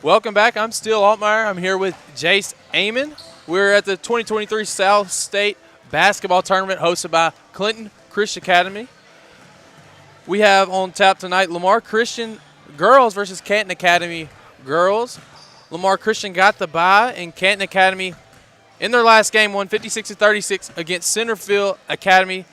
Welcome back. I'm Steele Altmeyer. I'm here with Jace Amon. We're at the 2023 South State Basketball Tournament hosted by Clinton Christian Academy. We have on tap tonight Lamar Christian girls versus Canton Academy girls. Lamar Christian got the bye, and Canton Academy in their last game won 56-36 against Centerfield Academy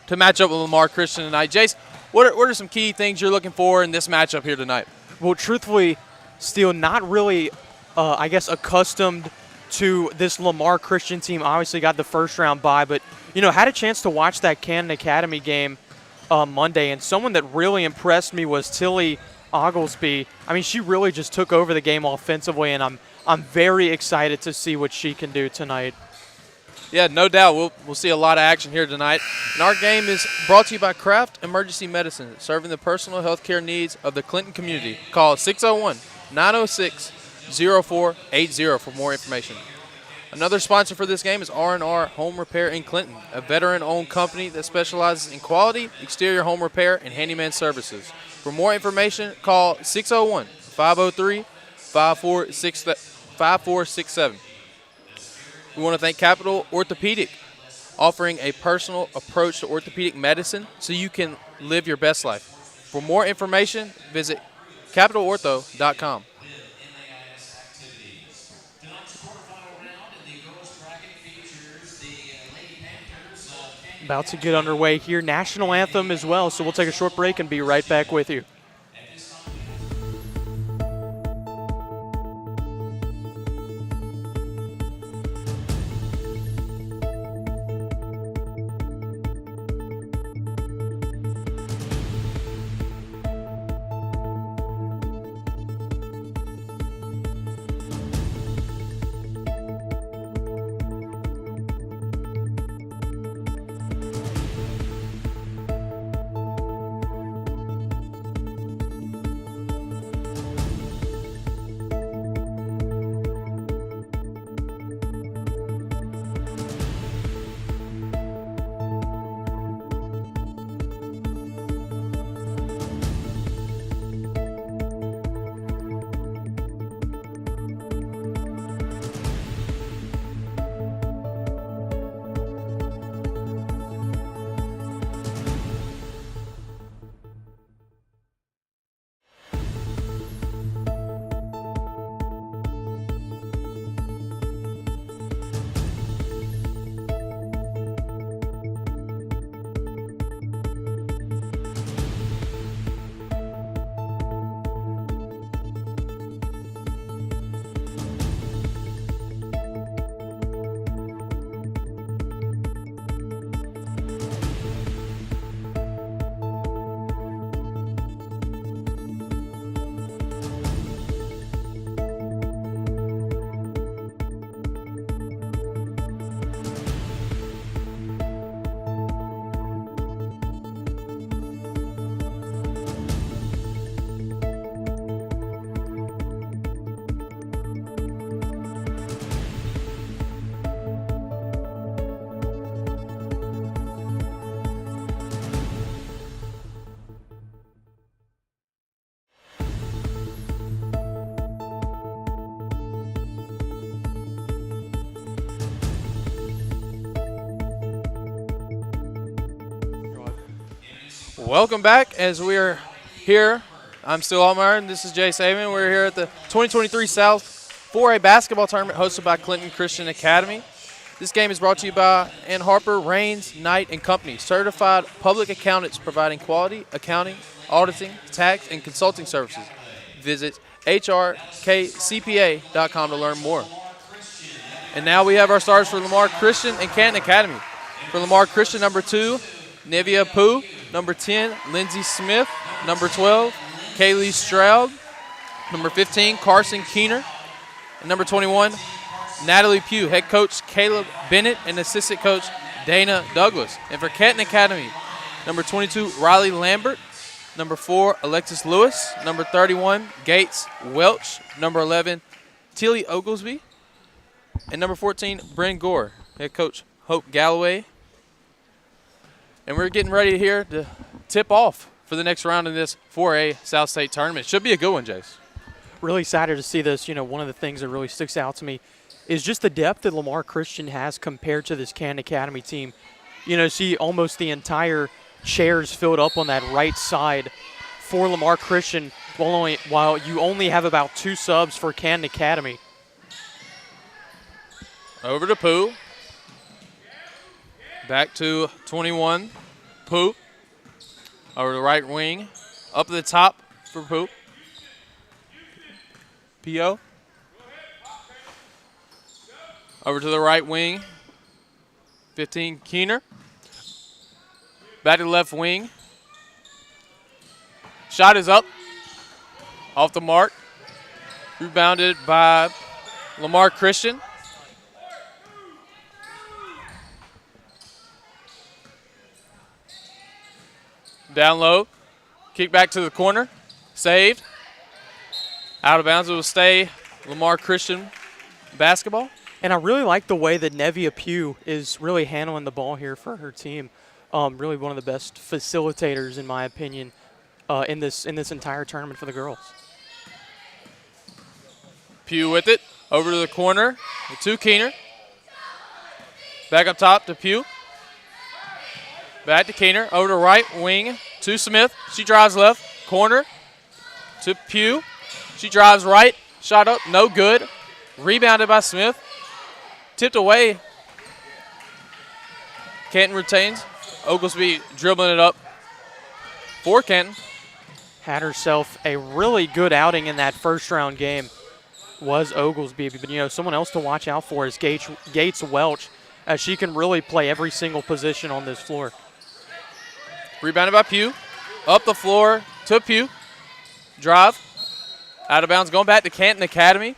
to match up with Lamar Christian tonight. Jace, what are some key things you're looking for in this matchup here tonight? Well, truthfully, Steele, not really, accustomed to this Lamar Christian team. Obviously got the first round bye, but, had a chance to watch that Canton Academy game Monday, and someone that really impressed me was Tilly Oglesby. I mean, she really just took over the game offensively, and I'm very excited to see what she can do tonight. Yeah, no doubt. We'll see a lot of action here tonight. And our game is brought to you by Kraft Emergency Medicine, serving the personal health care needs of the Clinton community. Call 601-906-0480 for more information. Another sponsor for this game is R&R Home Repair in Clinton, a veteran-owned company that specializes in quality exterior home repair and handyman services. For more information, call 601-503-5467. We want to thank Capital Orthopedic, offering a personal approach to orthopedic medicine so you can live your best life. For more information, visit capitalortho.com. About to get underway here. National anthem as well, so we'll take a short break and be right back with you. Welcome back as we are here. I'm Steele Altmeyer, and this is Jace Amon. We're here at the 2023 South 4A Basketball Tournament hosted by Clinton Christian Academy. This game is brought to you by Ann Harper, Rains, Knight & Company, certified public accountants providing quality accounting, auditing, tax, and consulting services. Visit hrkcpa.com to learn more. And now we have our stars for Lamar Christian and Canton Academy. For Lamar Christian, number 2, Nivea Pooh. Number 10, Lindsey Smith. Number 12, Kaylee Stroud. Number 15, Carson Keener. And number 21, Natalie Pugh. Head coach Caleb Bennett and assistant coach Dana Douglas. And for Canton Academy, number 22, Riley Lambert. Number 4, Alexis Lewis. Number 31, Gates Welch. Number 11, Tilly Oglesby. And number 14, Bryn Gore. Head coach Hope Galloway. And we're getting ready here to tip off for the next round in this 4A South State tournament. Should be a good one, Jace. really excited to see this. One of the things that really sticks out to me is just the depth that Lamar Christian has compared to this Canton Academy team. See almost the entire chairs filled up on that right side for Lamar Christian, while you only have about 2 subs for Canton Academy. Over to Pooh. Back to 21. Pooh. Over the right wing. Up to the top for Pooh. P.O. Over to the right wing. 15, Keener. Back to the left wing. Shot is up. Off the mark. Rebounded by Lamar Christian. Down low. Kick back to the corner. Saved. Out of bounds. It will stay Lamar Christian basketball. And I really like the way that Nevia Pugh is really handling the ball here for her team. Really one of the best facilitators, in my opinion, in this entire tournament for the girls. Pugh with it. Over to the corner to Keener. Back up top to Pugh. Back to Keener. Over to right wing to Smith. She drives left. Corner to Pugh. She drives right. Shot up. No good. Rebounded by Smith. Tipped away. Canton retains. Oglesby dribbling it up for Canton. Had herself a really good outing in that first round game was Oglesby. But, someone else to watch out for is Gates Welch, as she can really play every single position on this floor. Rebounded by Pugh. Up the floor to Pugh. Drive. Out of bounds. Going back to Canton Academy.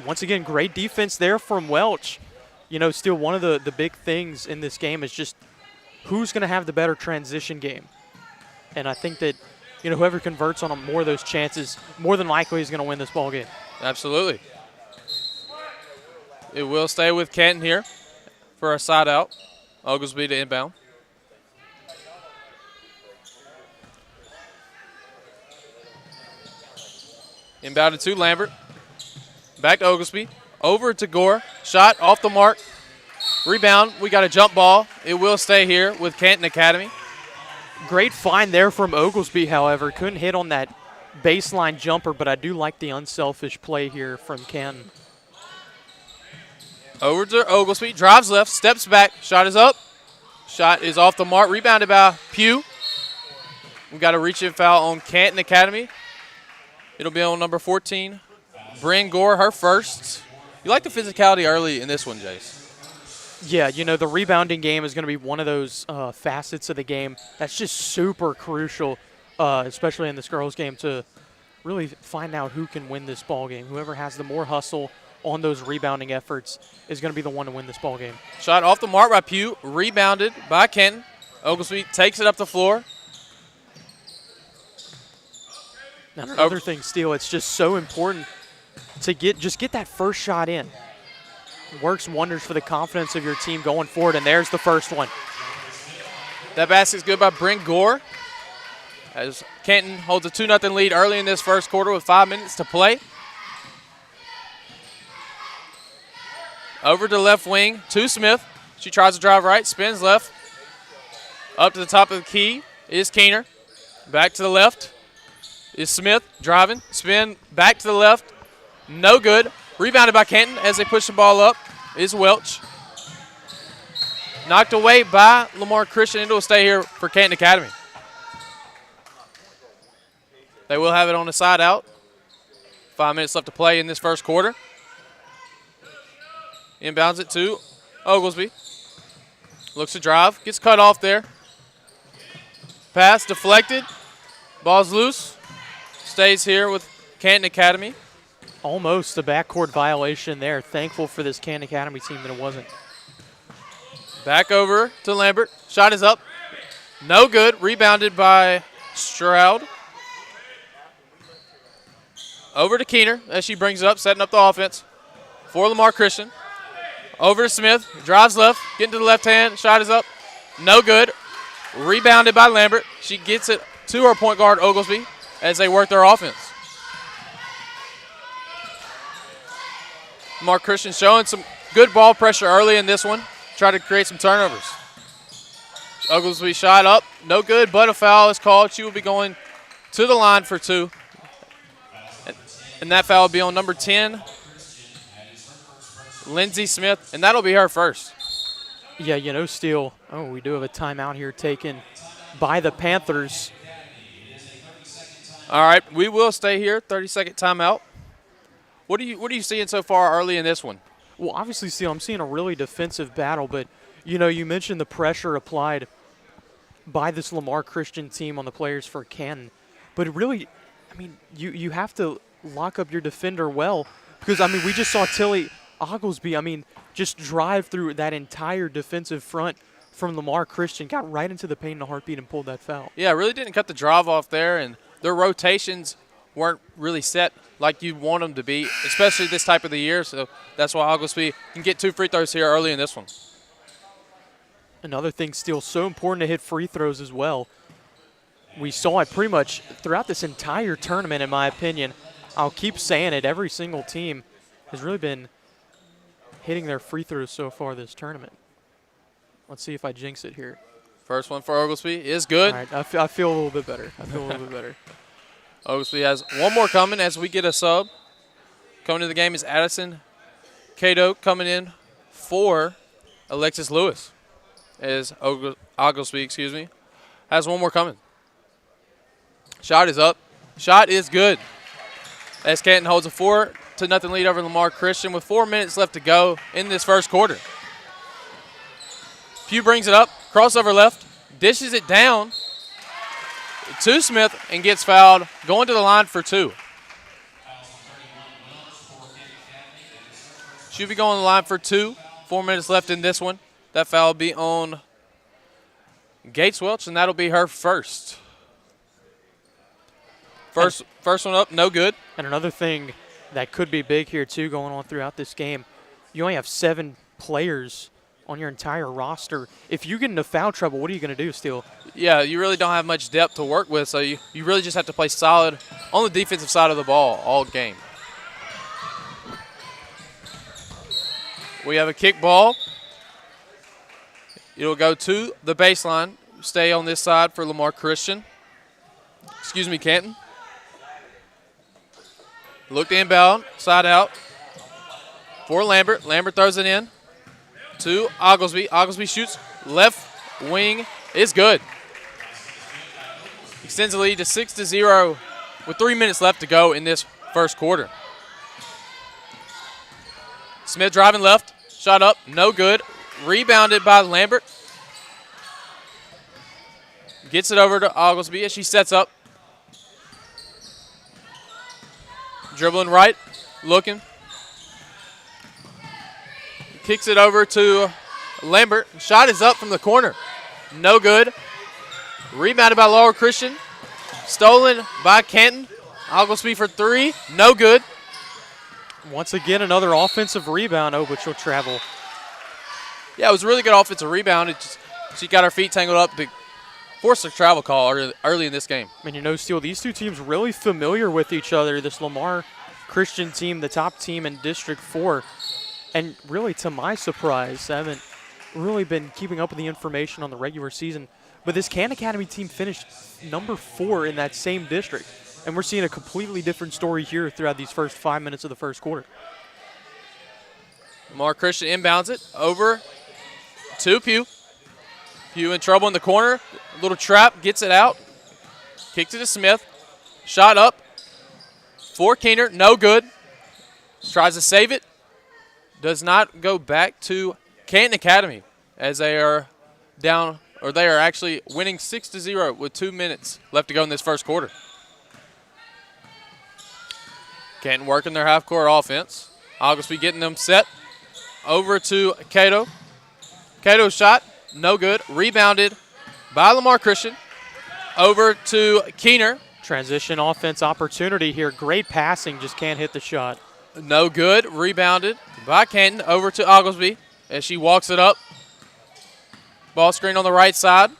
Once again, great defense there from Welch. Still one of the big things in this game is just who's going to have the better transition game. And I think that, whoever converts on more of those chances, more than likely is going to win this ball game. Absolutely. It will stay with Canton here for a side out. Oglesby to inbound. Inbounded to Lambert. Back to Oglesby. Over to Gore. Shot off the mark. Rebound. We got a jump ball. It will stay here with Canton Academy. Great find there from Oglesby, however. Couldn't hit on that baseline jumper, but I do like the unselfish play here from Canton. Over to Oglesby. Drives left. Steps back. Shot is up. Shot is off the mark. Rebounded by Pugh. We got a reach-in foul on Canton Academy. It'll be on number 14. Bryn Gore, her first. You like the physicality early in this one, Jace? Yeah, the rebounding game is going to be one of those facets of the game that's just super crucial, especially in this girls' game, to really find out who can win this ball game. Whoever has the more hustle on those rebounding efforts is going to be the one to win this ball game. Shot off the mark by Pugh, rebounded by Canton. Oglesby takes it up the floor. Now, another thing, Steele, it's just so important to get that first shot in. It works wonders for the confidence of your team going forward, and there's the first one. That basket's good by Bryn Gore, as Canton holds a 2-0 lead early in this first quarter with 5 minutes to play. Over to left wing to Smith. She tries to drive right, spins left. Up to the top of the key is Keener. Back to the left is Smith, driving, spin back to the left. No good. Rebounded by Canton as they push the ball up is Welch. Knocked away by Lamar Christian. It will stay here for Canton Academy. They will have it on the side out. 5 minutes left to play in this first quarter. Inbounds it to Oglesby. Looks to drive. Gets cut off there. Pass deflected. Ball's loose. Stays here with Canton Academy. Almost a backcourt violation there. Thankful for this Canton Academy team that it wasn't. Back over to Lambert. Shot is up. No good. Rebounded by Stroud. Over to Keener as she brings it up, setting up the offense for Lamar Christian. Over to Smith. Drives left. Getting to the left hand. Shot is up. No good. Rebounded by Lambert. She gets it to her point guard, Oglesby, as they work their offense. Lamar Christian showing some good ball pressure early in this one. Try to create some turnovers. Oglesby shot up. No good, but a foul is called. She will be going to the line for 2. And that foul will be on number 10, Lindsey Smith, and that'll be her first. Yeah, Steele. Oh, we do have a timeout here taken by the Panthers. All right, we will stay here. 30-second timeout. What are you seeing so far early in this one? Well, obviously, Steele, I'm seeing a really defensive battle, but you mentioned the pressure applied by this Lamar Christian team on the players for Canton, but it really, you have to lock up your defender well because we just saw Tilly Oglesby, just drive through that entire defensive front from Lamar Christian, got right into the paint in a heartbeat and pulled that foul. Yeah, really didn't cut the drive off there, and their rotations weren't really set like you'd want them to be, especially this type of the year. So that's why Oglesby can get 2 free throws here early in this one. Another thing, still so important to hit free throws as well. We saw it pretty much throughout this entire tournament, in my opinion. I'll keep saying it. Every single team has really been hitting their free throws so far this tournament. Let's see if I jinx it here. First one for Oglesby is good. All right, I feel a little bit better. Oglesby has one more coming as we get a sub. Coming to the game is Addison Cato coming in for Alexis Lewis. As Oglesby, has one more coming. Shot is up. Shot is good. As Canton holds a 4-0 lead over Lamar Christian with 4 minutes left to go in this first quarter. Pugh brings it up, crossover left, dishes it down to Smith and gets fouled, going to the line for 2. She'll be going to the line for 2. 4 minutes left in this one. That foul will be on Gates Welch, and that'll be her first. First one up, no good. And another thing that could be big here, too, going on throughout this game, you only have 7 players on your entire roster. If you get into foul trouble, what are you going to do, Steele? Yeah, you really don't have much depth to work with, so you really just have to play solid on the defensive side of the ball all game. We have a kick ball. It'll go to the baseline. Stay on this side for Lamar Christian. Canton. Look to inbound, side out for Lambert. Lambert throws it in to Oglesby. Oglesby shoots left wing. Is good. Extends the lead to 6-0 with 3 minutes left to go in this first quarter. Smith driving left. Shot up. No good. Rebounded by Lambert. Gets it over to Oglesby as she sets up. Dribbling right. Looking. Kicks it over to Lambert. Shot is up from the corner. No good. Rebounded by Laurel Christian. Stolen by Canton. Oglesby for 3. No good. Once again, another offensive rebound. Oh, but she'll travel. Yeah, it was a really good offensive rebound. She got her feet tangled up to force a travel call early in this game. Steele, these two teams really familiar with each other. This Lamar Christian team, the top team in District 4. And really, to my surprise, I haven't really been keeping up with the information on the regular season. But this Canton Academy team finished number 4 in that same district. And we're seeing a completely different story here throughout these first 5 minutes of the first quarter. Lamar Christian inbounds it over to Pugh. Pugh in trouble in the corner. A little trap, gets it out. Kicks it to Smith. Shot up for Keener. No good. Tries to save it. Does not go back to Canton Academy as they are down, or they are actually winning 6-0 with 2 minutes left to go in this first quarter. Canton working their half-court offense. Oglesby getting them set. Over to Cato. Cato's shot, no good. Rebounded by Lamar Christian. Over to Keener. Transition offense opportunity here. Great passing, just can't hit the shot. No good. Rebounded by Canton. Over to Oglesby as she walks it up. Ball screen on the right side.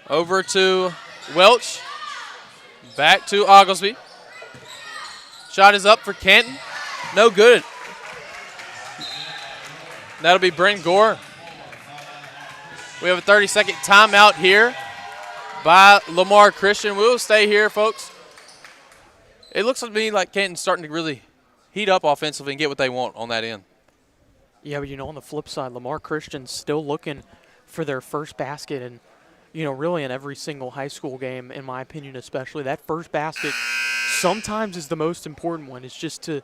Over to Welch. Back to Oglesby. Shot is up for Canton. No good. That'll be Brent Gore. We have a 30-second timeout here by Lamar Christian. We'll stay here, folks. It looks to me like Canton's starting to really heat up offensively and get what they want on that end. Yeah, but, on the flip side, Lamar Christian's still looking for their first basket. And, really in every single high school game, in my opinion especially, that first basket sometimes is the most important one. It's just to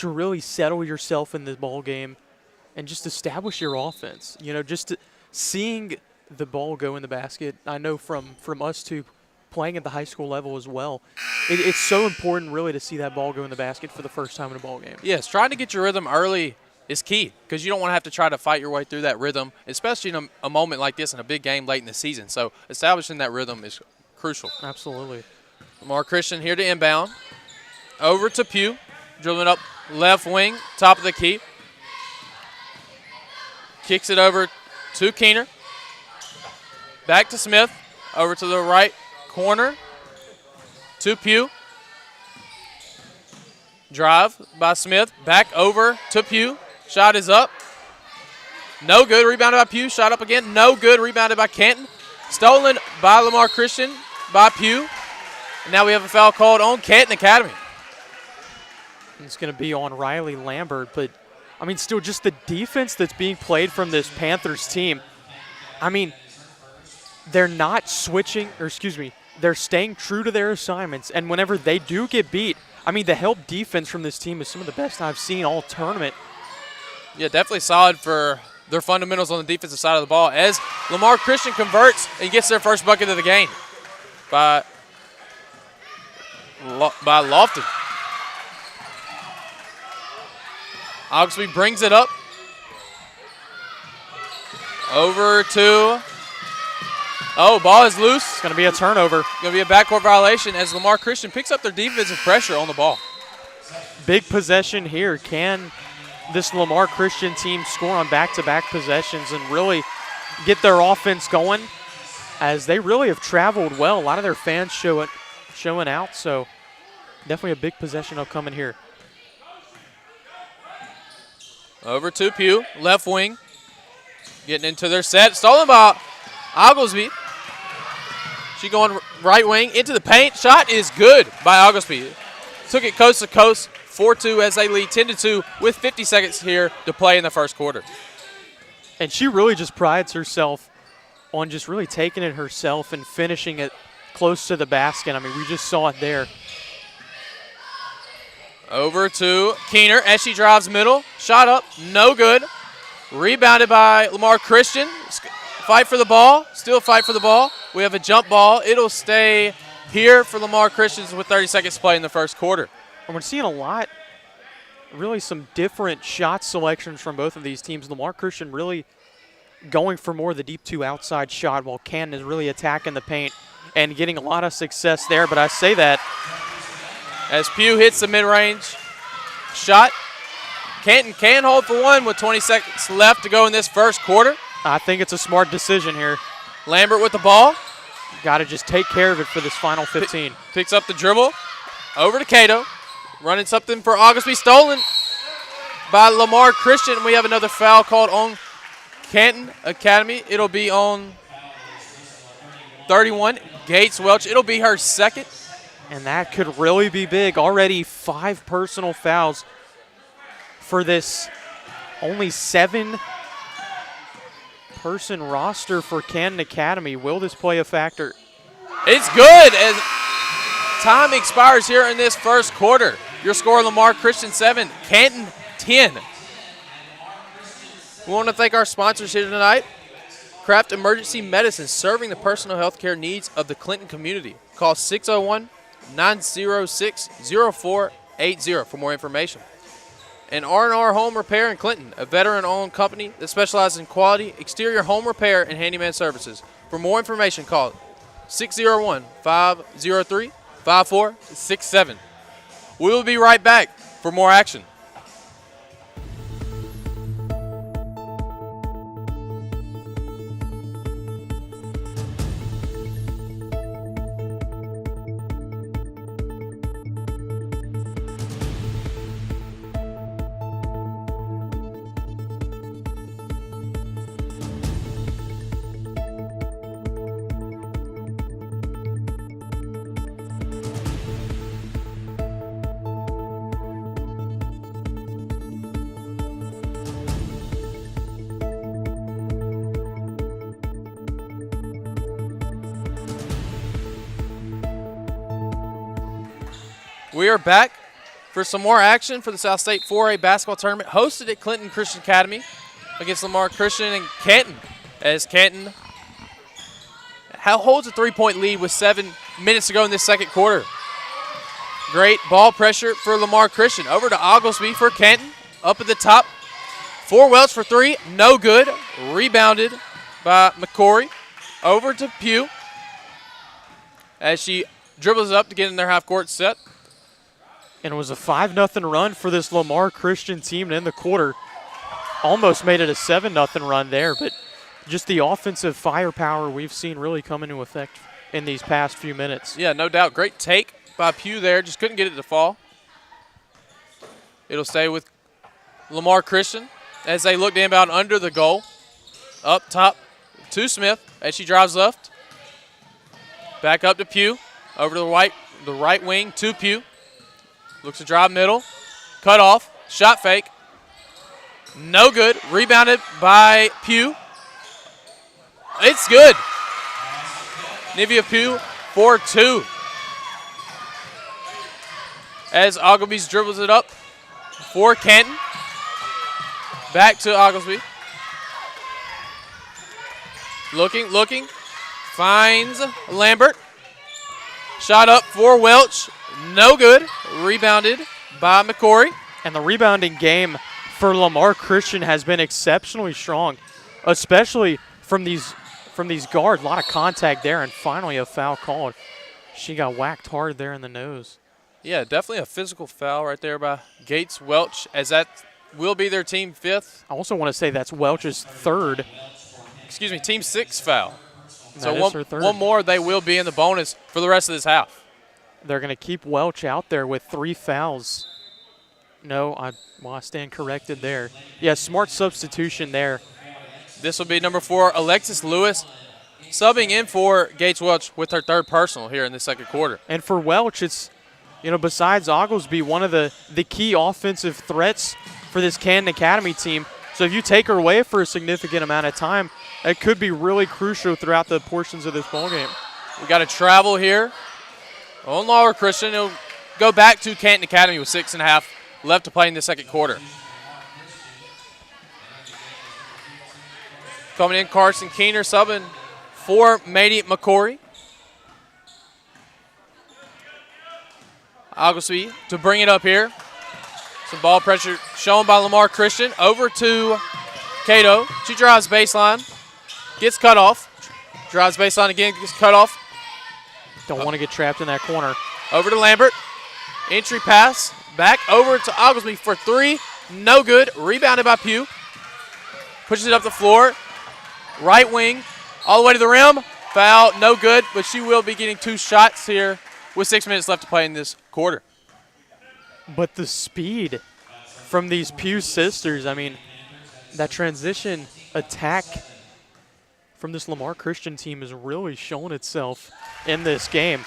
really settle yourself in the ball game and just establish your offense. Seeing the ball go in the basket, I know from us two playing at the high school level as well, it's so important really to see that ball go in the basket for the first time in a ball game. Yes, trying to get your rhythm early is key because you don't want to have to try to fight your way through that rhythm, especially in a moment like this in a big game late in the season. So establishing that rhythm is crucial. Absolutely. Lamar Christian here to inbound. Over to Pugh, dribbling up left wing, top of the key. Kicks it over to Keener. Back to Smith, over to the right corner to Pugh. Drive by Smith, back over to Pugh. Shot is up. No good. Rebounded by Pugh. Shot up again. No good. Rebounded by Canton. Stolen by Lamar Christian by Pugh. And now we have a foul called on Canton Academy. It's going to be on Riley Lambert, but, still just the defense that's being played from this Panthers team. They're not switching, they're staying true to their assignments, and whenever they do get beat, the help defense from this team is some of the best I've seen all tournament. Yeah, definitely solid for their fundamentals on the defensive side of the ball as Lamar Christian converts and gets their first bucket of the game by Lofton. Oxby brings it up. Over to, ball is loose. It's going to be a turnover. Going to be a backcourt violation as Lamar Christian picks up their defensive pressure on the ball. Big possession here. Can this Lamar Christian team score on back-to-back possessions and really get their offense going, as they really have traveled well. A lot of their fans showing out, so definitely a big possession upcoming here. Over to Pugh, left wing. Getting into their set. Stolen by Oglesby. She going right wing into the paint. Shot is good by Oglesby. Took it coast to coast. 4-2 as they lead 10-2 with 50 seconds here to play in the first quarter. And she really just prides herself on just really taking it herself and finishing it close to the basket. We just saw it there. Over to Keener as she drives middle. Shot up, no good. Rebounded by Lamar Christian. Fight for the ball, still fight for the ball. We have a jump ball. It'll stay here for Lamar Christian with 30 seconds to play in the first quarter. And we're seeing a lot, really some different shot selections from both of these teams. Lamar Christian really going for more of the deep two outside shot, while Canton is really attacking the paint and getting a lot of success there. But I say that as Pugh hits the mid-range shot. Canton can hold for one with 20 seconds left to go in this first quarter. I think it's a smart decision here. Lambert with the ball. Got to just take care of it for this final 15. Picks up the dribble. Over to Cato. Running something for Oglesby. Stolen by Lamar Christian. We have another foul called on Canton Academy. It'll be on 31, Gates Welch. It'll be her second. And that could really be big. Already 5 personal fouls for this only 7-person roster for Canton Academy. Will this play a factor? It's good as time expires here in this first quarter. Your score, Lamar Christian 7, Canton 10. We want to thank our sponsors here tonight. Craft Emergency Medicine, serving the personal health care needs of the Clinton community. Call 601-906-0480 for more information. And R&R Home Repair in Clinton, a veteran-owned company that specializes in quality exterior home repair and handyman services. For more information, call 601-503-5467. We will be right back for more action. We are back for some more action for the South State 4A basketball tournament hosted at Clinton Christian Academy against Lamar Christian and Canton, as Canton holds a 3-point lead with 7 minutes to go in this second quarter. Great ball pressure for Lamar Christian. Over to Oglesby for Canton. Up at the top for Welch for 3. No good. Rebounded by McCory. Over to Pugh as she dribbles up to get in their half-court set. And it was a 5-0 run for this Lamar Christian team to end the quarter. Almost made it a 7-0 run there, but just the offensive firepower we've seen really come into effect in these past few minutes. Yeah, no doubt. Great take by Pugh there. Just couldn't get it to fall. It'll stay with Lamar Christian as they look to inbound under the goal. Up top to Smith as she drives left. Back up to Pugh. Over to the right wing to Pugh. Looks to drive middle. Cut off. Shot fake. No good. Rebounded by Pugh. It's good. Nivea Pugh for 2. As Oglesby dribbles it up for Canton. Back to Oglesby. Looking. Finds Lambert. Shot up for Welch. No good. Rebounded by McCory. And the rebounding game for Lamar Christian has been exceptionally strong, especially from these guards. A lot of contact there, and finally a foul called. She got whacked hard there in the nose. Yeah, definitely a physical foul right there by Gates Welch, as that will be their team 5th. I also want to say that's Welch's 3rd. Excuse me, team 6 foul. That So is her 3rd. one more, they will be in the bonus for the rest of this half. They're going to keep Welch out there with 3 fouls. No, I stand corrected there. Yeah, smart substitution there. This will be number 4, Alexis Lewis, subbing in for Gates Welch with her 3rd personal here in the second quarter. And for Welch, it's, besides Oglesby, one of the key offensive threats for this Canton Academy team. So if you take her away for a significant amount of time, it could be really crucial throughout the portions of this ballgame. We got a travel here on Laurel Christian. It'll go back to Canton Academy with 6.5 left to play in the second quarter. Coming in, Carson Keener subbing for Mady McCory. Oglesby to bring it up here. Some ball pressure shown by Lamar Christian. Over to Cato. She drives baseline. Gets cut off. Drives baseline again. Gets cut off. Don't want to get trapped in that corner. Over to Lambert. Entry pass. Back over to Oglesby for 3. No good. Rebounded by Pugh. Pushes it up the floor. Right wing. All the way to the rim. Foul. No good. But she will be getting 2 shots here with 6 minutes left to play in this quarter. But the speed from these Pugh sisters, that transition attack from this Lamar Christian team is really showing itself in this game.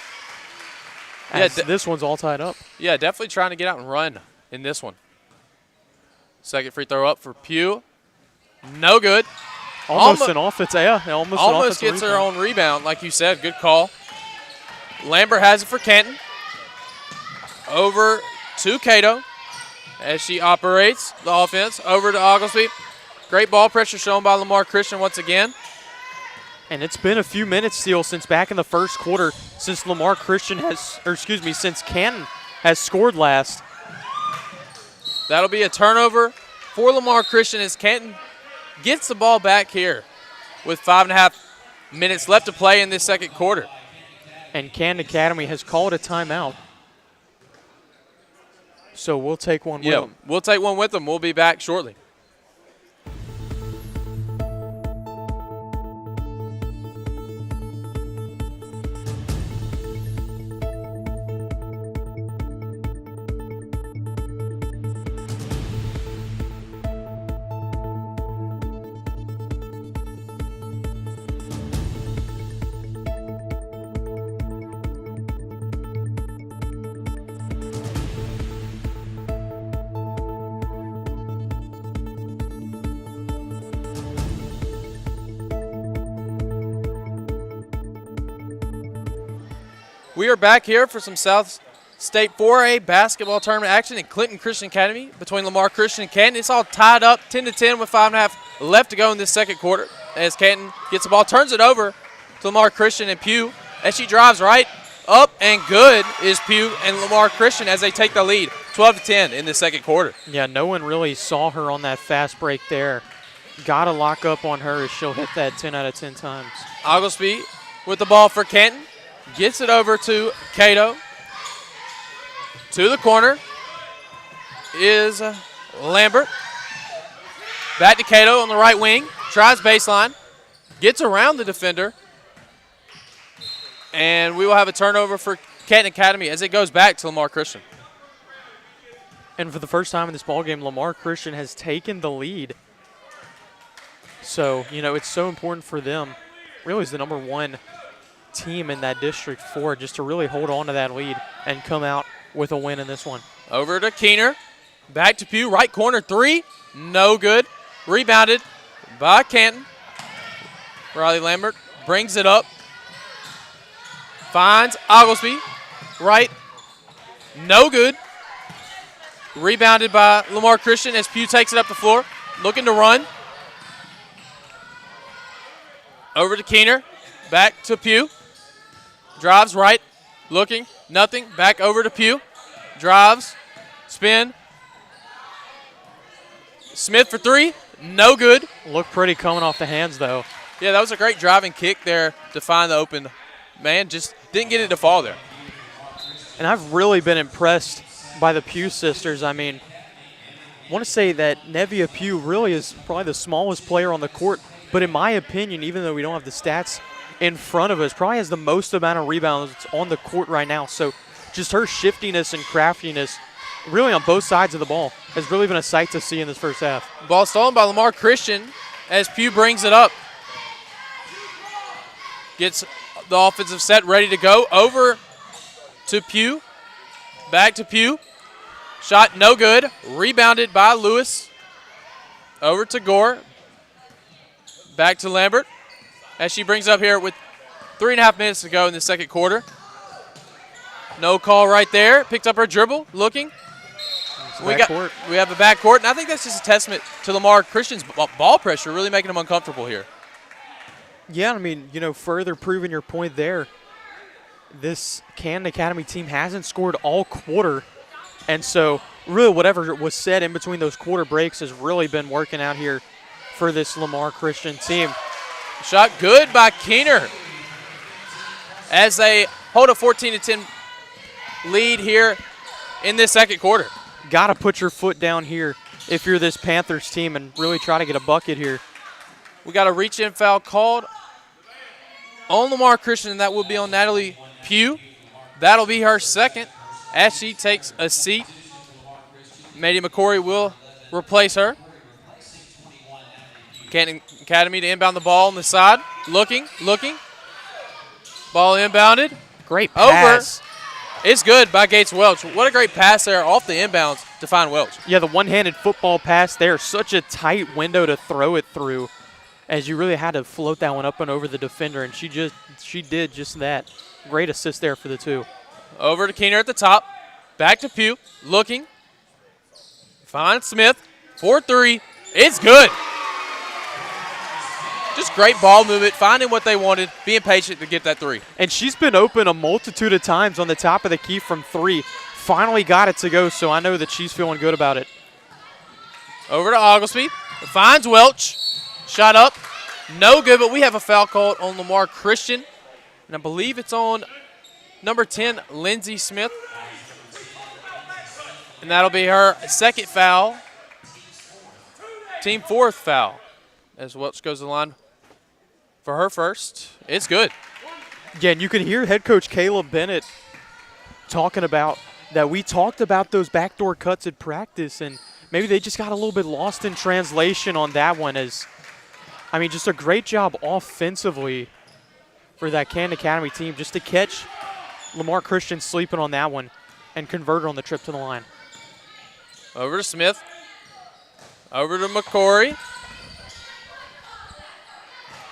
As this one's all tied up. Yeah, definitely trying to get out and run in this one. Second free throw up for Pugh. No good. Almost an offense. Yeah, almost gets her own rebound, like you said. Good call. Lambert has it for Canton. Over to Cato as she operates the offense. Over to Oglesby. Great ball pressure shown by Lamar Christian once again. And it's been a few minutes still since back in the first quarter since since Canton has scored last. That'll be a turnover for Lamar Christian as Canton gets the ball back here with 5.5 minutes left to play in this second quarter. And Canton Academy has called a timeout. So we'll take one with them. We'll take one with them. We'll be back shortly. We are back here for some South State 4A basketball tournament action in Clinton Christian Academy between Lamar Christian and Canton. It's all tied up 10-10 with 5.5 left to go in this second quarter as Canton gets the ball, turns it over to Lamar Christian and Pugh as she drives right up and good is Pugh and Lamar Christian as they take the lead 12-10 in the second quarter. Yeah, no one really saw her on that fast break there. Got to lock up on her as she'll hit that 10 out of 10 times. Oglesby with the ball for Canton. Gets it over to Cato. To the corner is Lambert. Back to Cato on the right wing. Tries baseline. Gets around the defender. And we will have a turnover for Canton Academy as it goes back to Lamar Christian. And for the first time in this ballgame, Lamar Christian has taken the lead. So, it's so important for them, really as the number one team in that District 4, just to really hold on to that lead and come out with a win in this one. Over to Keener. Back to Pugh. Right corner three. No good. Rebounded by Canton. Riley Lambert brings it up. Finds Oglesby. Right. No good. Rebounded by Lamar Christian as Pugh takes it up the floor. Looking to run. Over to Keener. Back to Pugh. Drives right. Looking. Nothing. Back over to Pugh. Drives. Spin. Smith for three. No good. Looked pretty coming off the hands, though. Yeah, that was a great driving kick there to find the open man. Just didn't get it to fall there. And I've really been impressed by the Pugh sisters. I mean, I want to say that Nevia Pugh really is probably the smallest player on the court. But in my opinion, even though we don't have the stats in front of us, probably has the most amount of rebounds on the court right now. So just her shiftiness and craftiness really on both sides of the ball has really been a sight to see in this first half. Ball stolen by Lamar Christian as Pugh brings it up. Gets the offensive set ready to go. Over to Pugh. Back to Pugh. Shot no good. Rebounded by Lewis. Over to Gore. Back to Lambert as she brings up here with 3.5 minutes to go in the second quarter. No call right there. Picked up her dribble. Looking. We have a backcourt, and I think that's just a testament to Lamar Christian's ball pressure, really making them uncomfortable here. Yeah, I mean, further proving your point there. This Canton Academy team hasn't scored all quarter, and so really whatever was said in between those quarter breaks has really been working out here for this Lamar Christian team. Shot good by Keener as they hold a 14-10 lead here in this second quarter. Got to put your foot down here if you're this Panthers team and really try to get a bucket here. We got a reach-in foul called on Lamar Christian, and that will be on Natalie Pugh. That'll be her second as she takes a seat. Maddie McCory will replace her. Canton Academy to inbound the ball on the side. Looking. Ball inbounded. Great pass. Over. It's good by Gates Welch. What a great pass there off the inbounds to find Welch. Yeah, the one-handed football pass there. Such a tight window to throw it through as you really had to float that one up and over the defender, and she did just that. Great assist there for the two. Over to Keener at the top. Back to Pugh. Looking. Finds Smith. 4-3. It's good. Just great ball movement, finding what they wanted, being patient to get that three. And she's been open a multitude of times on the top of the key from three. Finally got it to go, so I know that she's feeling good about it. Over to Oglesby. Finds Welch. Shot up. No good, but we have a foul called on Lamar Christian. And I believe it's on number 10, Lindsey Smith. And that'll be her second foul. Team fourth foul as Welch goes to the line for her first. It's good. Yeah, and you can hear head coach Caleb Bennett talking about that we talked about those backdoor cuts at practice, and maybe they just got a little bit lost in translation on that one. Just a great job offensively for that Canton Academy team just to catch Lamar Christian sleeping on that one and convert her on the trip to the line. Over to Smith. Over to McCory.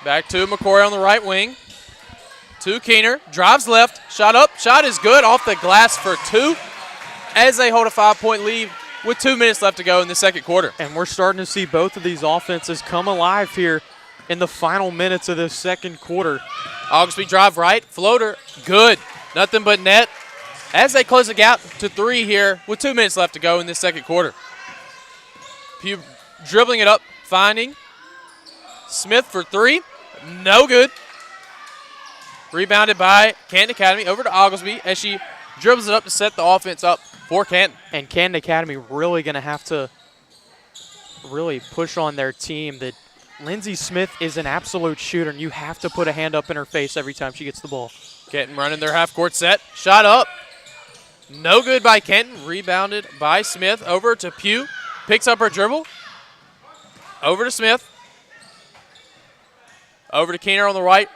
Back to McCory on the right wing. to Keener, drives left, shot up, shot is good, off the glass for 2 as they hold a 5-point lead with 2 minutes left to go in the second quarter. And we're starting to see both of these offenses come alive here in the final minutes of the second quarter. Oglesby drive right, floater, good. Nothing but net as they close the gap to 3 here with 2 minutes left to go in this second quarter. Pugh dribbling it up, finding Smith for 3, no good. Rebounded by Canton Academy over to Oglesby as she dribbles it up to set the offense up for Canton. And Canton Academy really going to have to really push on their team. That Lindsey Smith is an absolute shooter, and you have to put a hand up in her face every time she gets the ball. Canton running their half-court set. Shot up. No good by Canton. Rebounded by Smith over to Pugh. Picks up her dribble. Over to Smith. Over to Keener on the right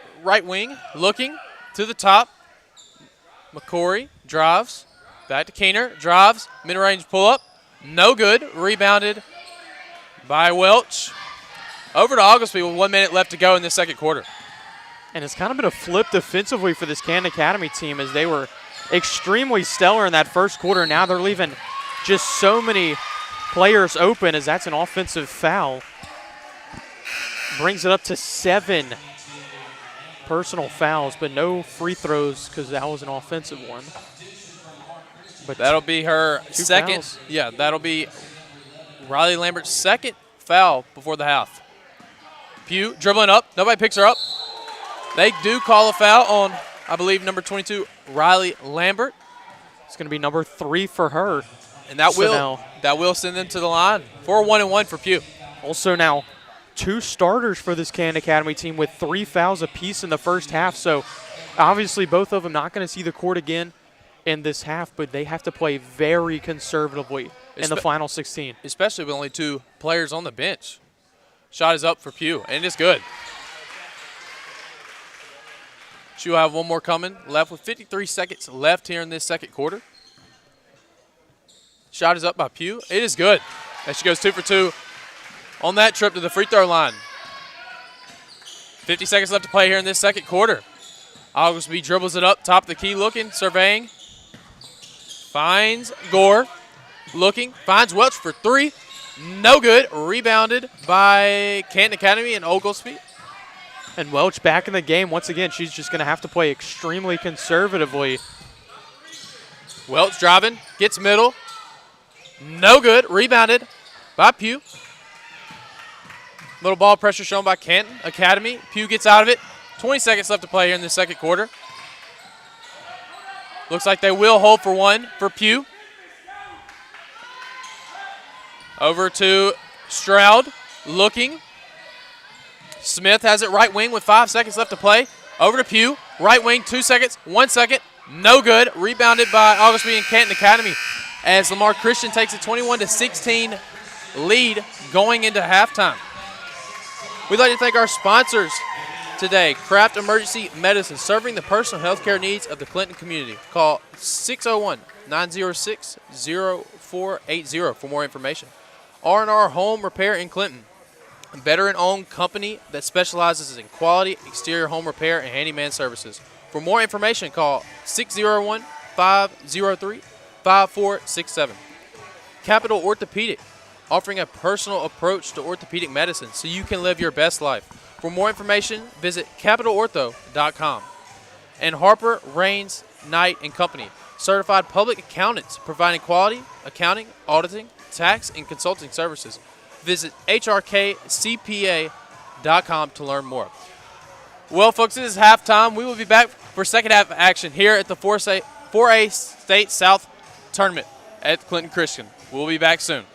wing. Looking to the top. McCory drives. Back to Keener. Drives. Mid-range pull-up. No good. Rebounded by Welch. Over to Oglesby with 1 minute left to go in the second quarter. And it's kind of been a flip defensively for this Canton Academy team, as they were extremely stellar in that first quarter. Now they're leaving just so many players open, as that's an offensive foul. Brings it up to 7 personal fouls, but no free throws because that was an offensive one. But that'll be her second. Fouls. Yeah, that'll be Riley Lambert's second foul before the half. Pugh dribbling up. Nobody picks her up. They do call a foul on, I believe, number 22, Riley Lambert. It's going to be number 3 for her. And that So will send them to the line for a 1-and-1 for Pugh. Also now 2 starters for this Canton Academy team with 3 fouls apiece in the first half. So obviously both of them not going to see the court again in this half, but they have to play very conservatively in the final 16. Especially with only 2 players on the bench. Shot is up for Pugh, and it's good. She'll have one more coming, left with 53 seconds left here in this second quarter. Shot is up by Pugh. It is good as she goes 2 for 2 on that trip to the free throw line. 50 seconds left to play here in this second quarter. Oglesby dribbles it up, top of the key, looking, surveying. Finds Gore, looking, finds Welch for 3. No good. Rebounded by Canton Academy and Oglesby. And Welch back in the game. Once again, she's just going to have to play extremely conservatively. Welch driving, gets middle. No good. Rebounded by Pugh. Little ball pressure shown by Canton Academy. Pugh gets out of it. 20 seconds left to play here in the second quarter. Looks like they will hold for 1 for Pugh. Over to Stroud, looking. Smith has it right wing with 5 seconds left to play. Over to Pugh, right wing, 2 seconds, 1 second. No good. Rebounded by Oglesby and Canton Academy as Lamar Christian takes a 21-16 lead going into halftime. We'd like to thank our sponsors today. Craft Emergency Medicine, serving the personal health care needs of the Clinton community. Call 601-906-0480 for more information. R&R Home Repair in Clinton, a veteran-owned company that specializes in quality exterior home repair and handyman services. For more information, call 601-503-5467. Capital Orthopedic, offering a personal approach to orthopedic medicine so you can live your best life. For more information, visit capitalortho.com. And Harper, Raines, Knight & Company, certified public accountants providing quality, accounting, auditing, tax, and consulting services. Visit hrkcpa.com to learn more. Well, folks, it is halftime. We will be back for second half action here at the 4A State South Tournament at Clinton Christian. We'll be back soon.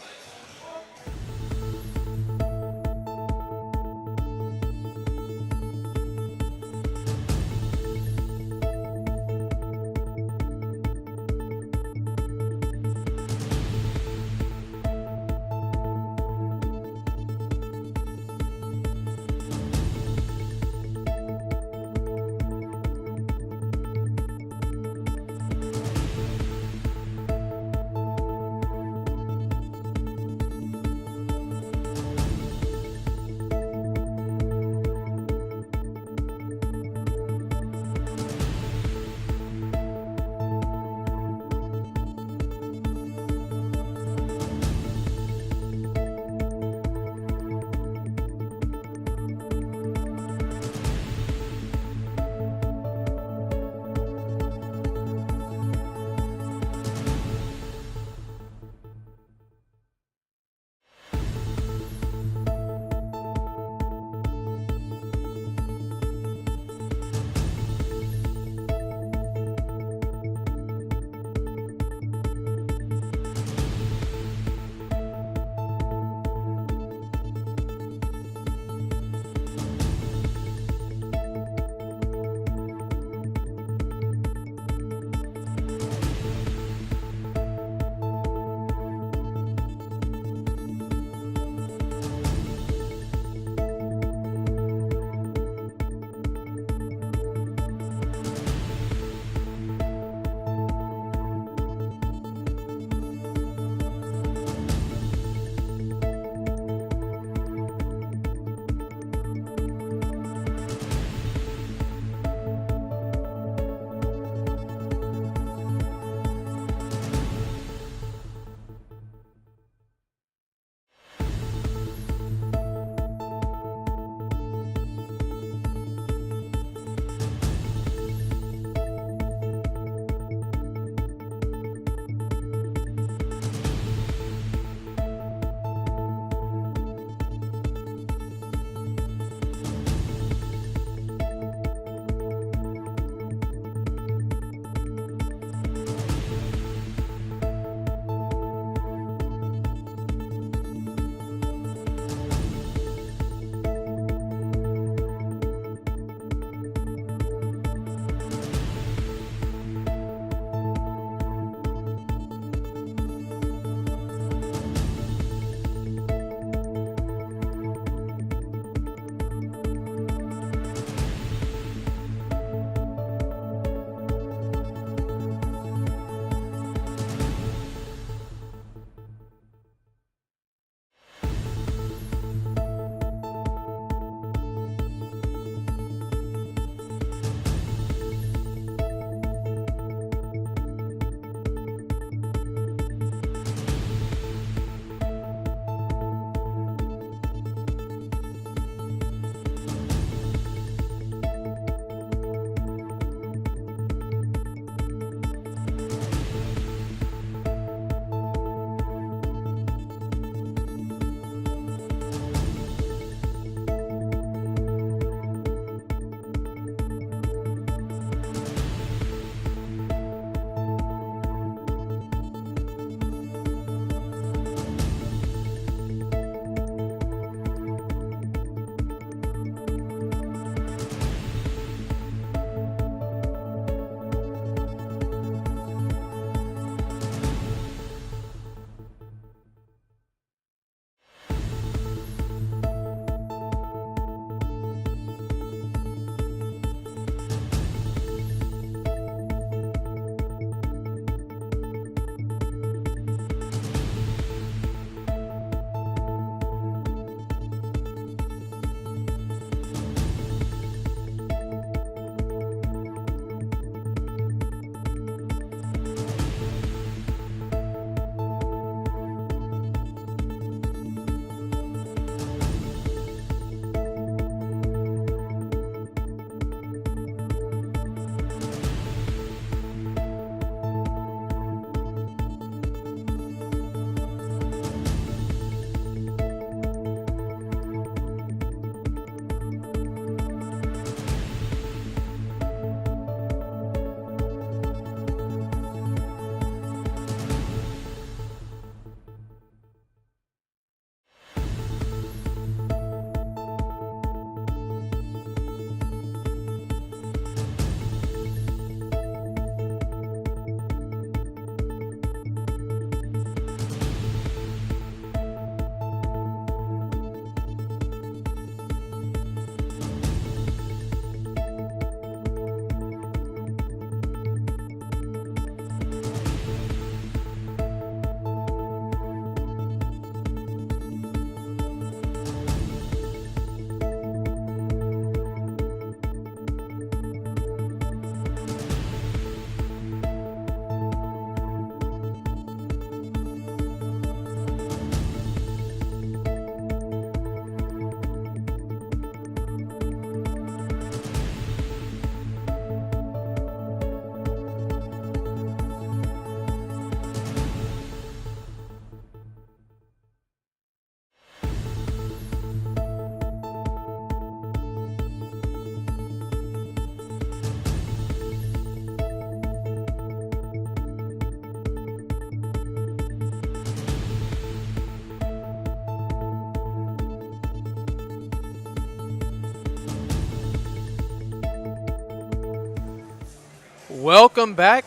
Welcome back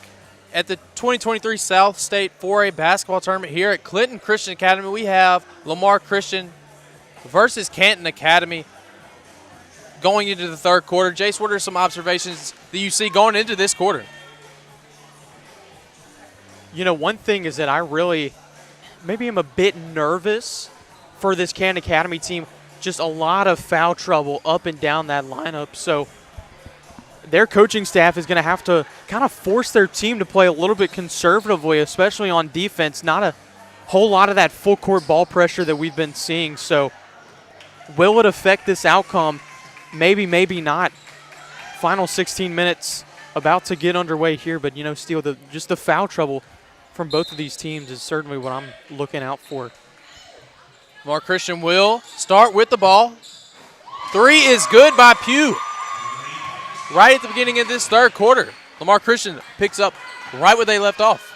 at the 2023 South State 4A basketball tournament here at Clinton Christian Academy. We have Lamar Christian versus Canton Academy going into the third quarter. Jace, what are some observations that you see going into this quarter? You know, one thing is that I really maybe am a bit nervous for this Canton Academy team. Just a lot of foul trouble up and down that lineup. So their coaching staff is going to have to kind of force their team to play a little bit conservatively, especially on defense. Not a whole lot of that full court ball pressure that we've been seeing. So will it affect this outcome? Maybe, maybe not. Final 16 minutes about to get underway here, but, you know, still just the foul trouble from both of these teams is certainly what I'm looking out for. Lamar Christian will start with the ball. Three is good by Pugh. Right at the beginning of this third quarter, Lamar Christian picks up right where they left off.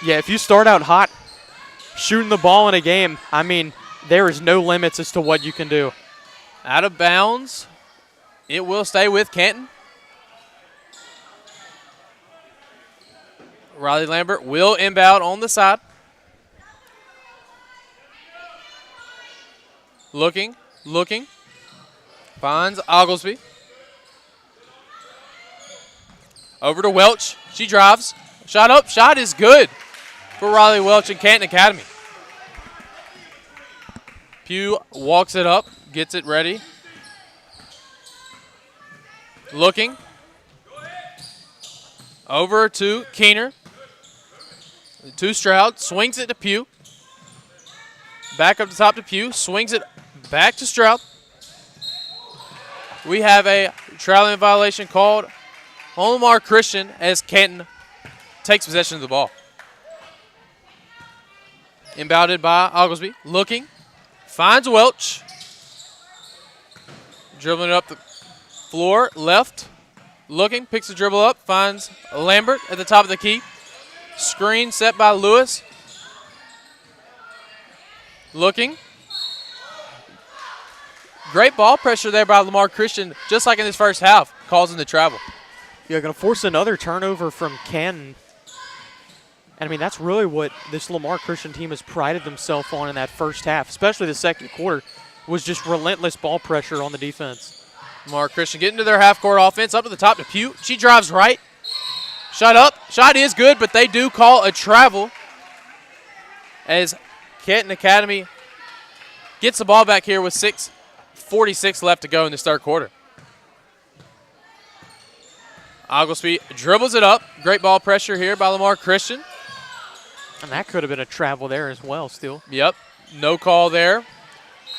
Yeah, if you start out hot shooting the ball in a game, I mean, there is no limits as to what you can do. Out of bounds. It will stay with Canton. Riley Lambert will inbound on the side. Looking. Finds Oglesby. Over to Welch. She drives. Shot up. Shot is good for Riley Welch and Canton Academy. Pugh walks it up. Gets it ready. Looking. Over to Keener. To Stroud. Swings it to Pugh. Back up the top to Pugh. Swings it back to Stroud. We have a traveling violation called on Lamar Christian as Canton takes possession of the ball. Inbounded by Oglesby. Looking. Finds Welch. Dribbling it up the floor. Left. Looking. Picks the dribble up. Finds Lambert at the top of the key. Screen set by Lewis. Looking. Great ball pressure there by Lamar Christian, just like in this first half, causing the travel. You're going to force another turnover from Canton. And, I mean, that's really what this Lamar Christian team has prided themselves on in that first half, especially the second quarter, was just relentless ball pressure on the defense. Lamar Christian getting to their half-court offense, up to the top to Pugh. She drives right. Shot up. Shot is good, but they do call a travel as Canton Academy gets the ball back here with 6:46 left to go in this third quarter. Oglesby dribbles it up. Great ball pressure here by Lamar Christian. And that could have been a travel there as well still. Yep, no call there.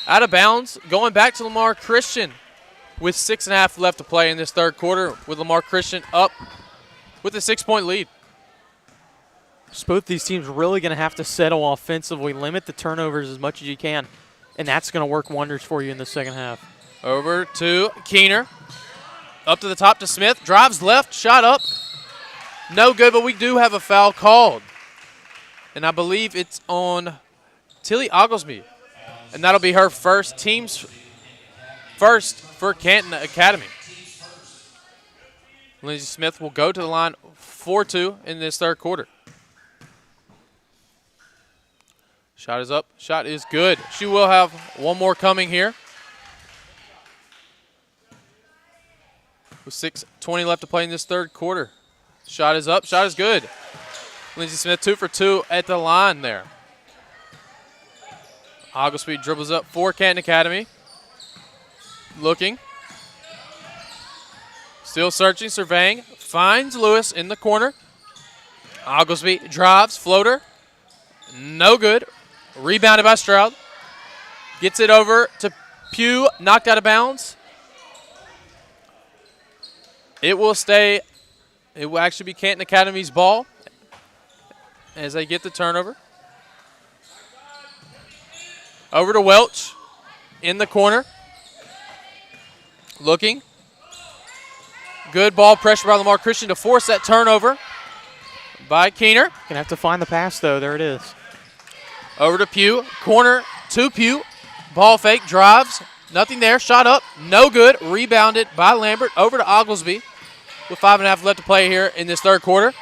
Out of bounds, going back to Lamar Christian with 6.5 left to play in this third quarter, with Lamar Christian up with a 6-point lead. So both these teams really going to have to settle offensively, limit the turnovers as much as you can, and that's going to work wonders for you in the second half. Over to Keener. Up to the top to Smith. Drives left. Shot up. No good, but we do have a foul called. And I believe it's on Tilly Oglesby. And that'll be her first, team's first for Canton Academy. Lindsey Smith will go to the line 4-2 in this third quarter. Shot is up. Shot is good. She will have one more coming here. With 6:20 left to play in this third quarter. Shot is up. Shot is good. Lindsey Smith 2 for 2 at the line there. Oglesby dribbles up for Canton Academy. Looking. Still searching, surveying. Finds Lewis in the corner. Oglesby drives, floater. No good. Rebounded by Stroud. Gets it over to Pugh. Knocked out of bounds. It will stay. It will actually be Canton Academy's ball as they get the turnover. Over to Welch in the corner. Looking. Good ball pressure by Lamar Christian to force that turnover by Keener. Going to have to find the pass, though. There it is. Over to Pugh. Corner to Pugh. Ball fake. Drives. Nothing there. Shot up. No good. Rebounded by Lambert. Over to Oglesby. with 5.5 left to play here in this third quarter.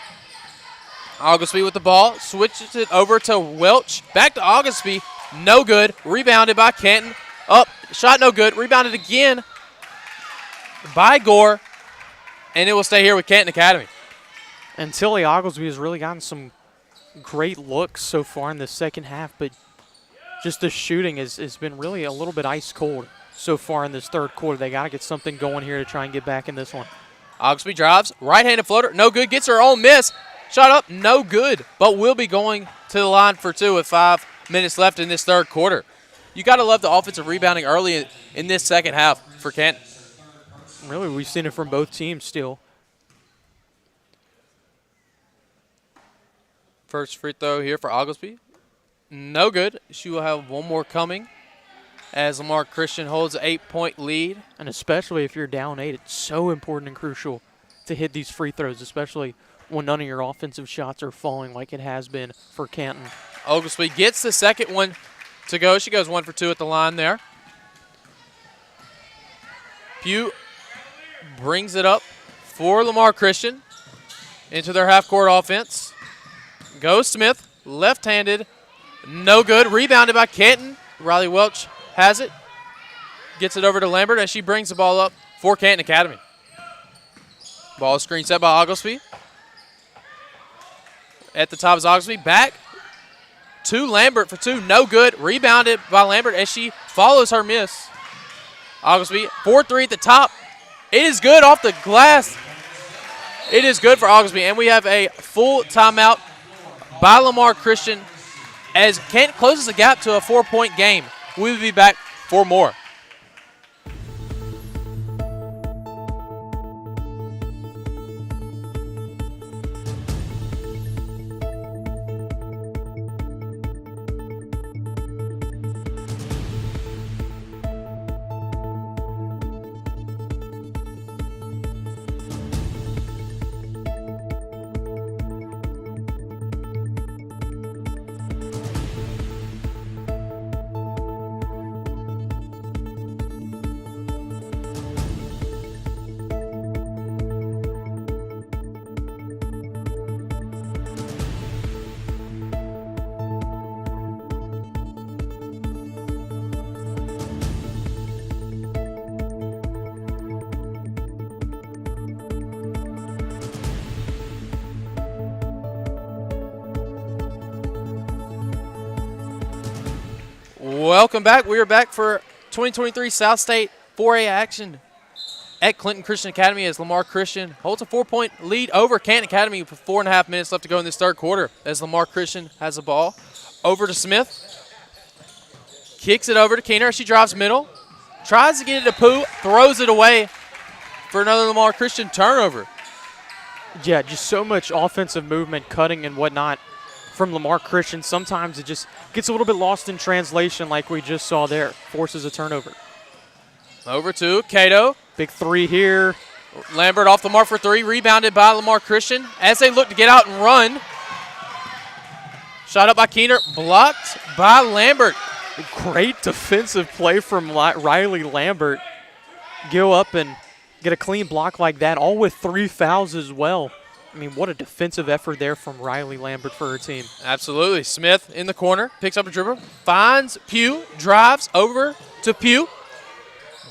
Oglesby with the ball, switches it over to Welch. Back to Oglesby, no good. Rebounded by Canton. Up, shot no good. Rebounded again by Gore, and it will stay here with Canton Academy. And Tilly Oglesby has really gotten some great looks so far in the second half, but just the shooting has been really a little bit ice cold so far in this third quarter. They got to get something going here to try and get back in this one. Oglesby drives, right-handed floater, no good. Gets her own miss. Shot up, no good, but will be going to the line for two with 5 minutes left in this third quarter. You got to love the offensive rebounding early in this second half for Canton. Really, we've seen it from both teams still. First free throw here for Oglesby. No good. She will have one more coming as Lamar Christian holds an 8-point lead. And especially if you're down 8, it's so important and crucial to hit these free throws, especially when none of your offensive shots are falling like it has been for Canton. Oglesby gets the second one to go. She goes 1 for 2 at the line there. Pugh brings it up for Lamar Christian into their half-court offense. Goes Smith, left-handed, no good. Rebounded by Canton. Riley Welch has it. Gets it over to Lambert as she brings the ball up for Canton Academy. Ball screen set by Oglesby. At the top is Oglesby. Back to Lambert for 2. No good. Rebounded by Lambert as she follows her miss. Oglesby, 4-3 at the top. It is good off the glass. It is good for Oglesby. And we have a full timeout by Lamar Christian as Canton closes the gap to a 4-point game. We will be back for more. Welcome back. We are back for 2023 South State 4A action at Clinton Christian Academy as Lamar Christian holds a 4-point lead over Canton Academy with 4.5 minutes left to go in this third quarter as Lamar Christian has the ball. Over to Smith. Kicks it over to Keener. She drives middle. Tries to get it to Pooh. Throws it away for another Lamar Christian turnover. Yeah, just so much offensive movement, cutting and whatnot from Lamar Christian. Sometimes it just gets a little bit lost in translation like we just saw there. Forces a turnover. Over to Cato. Big 3 here. Lambert off the mark for 3. Rebounded by Lamar Christian as they look to get out and run. Shot up by Keener. Blocked by Lambert. Great defensive play from Riley Lambert. Go up and get a clean block like that, all with 3 fouls as well. I mean, what a defensive effort there from Riley Lambert for her team. Absolutely. Smith in the corner, picks up a dribble, finds Pugh, drives over to Pugh.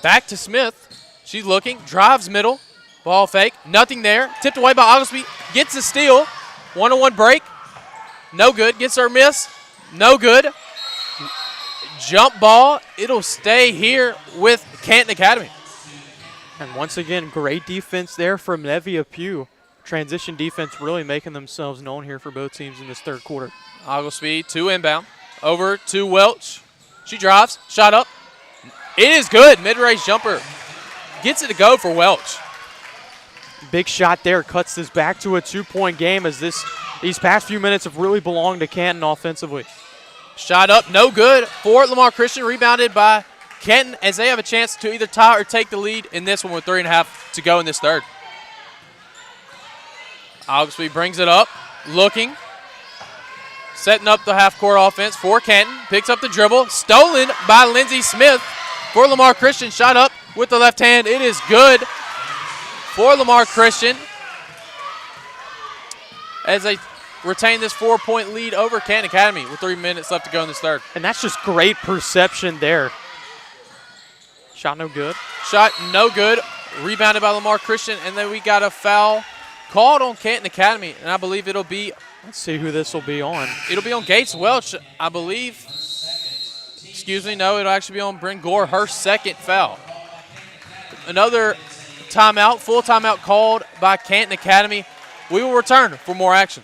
Back to Smith. She's looking, drives middle, ball fake, nothing there. Tipped away by Oglesby, gets a steal. 1-on-1 break, no good. Gets her miss, no good. Jump ball, it'll stay here with Canton Academy. And once again, great defense there from Nevia Pugh. Transition defense really making themselves known here for both teams in this third quarter. Oglesby to inbound. Over to Welch. She drives. Shot up. It is good. Mid-range jumper. Gets it to go for Welch. Big shot there. Cuts this back to a 2-point game as these past few minutes have really belonged to Canton offensively. Shot up. No good for Lamar Christian. Rebounded by Canton as they have a chance to either tie or take the lead in this one with 3.5 to go in this third. Oglesby brings it up, looking, setting up the half-court offense for Canton. Picks up the dribble, stolen by Lindsey Smith for Lamar Christian. Shot up with the left hand. It is good for Lamar Christian as they retain this 4-point lead over Canton Academy with 3 minutes left to go in this third. And that's just great perception there. Shot no good. Shot no good. Rebounded by Lamar Christian, and then we got a foul called on Canton Academy, and I believe it'll be. Let's see who this will be on. It'll be on Gates Welch, I believe. Excuse me, no, it'll actually be on Bryn Gore, her second foul. Another timeout, full timeout called by Canton Academy. We will return for more action.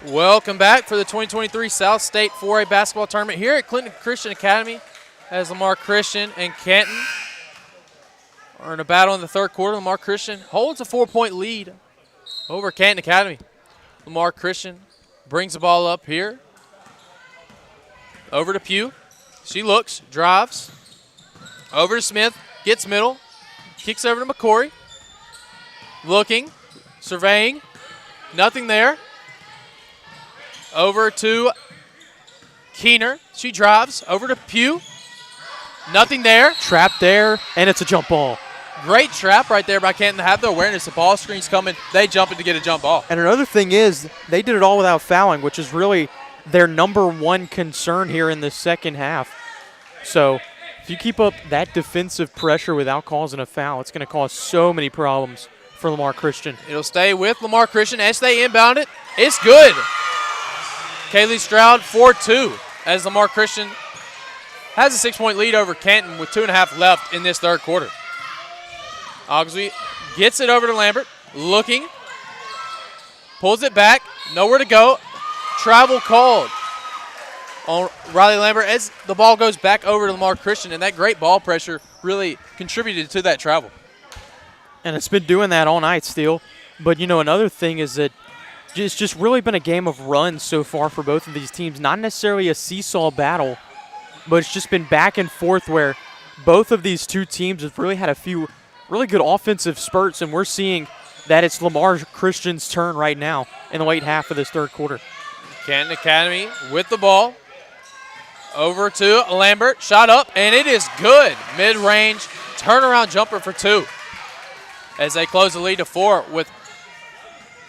Welcome back for the 2023 South State 4A basketball tournament here at Clinton Christian Academy as Lamar Christian and Canton are in a battle in the third quarter. Lamar Christian holds a 4-point lead over Canton Academy. Lamar Christian brings the ball up here. Over to Pugh. She looks, drives. Over to Smith, gets middle, kicks over to McCory. Looking, surveying, nothing there. Over to Keener. She drives. Over to Pugh. Nothing there. Trap there, and it's a jump ball. Great trap right there by Canton to have the awareness. The ball screen's coming. They jump it to get a jump ball. And another thing is they did it all without fouling, which is really their number one concern here in the second half. So if you keep up that defensive pressure without causing a foul, it's going to cause so many problems for Lamar Christian. It'll stay with Lamar Christian as they inbound it. It's good. Kaylee Stroud 4-2 as Lamar Christian has a 6-point lead over Canton with 2.5 left in this third quarter. Oglesby gets it over to Lambert, looking, pulls it back, nowhere to go. Travel called on Riley Lambert as the ball goes back over to Lamar Christian, and that great ball pressure really contributed to that travel. And it's been doing that all night, Steele. But, you know, another thing is that it's just really been a game of runs so far for both of these teams. Not necessarily a seesaw battle, but it's just been back and forth where both of these two teams have really had a few really good offensive spurts, and we're seeing that it's Lamar Christian's turn right now in the late half of this third quarter. Canton Academy with the ball. Over to Lambert. Shot up, and it is good. Mid-range turnaround jumper for 2 as they close the lead to 4 with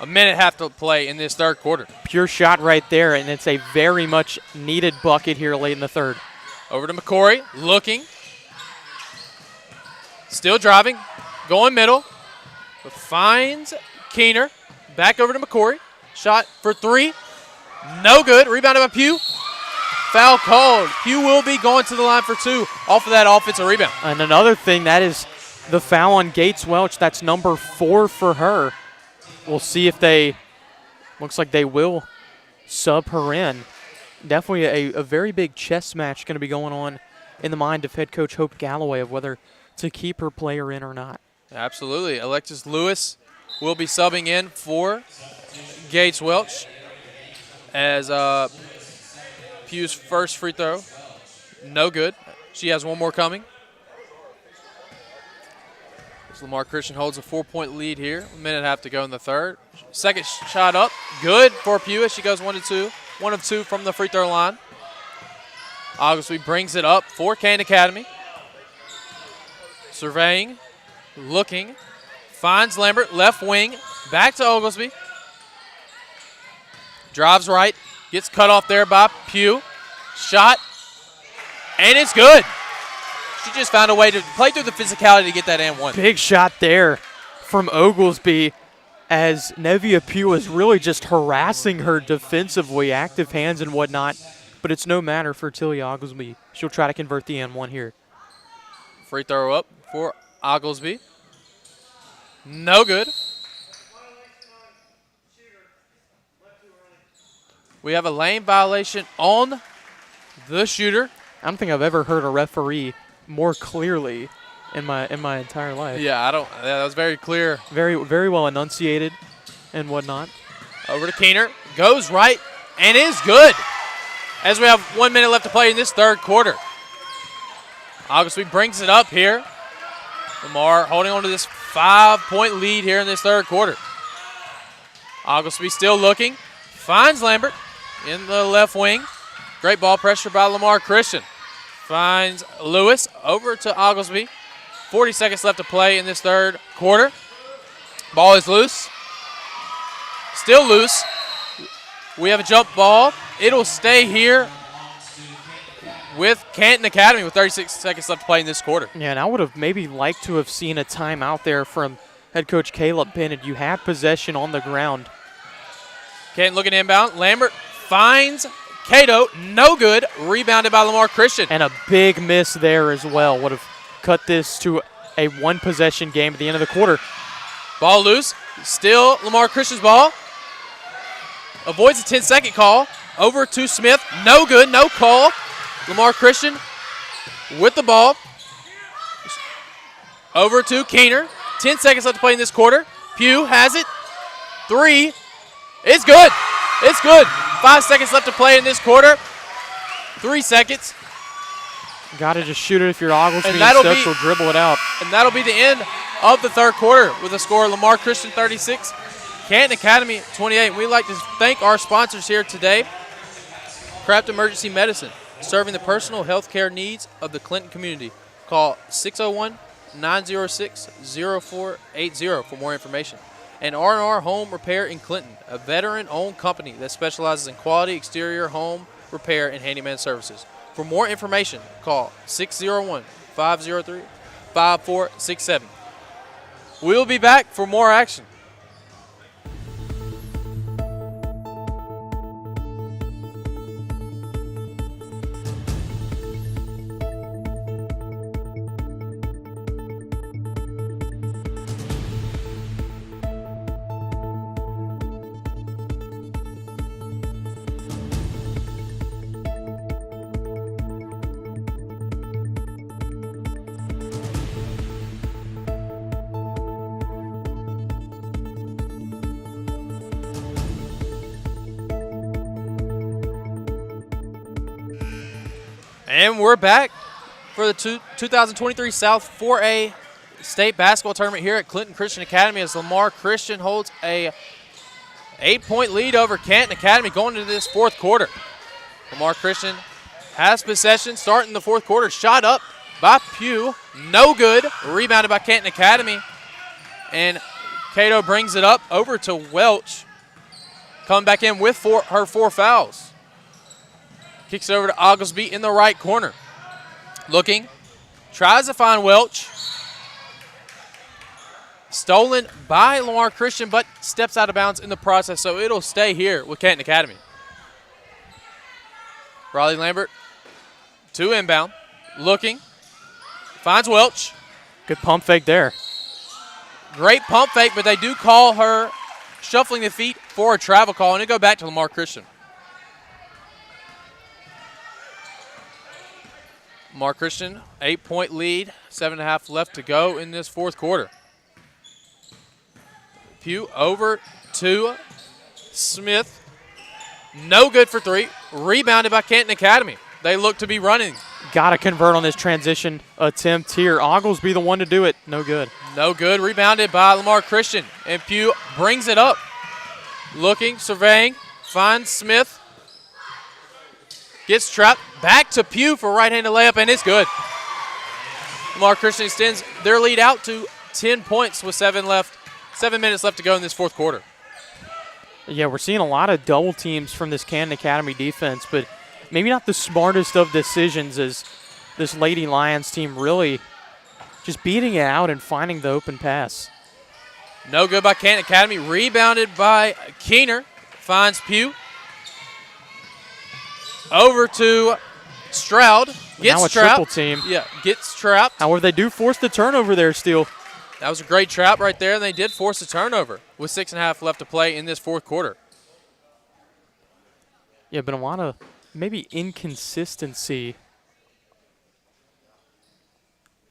a minute half to play in this third quarter. Pure shot right there, and it's a very much needed bucket here late in the third. Over to McCory, looking. Still driving, going middle. Finds Keener. Back over to McCory. Shot for 3. No good. Rebounded by Pugh. Foul called. Pugh will be going to the line for 2 off of that offensive rebound. And another thing, that is the foul on Gates Welch. That's number 4 for her. We'll see if they, looks like they will sub her in. Definitely a very big chess match going to be going on in the mind of head coach Hope Galloway of whether to keep her player in or not. Absolutely. Alexis Lewis will be subbing in for Gates Welch as Pugh's first free throw. No good. She has one more coming. Lamar Christian holds a 4-point lead here. A minute and a half to go in the third. Second shot up. Good for Pugh as she goes 1 of 2. 1 of 2 from the free throw line. Oglesby brings it up for Canton Academy. Surveying. Looking. Finds Lambert. Left wing. Back to Oglesby. Drives right. Gets cut off there by Pugh. Shot. And it's good. She just found a way to play through the physicality to get that and one. Big shot there from Oglesby. as Nevia Pugh is really just harassing her defensively, active hands and whatnot. But it's no matter for Tilly Oglesby. She'll try to convert the N1 here. Free throw up for Oglesby. No good. We have a lane violation on the shooter. I don't think I've ever heard a referee more clearly in my entire life. Yeah, that was very clear. Very, very well enunciated and whatnot. Over to Keener. Goes right and is good. As we have 1 minute left to play in this third quarter. Oglesby brings it up here. Lamar holding on to this 5-point lead here in this third quarter. Oglesby still looking. Finds Lambert in the left wing. Great ball pressure by Lamar Christian. Finds Lewis over to Oglesby. 40 seconds left to play in this third quarter. Ball is loose. Still loose. We have a jump ball. It'll stay here with Canton Academy with 36 seconds left to play in this quarter. Yeah, and I would have maybe liked to have seen a timeout there from head coach Caleb Bennett. You had possession on the ground. Canton looking inbound. Lambert finds Cato. No good. Rebounded by Lamar Christian. And a big miss there as well. Would have cut this to a one-possession game at the end of the quarter. Ball loose. Still Lamar Christian's ball. Avoids a 10-second call. Over to Smith. No good. No call. Lamar Christian with the ball. Over to Keener. 10 seconds left to play in this quarter. Pugh has it. 3. It's good. It's good. 5 seconds left to play in this quarter. 3 seconds. Got to just shoot it if you're Oglesby and that'll will dribble it out. And that'll be the end of the third quarter with a score of Lamar Christian 36, Canton Academy 28. We'd like to thank our sponsors here today. Craft Emergency Medicine, serving the personal health care needs of the Clinton community. Call 601-906-0480 for more information. And R&R Home Repair in Clinton, a veteran-owned company that specializes in quality exterior home repair and handyman services. For more information, call 601-503-5467. We'll be back for more action. And we're back for the 2023 South 4A State Basketball Tournament here at Clinton Christian Academy as Lamar Christian holds a 8-point lead over Canton Academy going into this fourth quarter. Lamar Christian has possession starting the fourth quarter. Shot up by Pugh. No good. Rebounded by Canton Academy. And Cato brings it up over to Welch. Coming back in with her 4 fouls. Kicks it over to Oglesby in the right corner. Looking. Tries to find Welch. Stolen by Lamar Christian, but steps out of bounds in the process, so it'll stay here with Canton Academy. Riley Lambert to inbound. Looking. Finds Welch. Good pump fake there. Great pump fake, but they do call her shuffling the feet for a travel call, and it'll go back to Lamar Christian. Lamar Christian, 8-point lead, 7.5 left to go in this fourth quarter. Pugh over to Smith. No good for 3. Rebounded by Canton Academy. They look to be running. Got to convert on this transition attempt here. Oglesby the one to do it. No good. No good. Rebounded by Lamar Christian. And Pugh brings it up. Looking, surveying, finds Smith. Gets trapped. Back to Pugh for right-handed layup, and it's good. Lamar Christian extends their lead out to 10 points with 7 minutes left to go in this fourth quarter. Yeah, we're seeing a lot of double teams from this Canton Academy defense, but maybe not the smartest of decisions as this Lady Lions team really just beating it out and finding the open pass. No good by Canton Academy. Rebounded by Keener. Finds Pugh. Over to Stroud. Gets now a trapped. triple team. Yeah, gets trapped. However, they do force the turnover there still. That was a great trap right there, and they did force a turnover with 6.5 left to play in this fourth quarter. Yeah, been a lot of maybe inconsistency.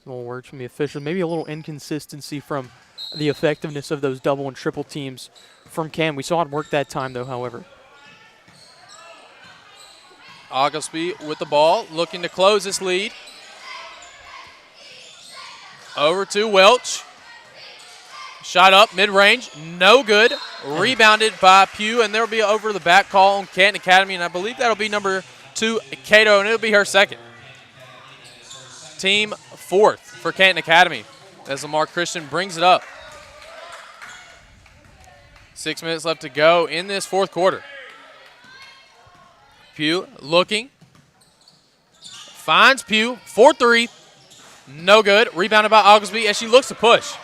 A little word from the official. Maybe a little inconsistency from the effectiveness of those double and triple teams from Canton. We saw it work that time, though, however. Oglesby with the ball, looking to close this lead. Over to Welch. Shot up, mid-range, no good. Rebounded by Pugh, and there will be over the back call on Canton Academy, and I believe that'll be number 2, Cato, and it'll be her second. Team fourth for Canton Academy as Lamar Christian brings it up. 6 minutes left to go in this fourth quarter. Pugh looking. Finds Pugh, 4-3. No good. Rebounded by Oglesby as she looks to push.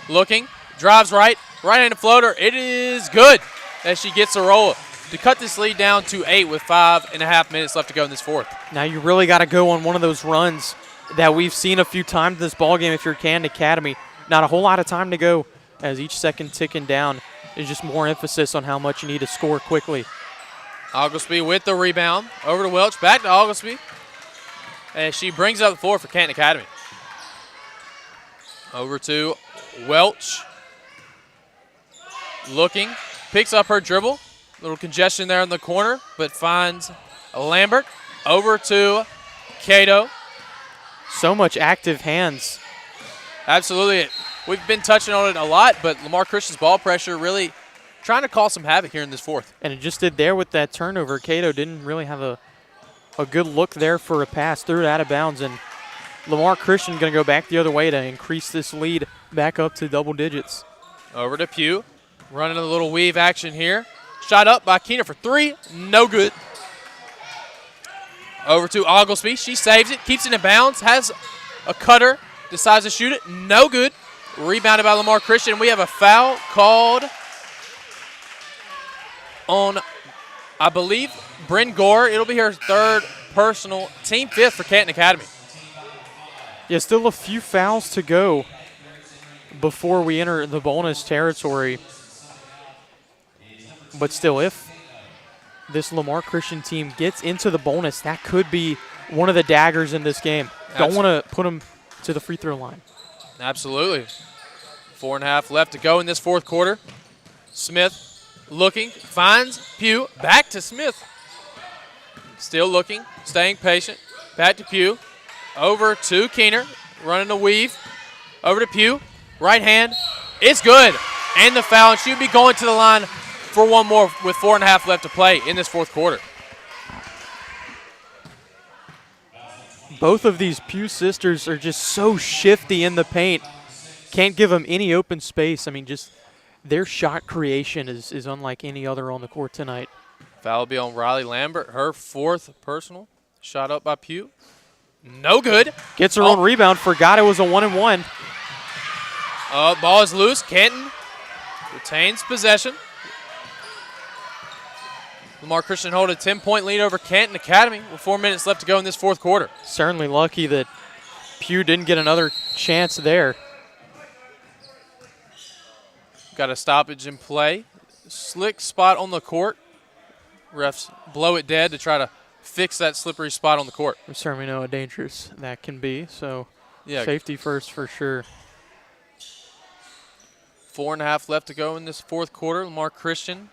Looking, drives right, right-handed floater. It is good as she gets a roll to cut this lead down to 8 with 5.5 minutes left to go in this fourth. Now you really got to go on one of those runs that we've seen a few times this ball game if you're Canton Academy. Not a whole lot of time to go as each second ticking down is just more emphasis on how much you need to score quickly. Oglesby with the rebound. Over to Welch, back to Oglesby. And she brings up the floor for Canton Academy. Over to Welch. Looking, picks up her dribble. Little congestion there in the corner, but finds Lambert. Over to Cato. So much active hands. Absolutely. We've been touching on it a lot, but Lamar Christian's ball pressure really trying to cause some havoc here in this fourth. And it just did there with that turnover. Cato didn't really have a good look there for a pass. Threw it out of bounds, and Lamar Christian going to go back the other way to increase this lead back up to double digits. Over to Pugh. Running a little weave action here. Shot up by Keener for 3. No good. Over to Oglesby. She saves it. Keeps it in bounds. Has a cutter. Decides to shoot it. No good. Rebounded by Lamar Christian. We have a foul called on, I believe, Bryn Gore. It'll be her third personal. Team fifth for Canton Academy. Yeah, still a few fouls to go before we enter the bonus territory. But still, if this Lamar Christian team gets into the bonus, that could be one of the daggers in this game. Don't want to put them to the free throw line. Absolutely. 4.5 left to go in this fourth quarter. Smith looking, finds Pugh, back to Smith. Still looking, staying patient. Back to Pugh. Over to Keener, running a weave. Over to Pugh, right hand. It's good. And the foul, and she'll be going to the line for one more with 4.5 left to play in this fourth quarter. Both of these Pugh sisters are just so shifty in the paint. Can't give them any open space. I mean, just their shot creation is unlike any other on the court tonight. Foul will be on Riley Lambert, her fourth personal. Shot up by Pugh. No good. Gets her own rebound. Forgot it was a 1-and-1. Ball is loose. Canton retains possession. Lamar Christian hold a 10-point lead over Canton Academy with 4 minutes left to go in this fourth quarter. Certainly lucky that Pugh didn't get another chance there. Got a stoppage in play. Slick spot on the court. Refs blow it dead to try to fix that slippery spot on the court. We certainly know how dangerous that can be, so yeah, safety first for sure. 4.5 left to go in this fourth quarter. Lamar Christian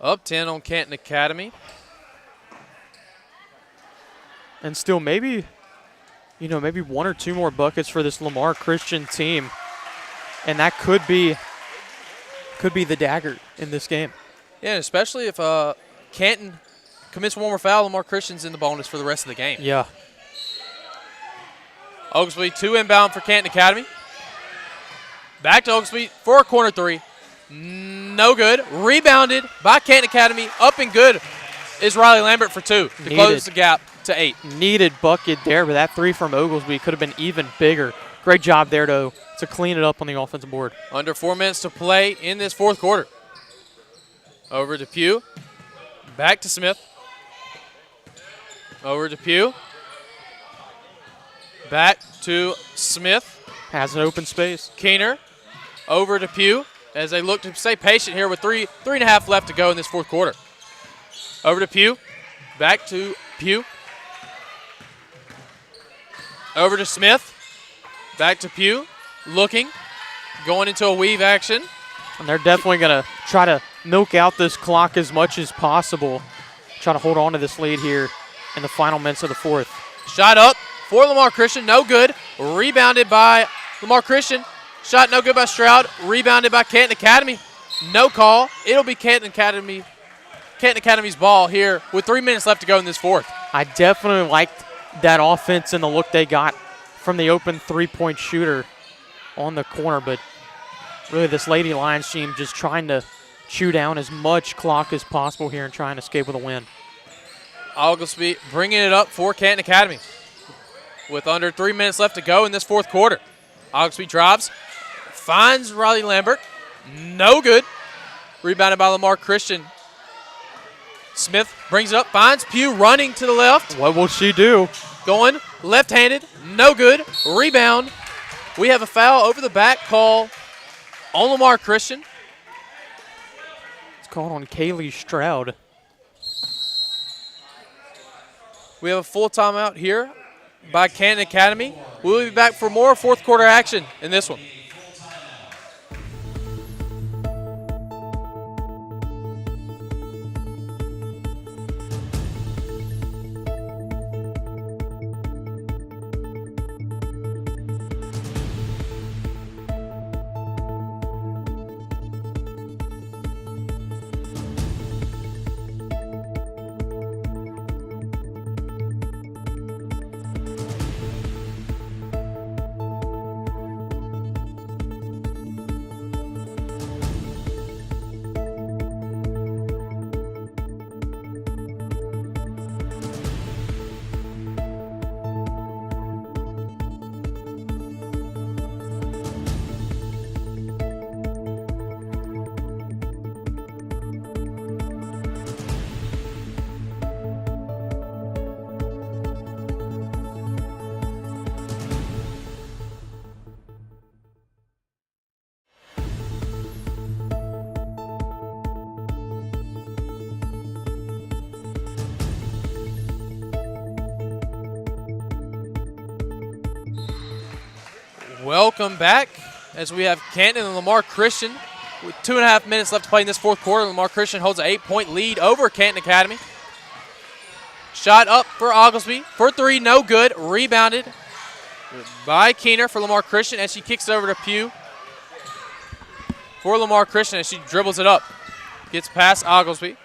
up 10 on Canton Academy. And still maybe, maybe one or two more buckets for this Lamar Christian team. And that could be the dagger in this game. Yeah, especially if Canton commits one more foul, Lamar Christian's in the bonus for the rest of the game. Yeah. Oglesby, 2 inbound for Canton Academy. Back to Oglesby for a corner 3. No good. Rebounded by Canton Academy. Up and good is Riley Lambert for 2 to close the gap to 8. Needed bucket there, but that 3 from Oglesby could have been even bigger. Great job there to clean it up on the offensive board. Under 4 minutes to play in this fourth quarter. Over to Pugh. Back to Smith. Over to Pugh. Back to Smith. Has an open space. Keener. Over to Pugh as they look to stay patient here with three and a half left to go in this fourth quarter. Over to Pugh. Back to Pugh. Over to Smith. Back to Pugh. Looking. Going into a weave action. And they're definitely going to try to milk out this clock as much as possible. Try to hold on to this lead here in the final minutes of the fourth. Shot up for Lamar Christian. No good. Rebounded by Lamar Christian. Shot no good by Stroud. Rebounded by Canton Academy. No call. It'll be Canton Academy's ball here with 3 minutes left to go in this fourth. I definitely liked that offense and the look they got from the open three-point shooter on the corner, but really this Lady Lions team just trying to chew down as much clock as possible here and trying to escape with a win. Oglesby bringing it up for Canton Academy with under 3 minutes left to go in this fourth quarter. Oglesby drives, finds Riley Lambert. No good. Rebounded by Lamar Christian. Smith brings it up, finds Pugh running to the left. What will she do? Going left-handed, no good. Rebound. We have a foul over the back call on Lamar Christian. It's called on Kaylee Stroud. We have a full timeout here by Canton Academy. We'll be back for more fourth quarter action in this one. Welcome back as we have Canton and Lamar Christian with 2.5 minutes left to play in this fourth quarter. Lamar Christian holds an 8-point lead over Canton Academy. Shot up for Oglesby for three, no good. Rebounded by Keener for Lamar Christian as she kicks it over to Pugh for Lamar Christian as she dribbles it up. Gets past Oglesby.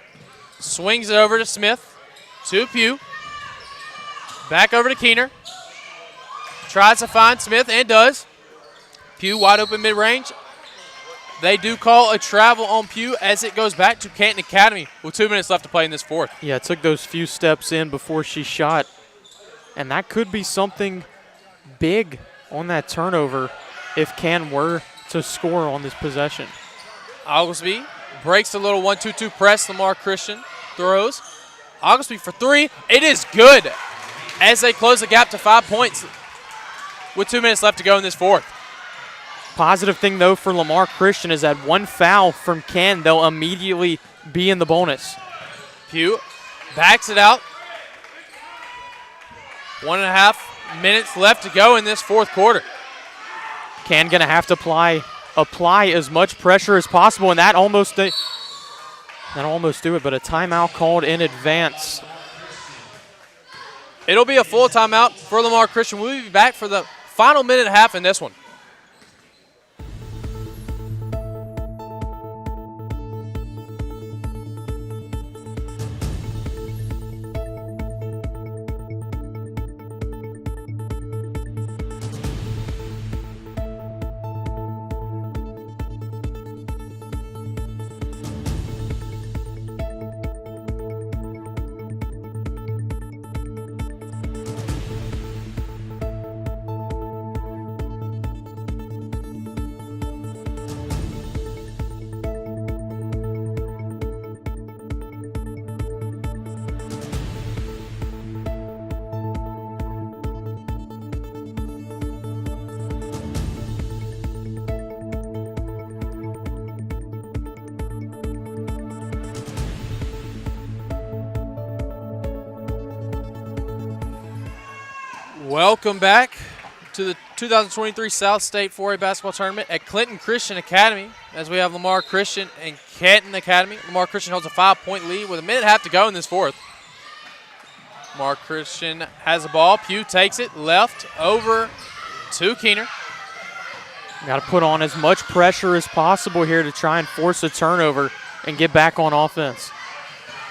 Swings it over to Smith, to Pugh. Back over to Keener. Tries to find Smith and does. Pugh wide open mid-range. They do call a travel on Pugh as it goes back to Canton Academy with 2 minutes left to play in this fourth. Yeah, it took those few steps in before she shot. And that could be something big on that turnover if Canton were to score on this possession. Oglesby breaks a little 1-2-2 press. Lamar Christian throws. Oglesby for three. It is good as they close the gap to 5 points with 2 minutes left to go in this fourth. Positive thing, though, for Lamar Christian is that one foul from Canton, they'll immediately be in the bonus. Pugh backs it out. 1.5 minutes left to go in this fourth quarter. Canton going to have to apply as much pressure as possible, and that almost do it, but a timeout called in advance. It'll be a full timeout for Lamar Christian. We'll be back for the final minute and a half in this one. Welcome back to the 2023 South State 4A basketball tournament at Clinton Christian Academy, as we have Lamar Christian and Canton Academy. Lamar Christian holds a 5-point lead with a minute and a half to go in this fourth. Lamar Christian has the ball. Pugh takes it left over to Keener. Got to put on as much pressure as possible here to try and force a turnover and get back on offense.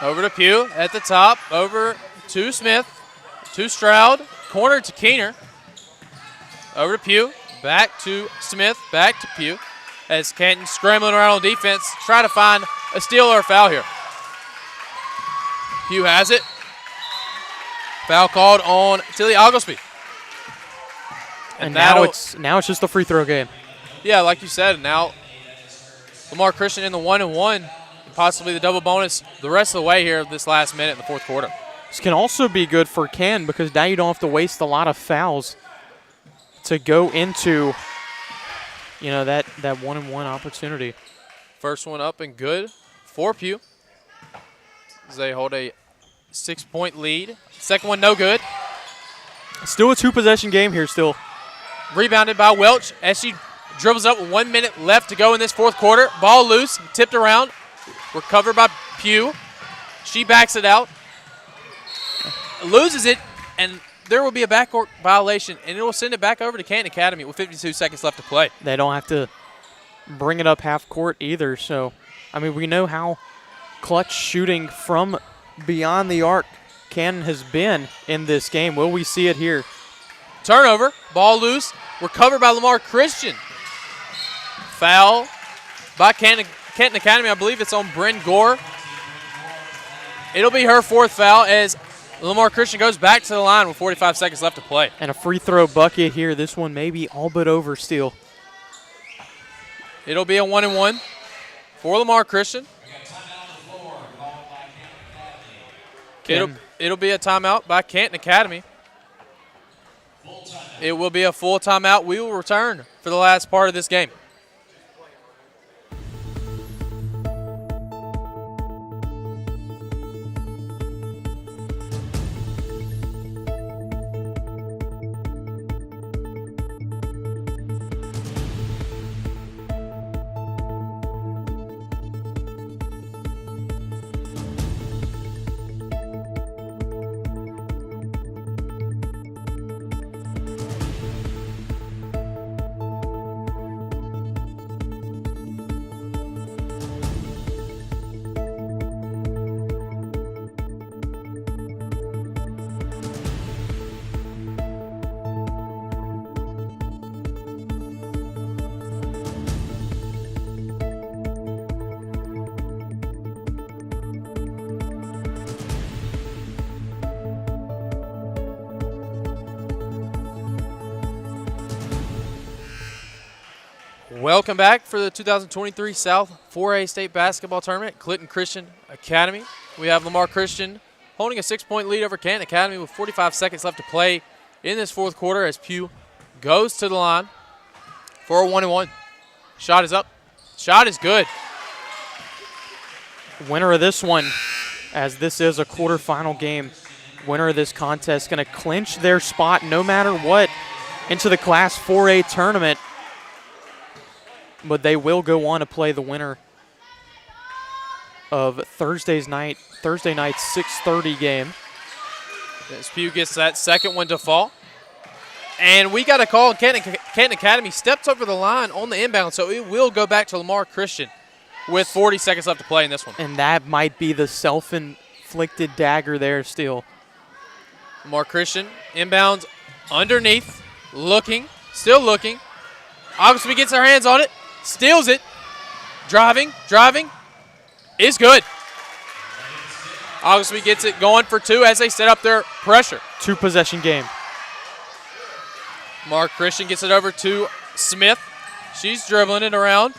Over to Pugh at the top, over to Smith, to Stroud, corner to Keener. Over to Pugh, back to Smith, back to Pugh, as Canton scrambling around on defense, try to find a steal or a foul here. Pugh has it. Foul called on Tilly Oglesby. And now it's just a free throw game. Yeah, like you said, now Lamar Christian in the 1-and-1, possibly the double bonus the rest of the way here this last minute in the fourth quarter. This can also be good for Ken because now you don't have to waste a lot of fouls to go into, that 1-and-1 opportunity. First one up and good for Pugh, as they hold a 6-point lead. Second one no good. Still a two-possession game here still. Rebounded by Welch as she dribbles up with 1 minute left to go in this fourth quarter. Ball loose, tipped around, recovered by Pugh. She backs it out, loses it, and there will be a backcourt violation, and it will send it back over to Canton Academy with 52 seconds left to play. They don't have to bring it up half court either, so, we know how clutch shooting from beyond the arc Canton has been in this game. Will we see it here? Turnover, ball loose, recovered by Lamar Christian. Foul by Canton Academy. I believe it's on Bryn Gore. It'll be her fourth foul as Lamar Christian goes back to the line with 45 seconds left to play. And a free throw bucket here. This one may be all but over still. It'll be a 1-and-1 for Lamar Christian. It'll be a timeout by Canton Academy. It will be a full timeout. We will return for the last part of this game. Welcome back for the 2023 South 4A State Basketball Tournament at Clinton Christian Academy. We have Lamar Christian holding a 6-point lead over Canton Academy with 45 seconds left to play in this fourth quarter as Pugh goes to the line for a 1-and-1. Shot is up. Shot is good. Winner of this one, as this is a quarterfinal game, winner of this contest going to clinch their spot no matter what into the Class 4A tournament. But they will go on to play the winner of Thursday night's 6:30 game. As Pugh gets that second one to fall. And we got a call. Canton Academy stepped over the line on the inbound, so it will go back to Lamar Christian with 40 seconds left to play in this one. And that might be the self-inflicted dagger there still. Lamar Christian inbounds underneath, still looking. Oglesby gets her hands on it. Steals it. Driving. Is good. Oglesby gets it going for two as they set up their pressure. Two-possession game. Mark Christian gets it over to Smith. She's dribbling it around,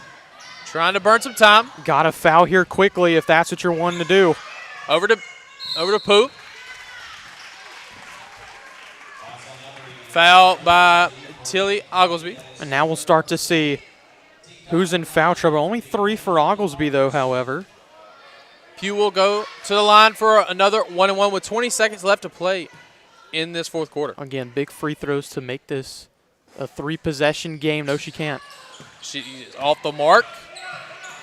trying to burn some time. Got to foul here quickly if that's what you're wanting to do. Over to Pooh. Foul by Tilly Oglesby. And now we'll start to see who's in foul trouble. Only 3 for Oglesby, though, however. Pugh will go to the line for another 1-and-1 with 20 seconds left to play in this fourth quarter. Again, big free throws to make this a 3-possession game. No, she can't. She's off the mark.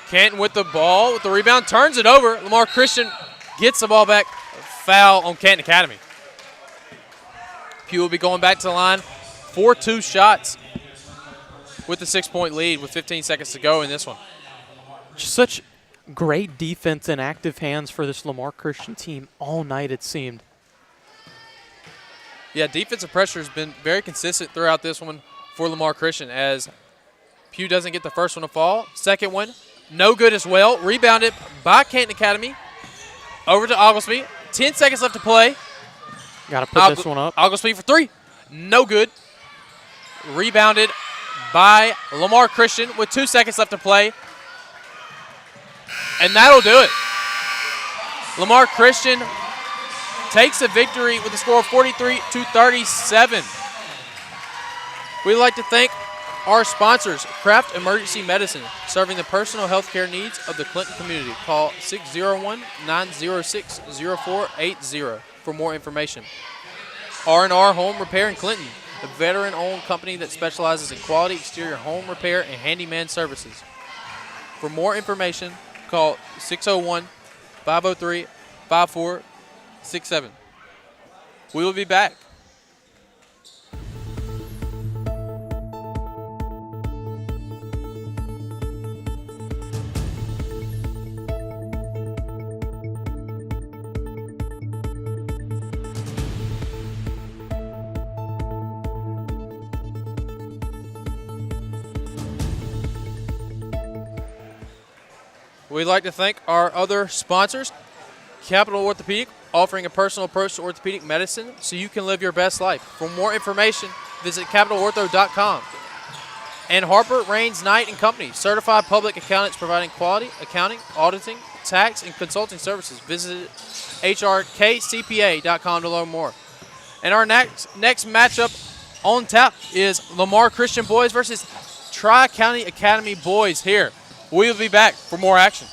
Canton with the ball, with the rebound, turns it over. Lamar Christian gets the ball back. Foul on Canton Academy. Pew will be going back to the line. 4-2 shots with the 6-point lead with 15 seconds to go in this one. Just such great defense and active hands for this Lamar Christian team all night, it seemed. Yeah, defensive pressure has been very consistent throughout this one for Lamar Christian as Pew doesn't get the first one to fall. Second one, no good as well. Rebounded by Canton Academy. Over to Oglesby. 10 seconds left to play. Got to put this one up. Oglesby for three. No good. Rebounded by Lamar Christian with 2 seconds left to play. And that'll do it. Lamar Christian takes a victory with a score of 43-37. We'd like to thank our sponsors, Kraft Emergency Medicine, serving the personal health care needs of the Clinton community. Call 601-906-0480 for more information. R&R Home Repair in Clinton, a veteran-owned company that specializes in quality exterior home repair and handyman services. For more information, call 601-503-5467. We will be back. We'd like to thank our other sponsors, Capital Orthopedic, offering a personal approach to orthopedic medicine so you can live your best life. For more information, visit capitalortho.com. And Harper, Raines, Knight & Company, certified public accountants providing quality, accounting, auditing, tax, and consulting services. Visit hrkcpa.com to learn more. And our next matchup on tap is Lamar Christian boys versus Tri-County Academy boys here. We will be back for more action.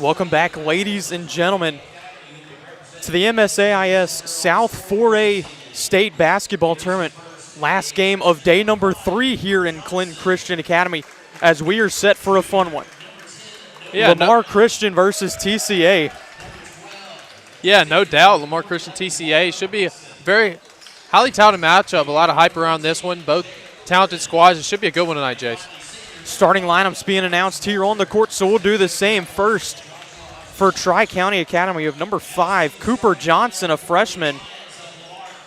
Welcome back, ladies and gentlemen, to the MSAIS South 4A State Basketball Tournament. Last game of day number 3 here in Clinton Christian Academy as we are set for a fun one. Yeah, Lamar Christian versus TCA. Yeah, no doubt. Lamar Christian TCA should be a very highly talented matchup. A lot of hype around this one. Both talented squads. It should be a good one tonight, Jace. Starting lineups being announced here on the court, so we'll do the same. First, for Tri-County Academy of number 5, Cooper Johnson, a freshman.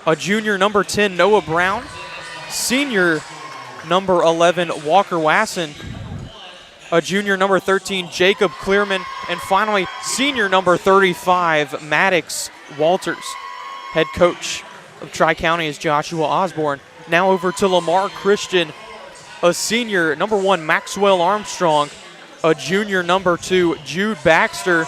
A junior, number 10, Noah Brown. Senior, number 11, Walker Wasson. A junior, number 13, Jacob Clearman. And finally, senior, number 35, Maddox Walters. Head coach of Tri-County is Joshua Osborne. Now over to Lamar Christian. A senior, number 1, Maxwell Armstrong. A junior, number 2, Jude Baxter.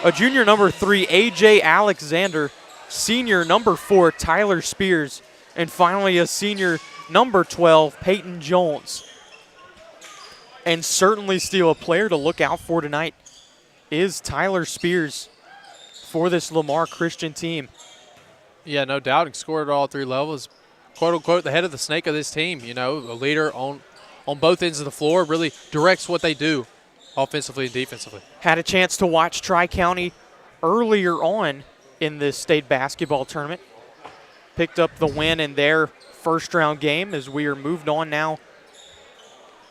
A junior, number 3, A.J. Alexander. Senior, number 4, Tyler Spears. And finally, a senior, number 12, Peyton Jones. And certainly still a player to look out for tonight is Tyler Spears for this Lamar Christian team. Yeah, no doubt. He scored at all 3 levels. Quote-unquote, the head of the snake of this team, you know, a leader on both ends of the floor, really directs what they do offensively and defensively. Had a chance to watch Tri-County earlier on in this state basketball tournament. Picked up the win in their first round game as we are moved on now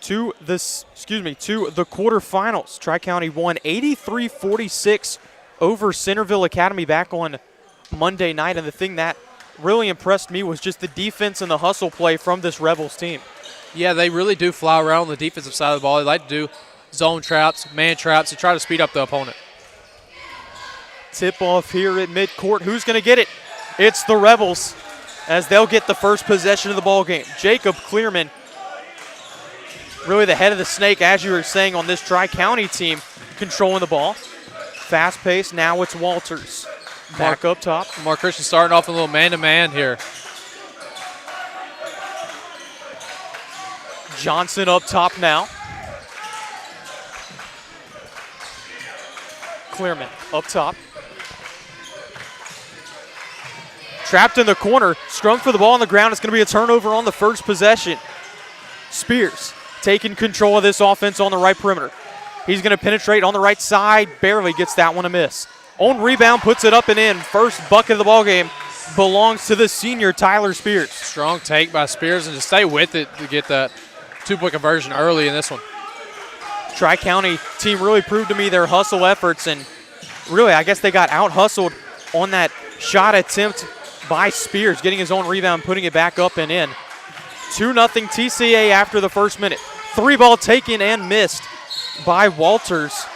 to the quarterfinals. Tri-County won 83-46 over Centerville Academy back on Monday night, and the thing that really impressed me was just the defense and the hustle play from this Rebels team. Yeah, they really do fly around on the defensive side of the ball. They like to do zone traps, man traps to try to speed up the opponent. Tip off here at midcourt. Who's going to get it? It's the Rebels as they'll get the first possession of the ball game. Jacob Clearman, really the head of the snake, as you were saying, on this Tri-County team, controlling the ball. Fast pace. Now it's Walters. Back up top. Lamar Christian starting off a little man-to-man here. Johnson up top now. Clearman up top. Trapped in the corner. Scrum for the ball on the ground. It's going to be a turnover on the first possession. Spears taking control of this offense on the right perimeter. He's going to penetrate on the right side. Barely gets that one a miss. On rebound, puts it up and in. First bucket of the ball game belongs to the senior Tyler Spears. Strong take by Spears, and to stay with it to get that two-point conversion early in this one. Tri-County team really proved to me their hustle efforts, and really I guess they got out-hustled on that shot attempt by Spears, getting his own rebound, putting it back up and in. 2-0 TCA after the first minute. 3-ball taken and missed by Walters,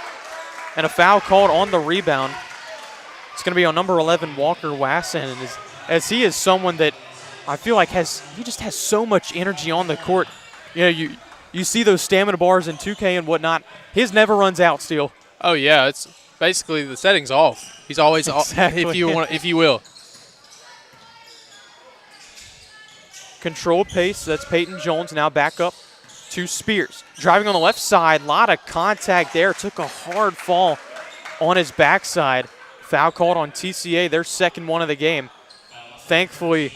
and a foul called on the rebound. It's going to be on number 11, Walker Wasson, and as he is someone that I feel like he just has so much energy on the court. You know, you see those stamina bars in 2K and whatnot. His never runs out, Steele. Oh yeah, it's basically the setting's off. He's always exactly. off, if you will. Controlled pace. That's Peyton Jones now back up to Spears. Driving on the left side. A lot of contact there. Took a hard fall on his backside. Foul called on TCA, their second one of the game. Thankfully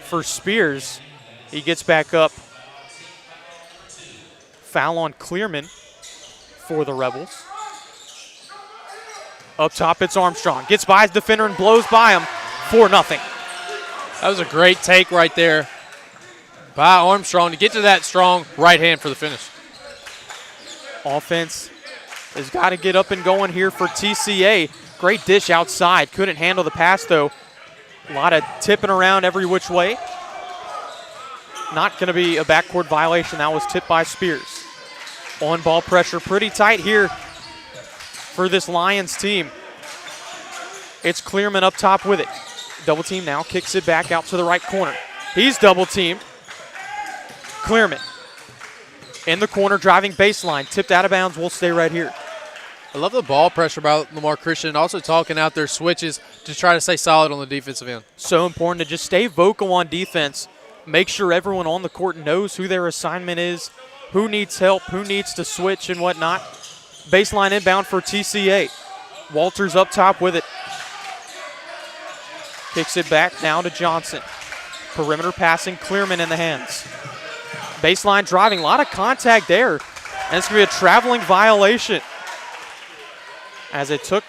for Spears, he gets back up. Foul on Clearman for the Rebels. Up top, it's Armstrong. Gets by his defender and blows by him. 4-0. That was a great take right there by Armstrong to get to that strong right hand for the finish. Offense has got to get up and going here for TCA. Great dish outside. Couldn't handle the pass, though. A lot of tipping around every which way. Not going to be a backcourt violation. That was tipped by Spears. On-ball pressure pretty tight here for this Lions team. It's Clearman up top with it. Double team now, kicks it back out to the right corner. He's double teamed. Clearman in the corner, driving baseline. Tipped out of bounds, will stay right here. I love the ball pressure by Lamar Christian, also talking out their switches to try to stay solid on the defensive end. So important to just stay vocal on defense. Make sure everyone on the court knows who their assignment is, who needs help, who needs to switch and whatnot. Baseline inbound for TCA. Walters up top with it. Kicks it back now to Johnson. Perimeter passing, Clearman in the hands. Baseline driving, a lot of contact there. And it's going to be a traveling violation. As it took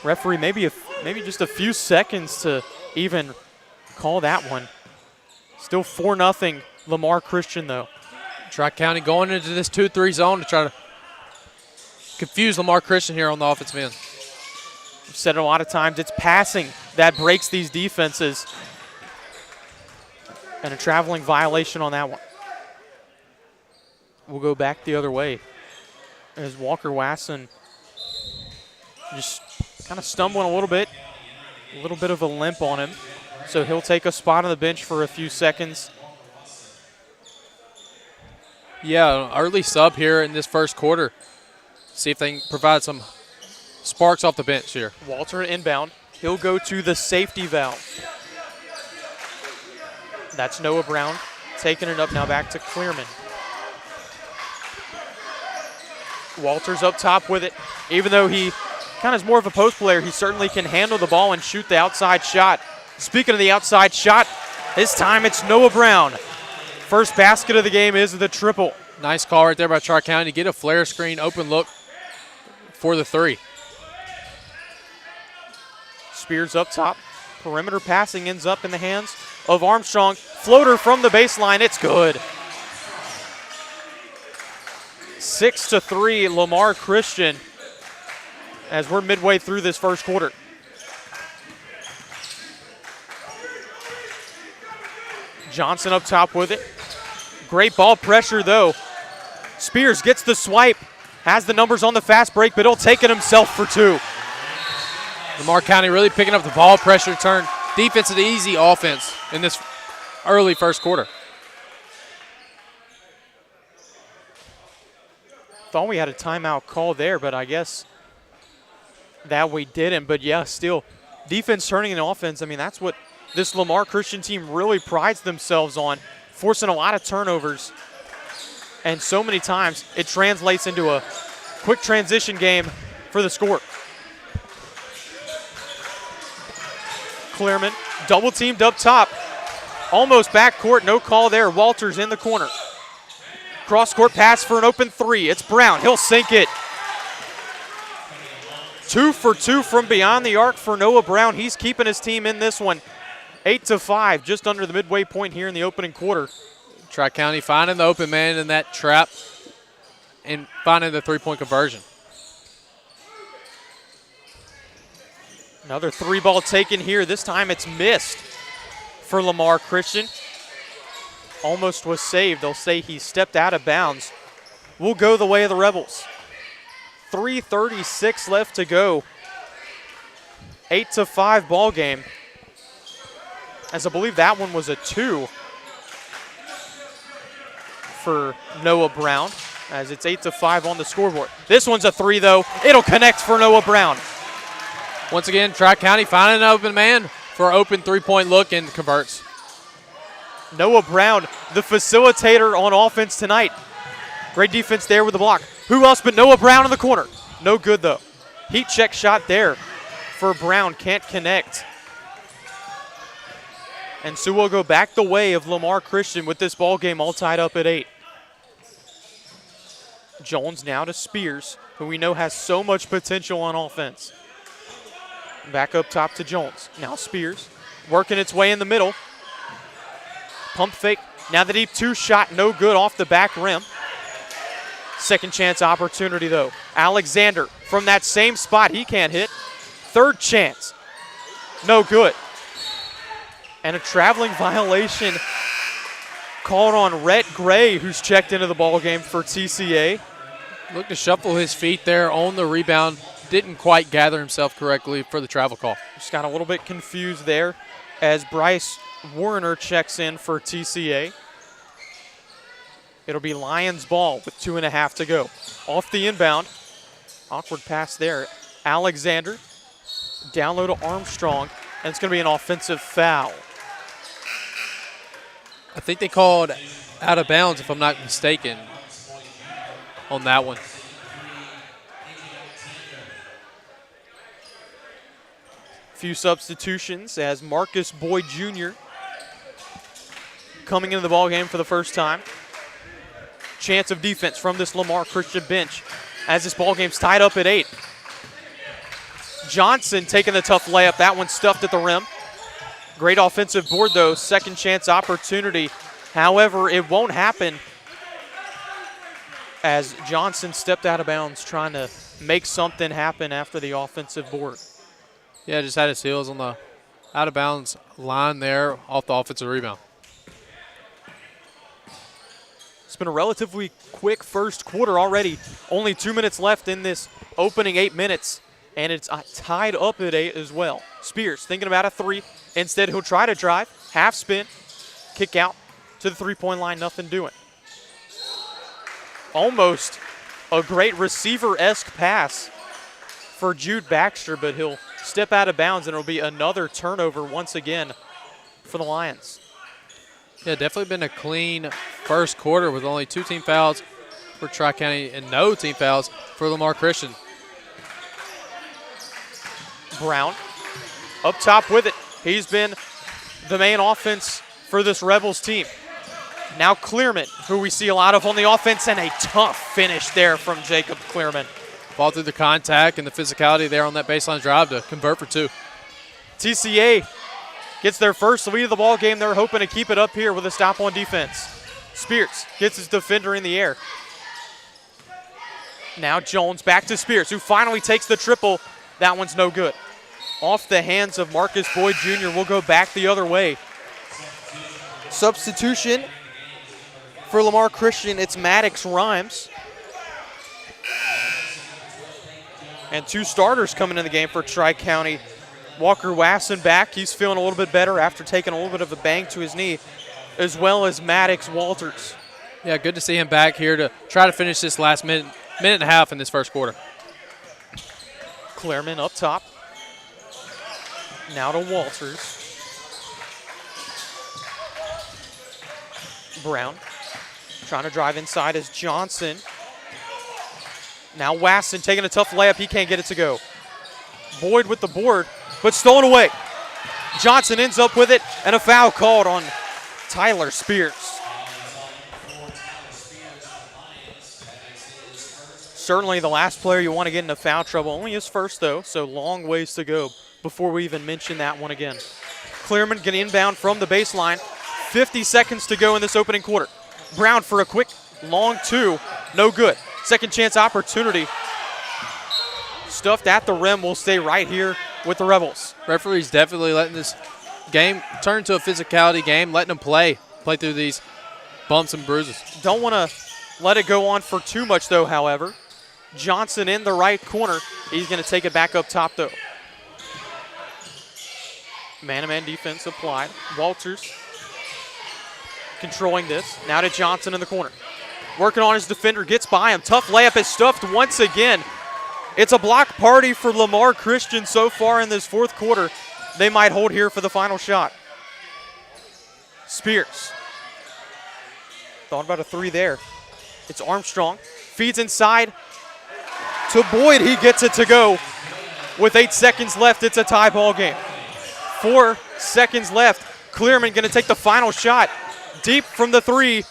referee maybe just a few seconds to even call that one. Still 4-0 Lamar Christian though. Tri-County going into this 2-3 zone to try to confuse Lamar Christian here on the offensive end. I've said it a lot of times, it's passing that breaks these defenses. And a traveling violation on that one. We'll go back the other way as Walker Wasson just kind of stumbling a little bit of a limp on him. So he'll take a spot on the bench for a few seconds. Yeah, early sub here in this first quarter. See if they can provide some sparks off the bench here. Walter inbound. He'll go to the safety valve. That's Noah Brown taking it up now back to Clearman. Walters up top with it. Even though he kind of is more of a post player, he certainly can handle the ball and shoot the outside shot. Speaking of the outside shot, this time it's Noah Brown. First basket of the game is the triple. Nice call right there by Tri-County to get a flare screen, open look for the three. Spears up top. Perimeter passing ends up in the hands of Armstrong. Floater from the baseline, it's good. 6-3 Lamar Christian as we're midway through this first quarter. Johnson up top with it. Great ball pressure though. Spears gets the swipe, has the numbers on the fast break, but he'll take it himself for two. Lamar County really picking up the ball pressure turn. Defense is easy offense in this early first quarter. Thought we had a timeout call there, but I guess that we didn't. But yeah, still, defense turning into offense. I mean, that's what this Lamar Christian team really prides themselves on, forcing a lot of turnovers. And so many times it translates into a quick transition game for the score. Clearman double teamed up top. Almost backcourt, no call there. Walters in the corner. Cross-court pass for an open three. It's Brown, he'll sink it. 2 for 2 from beyond the arc for Noah Brown. He's keeping his team in this one. 8-5, just under the midway point here in the opening quarter. Tri-County finding the open man in that trap and finding the three-point conversion. Another three ball taken here. This time it's missed for Lamar Christian. Almost was saved. They'll say he stepped out of bounds. We'll go the way of the Rebels. 3:36 left to go. 8-5 ball game. As I believe that one was a 2 for Noah Brown, as it's 8-5 on the scoreboard. This one's a 3 though. It'll connect for Noah Brown. Once again, Tri-County finding an open man for an open three-point look and converts. Noah Brown, the facilitator on offense tonight. Great defense there with the block. Who else but Noah Brown in the corner? No good though. Heat check shot there for Brown, can't connect. And so we'll go back the way of Lamar Christian with this ball game all tied up at 8. Jones now to Spears, who we know has so much potential on offense. Back up top to Jones. Now Spears working its way in the middle. Pump fake. Now the deep 2 shot, no good off the back rim. Second chance opportunity though. Alexander from that same spot, he can't hit. Third chance, no good. And a traveling violation called on Rhett Gray, who's checked into the ball game for TCA. Looked to shuffle his feet there on the rebound. Didn't quite gather himself correctly for the travel call. Just got a little bit confused there as Bryce Warner checks in for TCA. It'll be Lions ball with 2.5 to go. Off the inbound. Awkward pass there. Alexander. Down low to Armstrong. And it's going to be an offensive foul. I think they called out of bounds, if I'm not mistaken, on that one. Few substitutions as Marcus Boyd Jr. coming into the ballgame for the first time. Chance of defense from this Lamar Christian bench as this ballgame's tied up at 8. Johnson taking the tough layup. That one stuffed at the rim. Great offensive board, though. Second chance opportunity. However, it won't happen as Johnson stepped out of bounds trying to make something happen after the offensive board. Yeah, just had his heels on the out-of-bounds line there off the offensive rebound. It's been a relatively quick first quarter already. Only 2 minutes left in this opening 8 minutes, and it's tied up at 8 as well. Spears thinking about a 3. Instead, he'll try to drive, half spin, kick out to the three-point line, nothing doing. Almost a great receiver-esque pass for Jude Baxter, but he'll step out of bounds, and it'll be another turnover once again for the Lions. Yeah, definitely been a clean first quarter with only 2 team fouls for Tri-County and no team fouls for Lamar Christian. Brown up top with it. He's been the main offense for this Rebels team. Now Clearman, who we see a lot of on the offense, and a tough finish there from Jacob Clearman. Ball through the contact and the physicality there on that baseline drive to convert for 2. TCA gets their first lead of the ball game. They're hoping to keep it up here with a stop on defense. Spears gets his defender in the air. Now Jones back to Spears, who finally takes the triple. That one's no good. Off the hands of Marcus Boyd Jr. We'll go back the other way. Substitution for Lamar Christian, it's Maddox Rhymes. And 2 starters coming in the game for Tri-County. Walker Wasson back. He's feeling a little bit better after taking a little bit of a bang to his knee, as well as Maddox Walters. Yeah, good to see him back here to try to finish this last minute and a half in this first quarter. Clearman up top. Now to Walters. Brown trying to drive inside as Johnson. Now Wasson taking a tough layup. He can't get it to go. Boyd with the board, but stolen away. Johnson ends up with it, and a foul called on Tyler Spears. Certainly the last player you want to get into foul trouble. Only his first, though, so long ways to go before we even mention that one again. Clearman getting inbound from the baseline. 50 seconds to go in this opening quarter. Brown for a quick, long 2. No good. Second chance opportunity. Stuffed at the rim will stay right here with the Rebels. Referee's definitely letting this game turn to a physicality game, letting them play through these bumps and bruises. Don't want to let it go on for too much, though, however. Johnson in the right corner. He's going to take it back up top, though. Man-to-man defense applied. Walters controlling this. Now to Johnson in the corner. Working on his defender, gets by him. Tough layup is stuffed once again. It's a block party for Lamar Christian so far in this fourth quarter. They might hold here for the final shot. Spears. Thought about a 3 there. It's Armstrong. Feeds inside to Boyd. He gets it to go. With 8 seconds left, it's a tie ball game. 4 seconds left. Clearman going to take the final shot. Deep from the 3.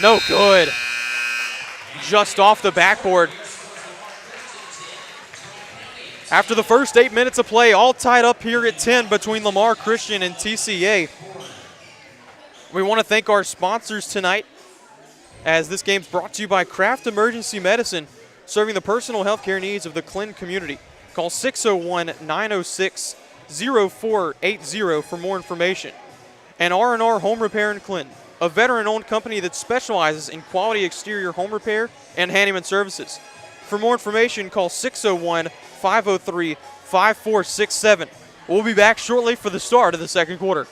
No good. Just off the backboard. After the first 8 minutes of play, all tied up here at 10 between Lamar Christian and TCA. We want to thank our sponsors tonight, as this game's brought to you by Kraft Emergency Medicine, serving the personal health care needs of the Clinton community. Call 601-906-0480 for more information. And R&R Home Repair in Clinton, a veteran-owned company that specializes in quality exterior home repair and handyman services. For more information, call 601-503-5467. We'll be back shortly for the start of the second quarter.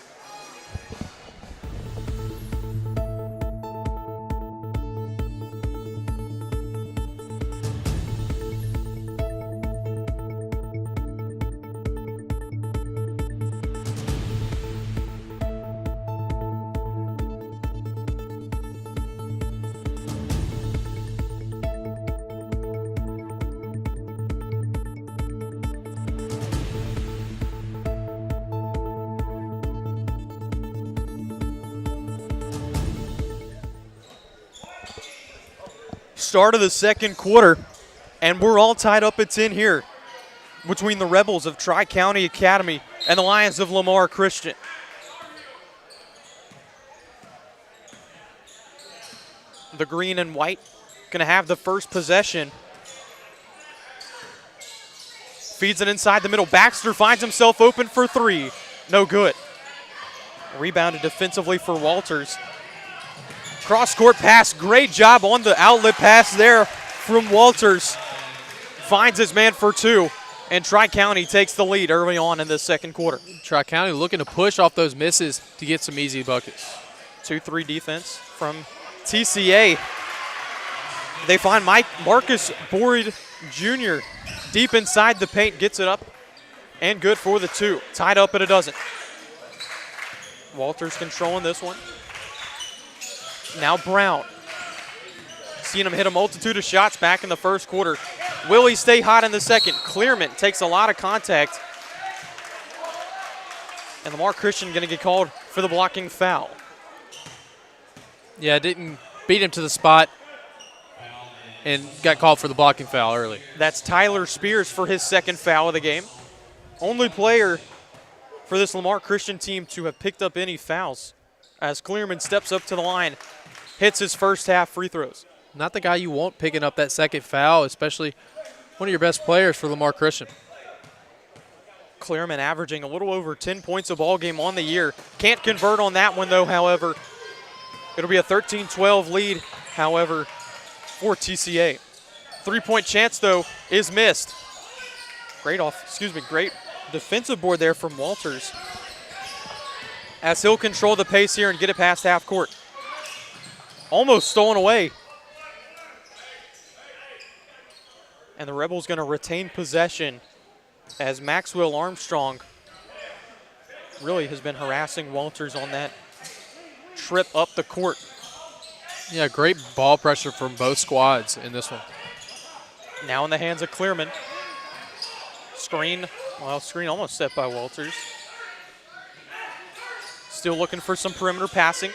start of the second quarter, and we're all tied up at 10 here between the Rebels of Tri-County Academy and the Lions of Lamar Christian. The green and white going to have the first possession. Feeds it inside the middle. Baxter finds himself open for three. No good. Rebounded defensively for Walters. Cross-court pass. Great job on the outlet pass there from Walters. Finds his man for two, and Tri-County takes the lead early on in the second quarter. Tri-County looking to push off those misses to get some easy buckets. 2-3 defense from TCA. They find Marcus Boyd Jr. deep inside the paint, gets it up, and good for the two. Tied up at a dozen. Walters controlling this one. Now Brown. Seen him hit a multitude of shots back in the first quarter. Will he stay hot in the second? Clearman takes a lot of contact. And Lamar Christian going to get called for the blocking foul. Yeah, didn't beat him to the spot and got called for the blocking foul early. That's Tyler Spears for his second foul of the game. Only player for this Lamar Christian team to have picked up any fouls as Clearman steps up to the line, hits his first half free throws. Not the guy you want picking up that second foul, especially one of your best players for Lamar Christian. Clearman averaging a little over 10 points a ball game on the year. Can't convert on that one though, however. It'll be a 13-12 lead, however, for TCA. Three-point chance though is missed. Great defensive board there from Walters, as he'll control the pace here and get it past half court. Almost stolen away. And the Rebels going to retain possession as Maxwell Armstrong really has been harassing Walters on that trip up the court. Yeah, great ball pressure from both squads in this one. Now in the hands of Clearman. Screen almost set by Walters. Still looking for some perimeter passing.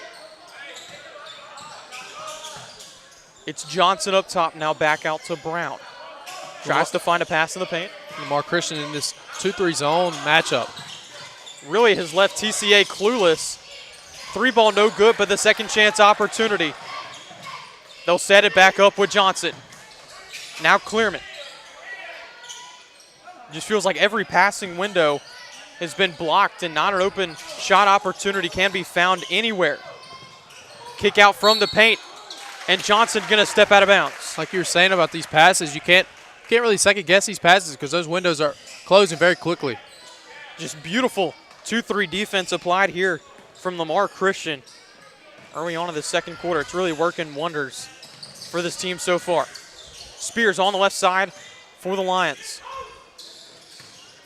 It's Johnson up top, now back out to Brown. Tries to find a pass in the paint. Lamar Christian in this 2-3 zone matchup really has left TCA clueless. Three ball no good, but the second chance opportunity. They'll set it back up with Johnson. Now Clearman. Just feels like every passing window has been blocked and not an open shot opportunity can be found anywhere. Kick out from the paint, and Johnson gonna step out of bounds. Like you were saying about these passes, you can't really second guess these passes because those windows are closing very quickly. Just beautiful 2-3 defense applied here from Lamar Christian early on in the second quarter. It's really working wonders for this team so far. Spears on the left side for the Lions.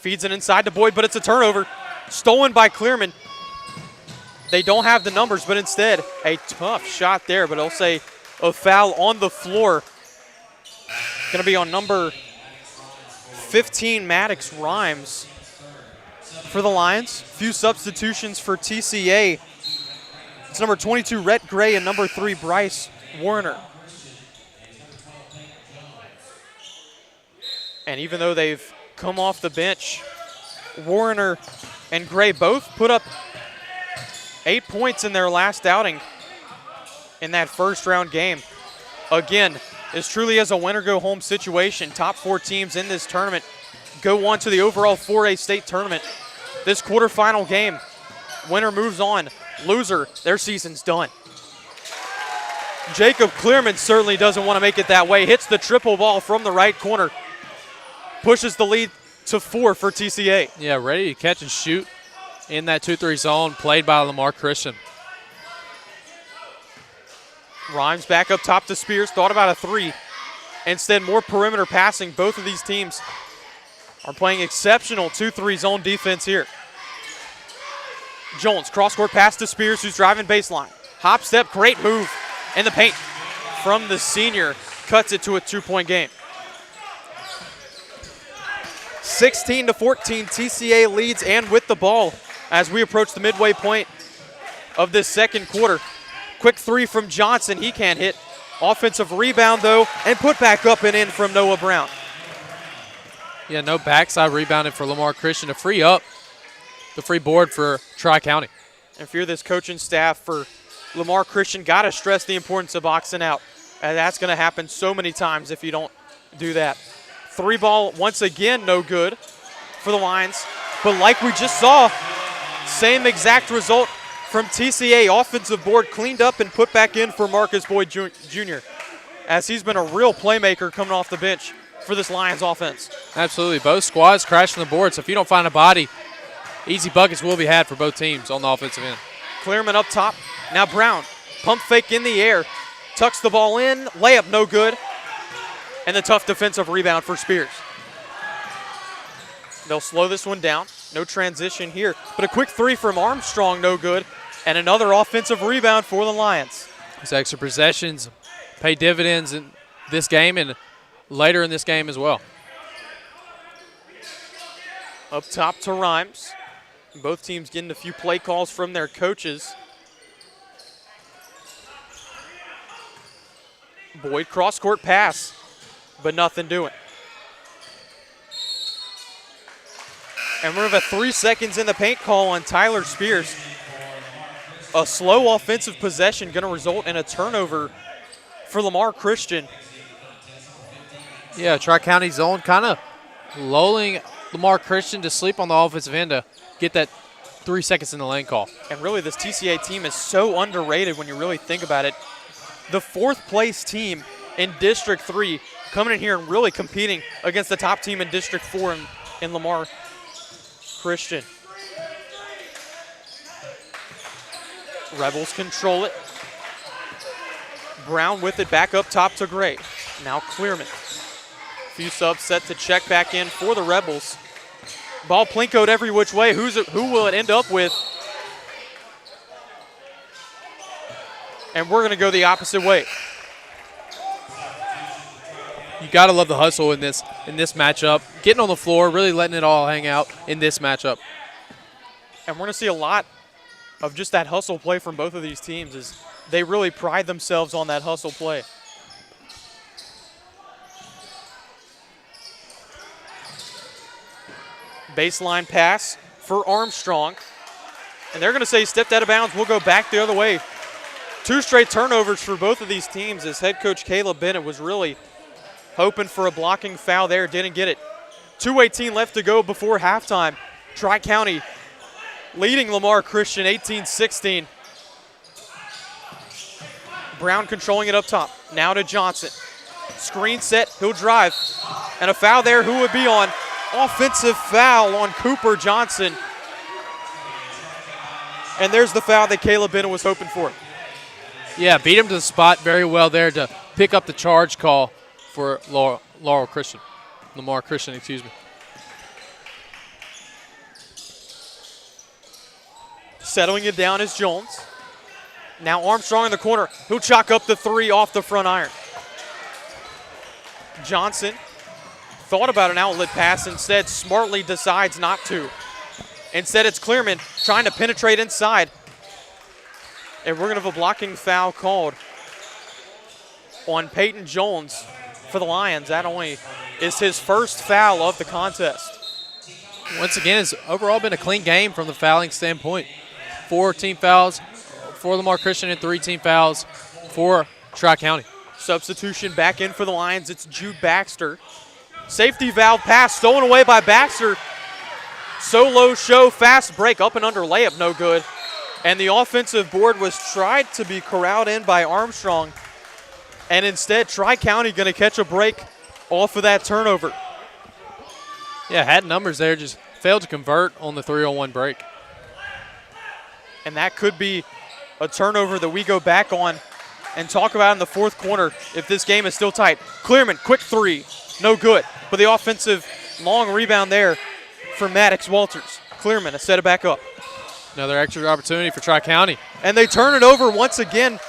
Feeds it inside to Boyd, but it's a turnover. Stolen by Clearman. They don't have the numbers, but instead a tough shot there, but I'll say a foul on the floor. Going to be on number 15, Maddox Rhymes for the Lions. Few substitutions for TCA. It's number 22, Rhett Gray, and number 3, Bryce Warner. And even though they've come off the bench, Warner and Gray both put up 8 points in their last outing in that first round game. Again, this truly is a winner-go-home situation. Top 4 teams in this tournament go on to the overall 4A state tournament. This quarterfinal game, winner moves on. Loser, their season's done. Jacob Clearman certainly doesn't want to make it that way. Hits the triple ball from the right corner. Pushes the lead to 4 for TCA. Yeah, ready to catch and shoot in that 2-3 zone played by Lamar Christian. Rhymes back up top to Spears. Thought about a 3. Instead, more perimeter passing. Both of these teams are playing exceptional 2-3 zone defense here. Jones, cross-court pass to Spears, who's driving baseline. Hop step, great move in the paint from the senior. Cuts it to a 2-point game. 16-14, TCA leads and with the ball as we approach the midway point of this second quarter. Quick 3 from Johnson, he can't hit. Offensive rebound, though, and put back up and in from Noah Brown. Yeah, no backside rebounding for Lamar Christian to free up the free board for Tri-County. And if you're this coaching staff for Lamar Christian, got to stress the importance of boxing out. And that's going to happen so many times if you don't do that. 3-ball, once again, no good for the Lions. But like we just saw, same exact result from TCA. Offensive board cleaned up and put back in for Marcus Boyd Jr., as he's been a real playmaker coming off the bench for this Lions offense. Absolutely. Both squads crashing the board, so if you don't find a body, easy buckets will be had for both teams on the offensive end. Clearman up top. Now Brown, pump fake in the air, tucks the ball in, layup no good, and the tough defensive rebound for Spears. They'll slow this one down. No transition here, but a quick three from Armstrong, no good, and another offensive rebound for the Lions. These extra possessions pay dividends in this game and later in this game as well. Up top to Rhymes. Both teams getting a few play calls from their coaches. Boyd cross-court pass, but nothing doing. And we're going to have a 3 seconds in the paint call on Tyler Spears. A slow offensive possession going to result in a turnover for Lamar Christian. Yeah, Tri-County zone kind of lulling Lamar Christian to sleep on the offensive end to get that 3 seconds in the lane call. And really, this TCA team is so underrated when you really think about it. The fourth place team in District 3 coming in here and really competing against the top team in District 4 in Lamar Christian. Rebels control it. Brown with it back up top to Gray. Now Clearman. Few subs set to check back in for the Rebels. Ball plinkoed every which way. Who will it end up with? And we're going to go the opposite way. You got to love the hustle in this matchup. Getting on the floor, really letting it all hang out in this matchup. And we're going to see a lot of just that hustle play from both of these teams as they really pride themselves on that hustle play. Baseline pass for Armstrong. And they're going to say stepped out of bounds. We'll go back the other way. 2 straight turnovers for both of these teams as head coach Caleb Bennett was really hoping for a blocking foul there. Didn't get it. 2:18 left to go before halftime. Tri-County leading Lamar Christian 18-16. Brown controlling it up top. Now to Johnson. Screen set. He'll drive. And a foul there. Who would be on? Offensive foul on Cooper Johnson. And there's the foul that Caleb Bennett was hoping for. Yeah, beat him to the spot very well there to pick up the charge call for Lamar Christian, excuse me. Settling it down is Jones. Now Armstrong in the corner. He'll chalk up the 3 off the front iron. Johnson thought about an outlet pass, instead smartly decides not to. Instead it's Clearman trying to penetrate inside. And we're going to have a blocking foul called on Peyton Jones for the Lions. That only is his first foul of the contest. Once again, it's overall been a clean game from the fouling standpoint. 4 team fouls for Lamar Christian and 3 team fouls for Tri-County. Substitution back in for the Lions. It's Jude Baxter. Safety valve pass stolen away by Baxter. Solo show, fast break, up and under layup, no good. And the offensive board was tried to be corralled in by Armstrong. And instead, Tri-County going to catch a break off of that turnover. Yeah, had numbers there, just failed to convert on the 3-on-1 break. And that could be a turnover that we go back on and talk about in the fourth quarter if this game is still tight. Clearman, quick 3, no good. But the offensive long rebound there for Maddox Walters. Clearman, a set it back up. Another extra opportunity for Tri-County. And they turn it over once again.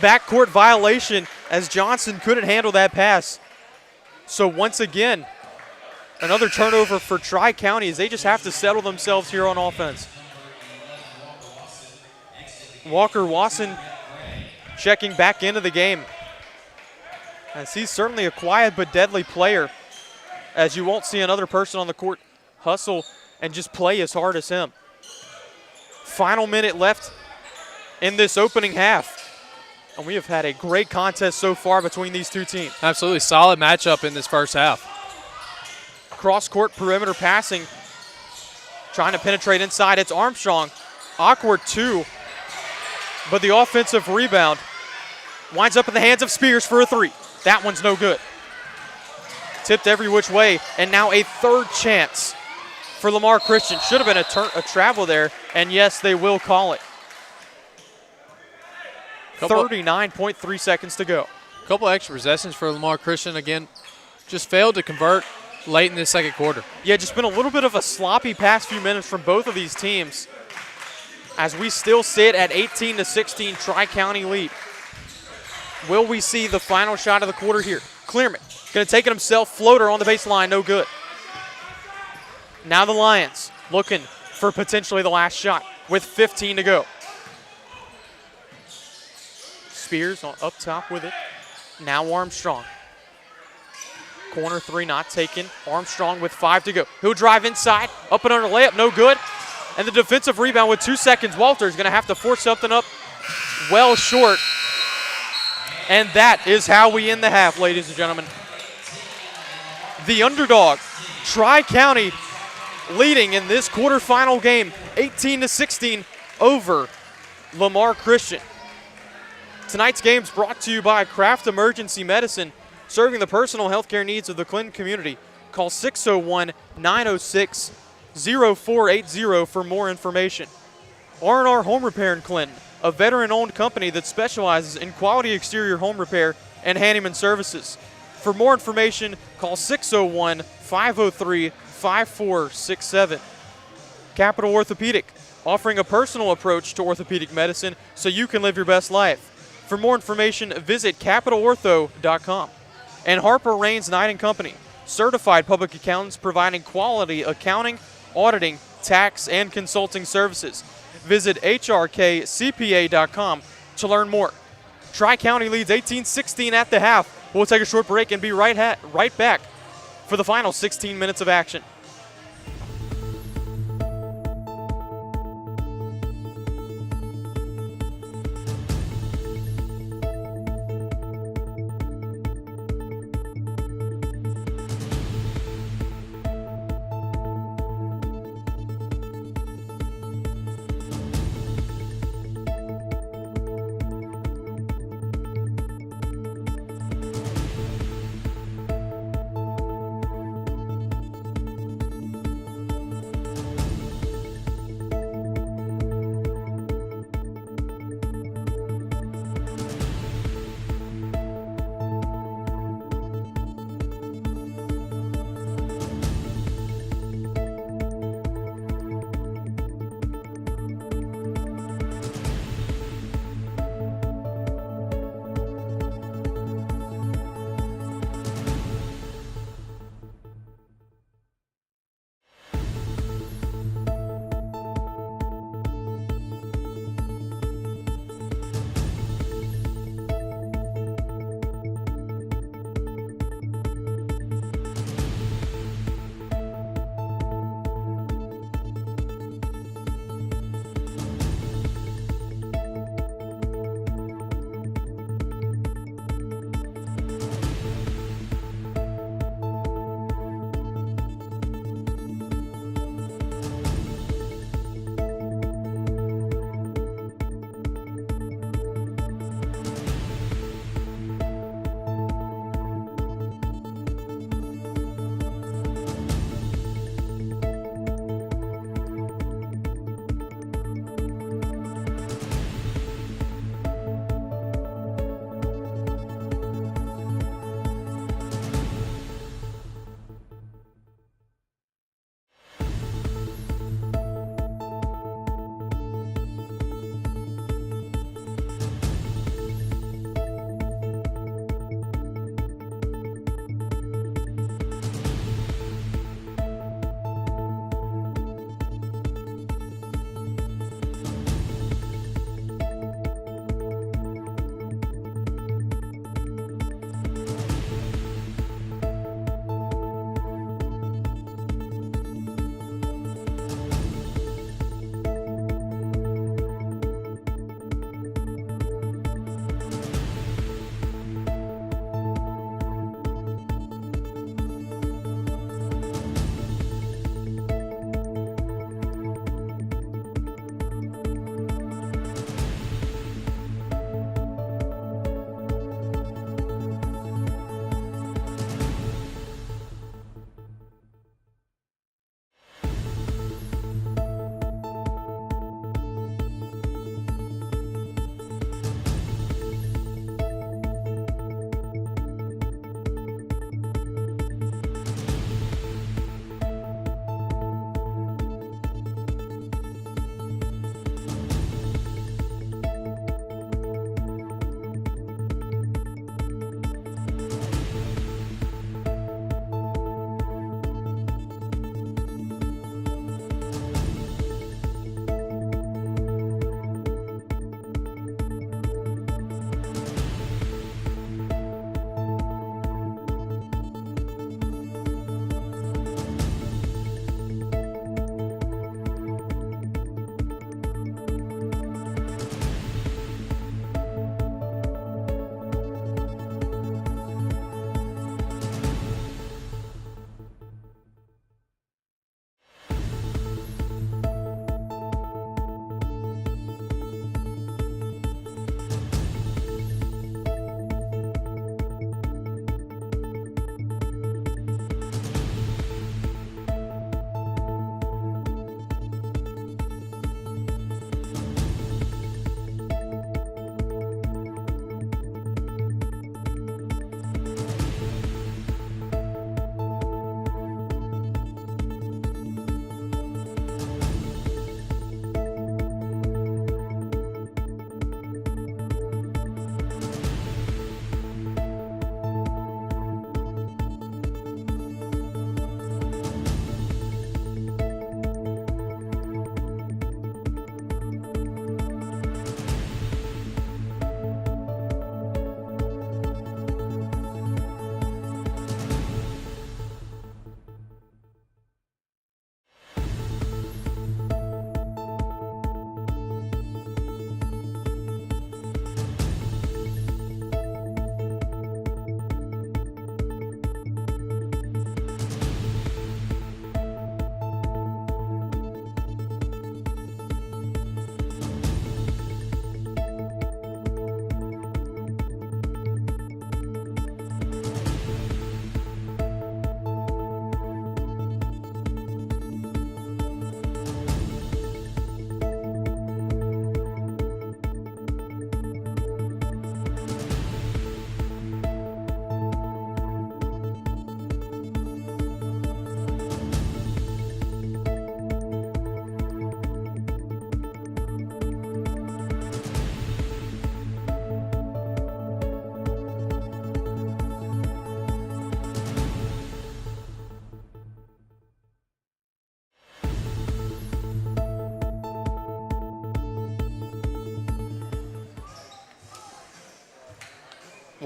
Backcourt violation as Johnson couldn't handle that pass. So once again, another turnover for Tri-County as they just have to settle themselves here on offense. Walker Wasson checking back into the game. as he's certainly a quiet but deadly player, as you won't see another person on the court hustle and just play as hard as him. Final minute left in this opening half. And we have had a great contest so far between these two teams. Absolutely solid matchup in this first half. Cross-court perimeter passing. Trying to penetrate inside. It's Armstrong. Awkward two. But the offensive rebound winds up in the hands of Spears for a three. That one's no good. Tipped every which way. And now a third chance for Lamar Christian. Should have been a travel there. And yes, they will call it. 39.3 seconds to go. Couple extra possessions for Lamar Christian. Again, just failed to convert late in the second quarter. Yeah, just been a little bit of a sloppy past few minutes from both of these teams as we still sit at 18-16 Tri-County lead. Will we see the final shot of the quarter here? Clearman going to take it himself. Floater on the baseline, no good. Now the Lions looking for potentially the last shot with 15 to go. Spears up top with it. Now Armstrong. Corner three not taken. Armstrong with 5 to go. He'll drive inside. Up and under layup, no good. And the defensive rebound with 2 seconds. Walter's going to have to force something up well short. And that is how we end the half, ladies and gentlemen. The underdog, Tri-County, leading in this quarterfinal game, 18-16 over Lamar Christian. Tonight's game is brought to you by Kraft Emergency Medicine, serving the personal health care needs of the Clinton community. Call 601-906-0480 for more information. R&R Home Repair in Clinton, a veteran-owned company that specializes in quality exterior home repair and handyman services. For more information, call 601-503-5467. Capital Orthopedic, offering a personal approach to orthopedic medicine so you can live your best life. For more information, visit capitalortho.com. And Harper Raines Knight & Company, certified public accountants providing quality accounting, auditing, tax, and consulting services. Visit hrkcpa.com to learn more. Tri-County leads 18-16 at the half. We'll take a short break and be right back for the final 16 minutes of action.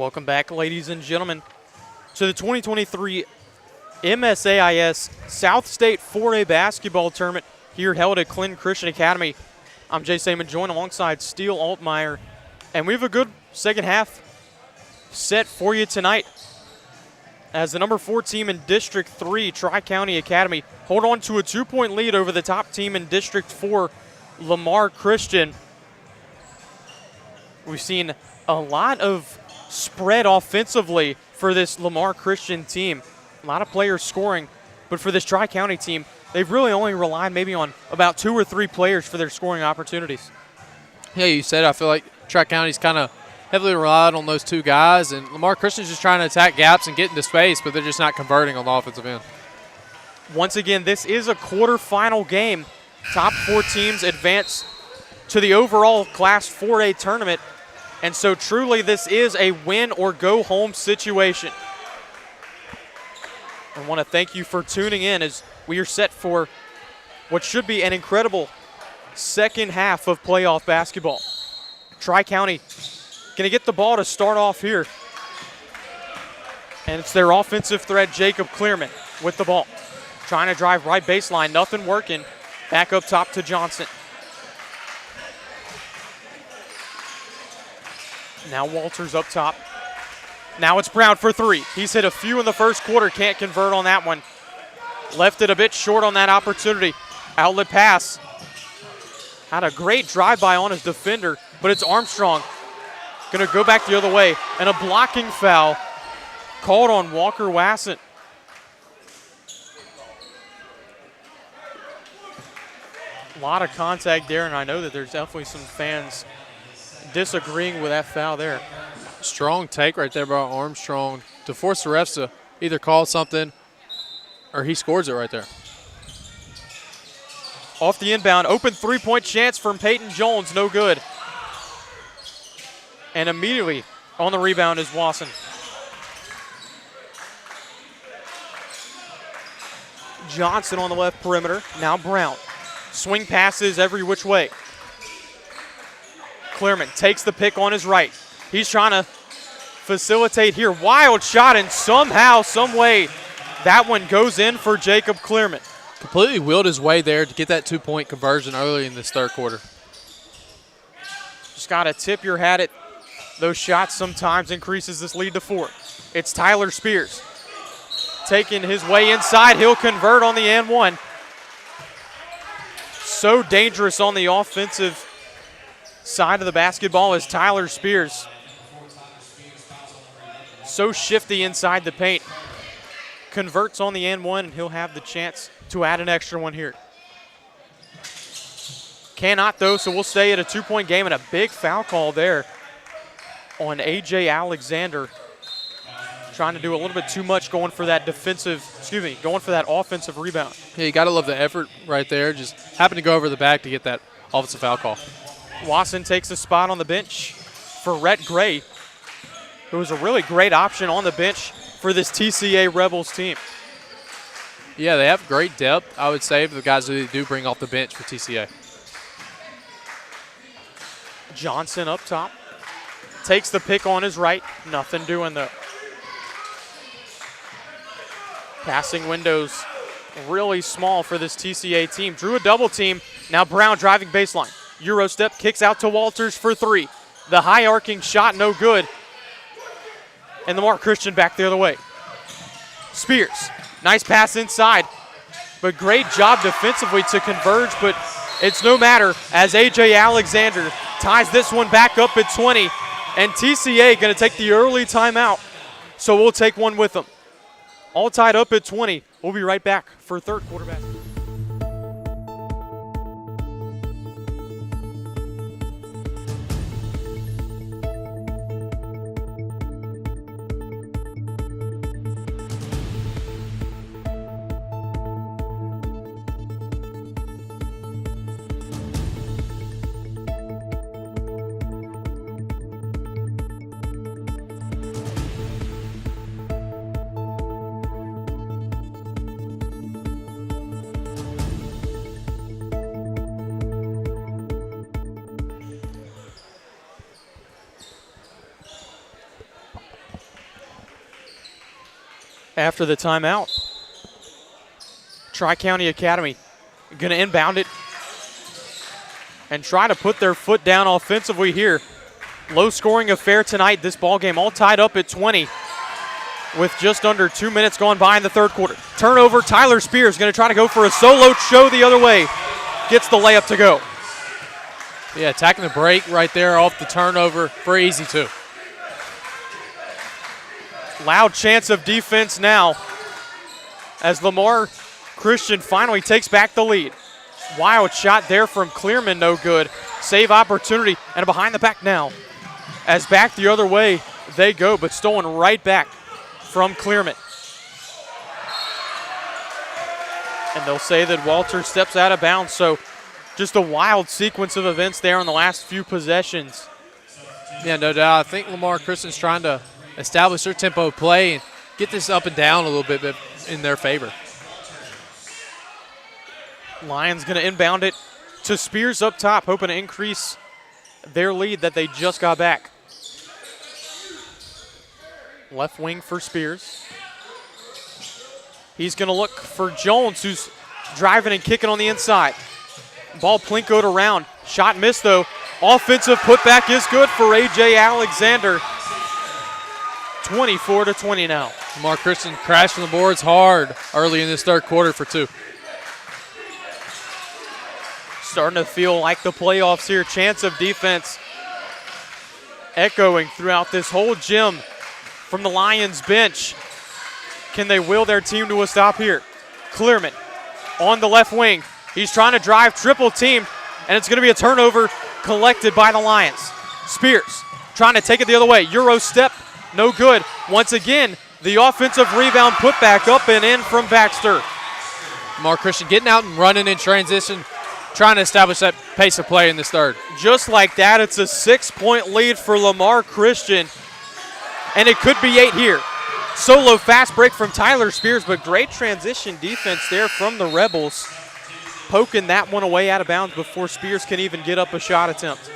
Welcome back, ladies and gentlemen, to the 2023 MSAIS South State 4A basketball tournament here held at Clinton Christian Academy. I'm Jay Saman, joined alongside Steele Altmeyer, and we have a good second half set for you tonight as the number 4 team in District 3, Tri-County Academy, hold on to a 2-point lead over the top team in District 4, Lamar Christian. We've seen a lot of spread offensively for this Lamar Christian team. A lot of players scoring, but for this Tri-County team, they've really only relied maybe on about 2 or 3 players for their scoring opportunities. Yeah, you said, I feel like Tri-County's kind of heavily relied on those 2 guys, and Lamar Christian's just trying to attack gaps and get into space, but they're just not converting on the offensive end. Once again, this is a quarterfinal game. Top 4 teams advance to the overall Class 4A tournament, and so truly this is a win or go home situation. I want to thank you for tuning in as we are set for what should be an incredible second half of playoff basketball. Tri-County going to get the ball to start off here. And it's their offensive threat, Jacob Clearman, with the ball. Trying to drive right baseline, nothing working. Back up top to Johnson. Now Walters up top. Now it's Brown for 3. He's hit a few in the first quarter, can't convert on that one. Left it a bit short on that opportunity. Outlet pass. Had a great drive-by on his defender, but it's Armstrong. Going to go back the other way, and a blocking foul called on Walker Wassett. A lot of contact there, and I know that there's definitely some fans disagreeing with that foul there. Strong take right there by Armstrong to force the refs to either call something or he scores it right there. Off the inbound, open 3-point chance from Peyton Jones, no good. And immediately on the rebound is Wasson. Johnson on the left perimeter, now Brown. Swing passes every which way. Clearman takes the pick on his right. He's trying to facilitate here. Wild shot, and somehow, some way, that one goes in for Jacob Clearman. Completely willed his way there to get that 2-point conversion early in this third quarter. Just got to tip your hat at those shots sometimes increases this lead to 4. It's Tyler Spears. Taking his way inside. He'll convert on the and 1. So dangerous on the offensive side of the basketball is Tyler Spears. So shifty inside the paint. Converts on the and 1, and he'll have the chance to add an extra one here. Cannot though, so we'll stay at a 2-point game, and a big foul call there on A.J. Alexander. Trying to do a little bit too much going for that offensive rebound. Yeah, you got to love the effort right there. Just happened to go over the back to get that offensive foul call. Wasson takes a spot on the bench for Rhett Gray, who was a really great option on the bench for this TCA Rebels team. Yeah, they have great depth, I would say, for the guys who do bring off the bench for TCA. Johnson up top. Takes the pick on his right. Nothing doing though. Passing windows really small for this TCA team. Drew a double team. Now Brown driving baseline. Euro step, kicks out to Walters for 3. The high arcing shot, no good. And Lamar Christian back the other way. Spears, nice pass inside. But great job defensively to converge, but it's no matter as A.J. Alexander ties this one back up at 20. And TCA going to take the early timeout, so we'll take one with them. All tied up at 20. We'll be right back for third quarter basketball. after the timeout. Tri-County Academy going to inbound it and try to put their foot down offensively here. Low-scoring affair tonight. This ball game all tied up at 20 with just under 2 minutes gone by in the third quarter. Turnover, Tyler Spears going to try to go for a solo show the other way. Gets the layup to go. Yeah, attacking the break right there off the turnover. Very easy, too. Loud chance of defense now as Lamar Christian finally takes back the lead. Wild shot there from Clearman, no good. Save opportunity, and behind the back now. As back the other way they go, but stolen right back from Clearman. And they'll say that Walter steps out of bounds, so just a wild sequence of events there in the last few possessions. Yeah, no doubt. I think Lamar Christian's trying to establish their tempo of play and get this up and down a little bit in their favor. Lions going to inbound it to Spears up top, hoping to increase their lead that they just got back. Left wing for Spears. He's going to look for Jones, who's driving and kicking on the inside. Ball plinkoed around. Shot missed, though. Offensive putback is good for A.J. Alexander. 24-20 now. Lamar Christian crashing the boards hard early in this third quarter for 2. Starting to feel like the playoffs here. Chance of defense echoing throughout this whole gym from the Lions bench. Can they will their team to a stop here? Clearman on the left wing. He's trying to drive, triple team, and it's going to be a turnover collected by the Lions. Spears trying to take it the other way. Euro step, no good. Once again, the offensive rebound put back up and in from Baxter. Lamar Christian getting out and running in transition, trying to establish that pace of play in this third. Just like that, it's a 6-point lead for Lamar Christian, and it could be 8 here. Solo fast break from Tyler Spears, but great transition defense there from the Rebels. Poking that one away out of bounds before Spears can even get up a shot attempt.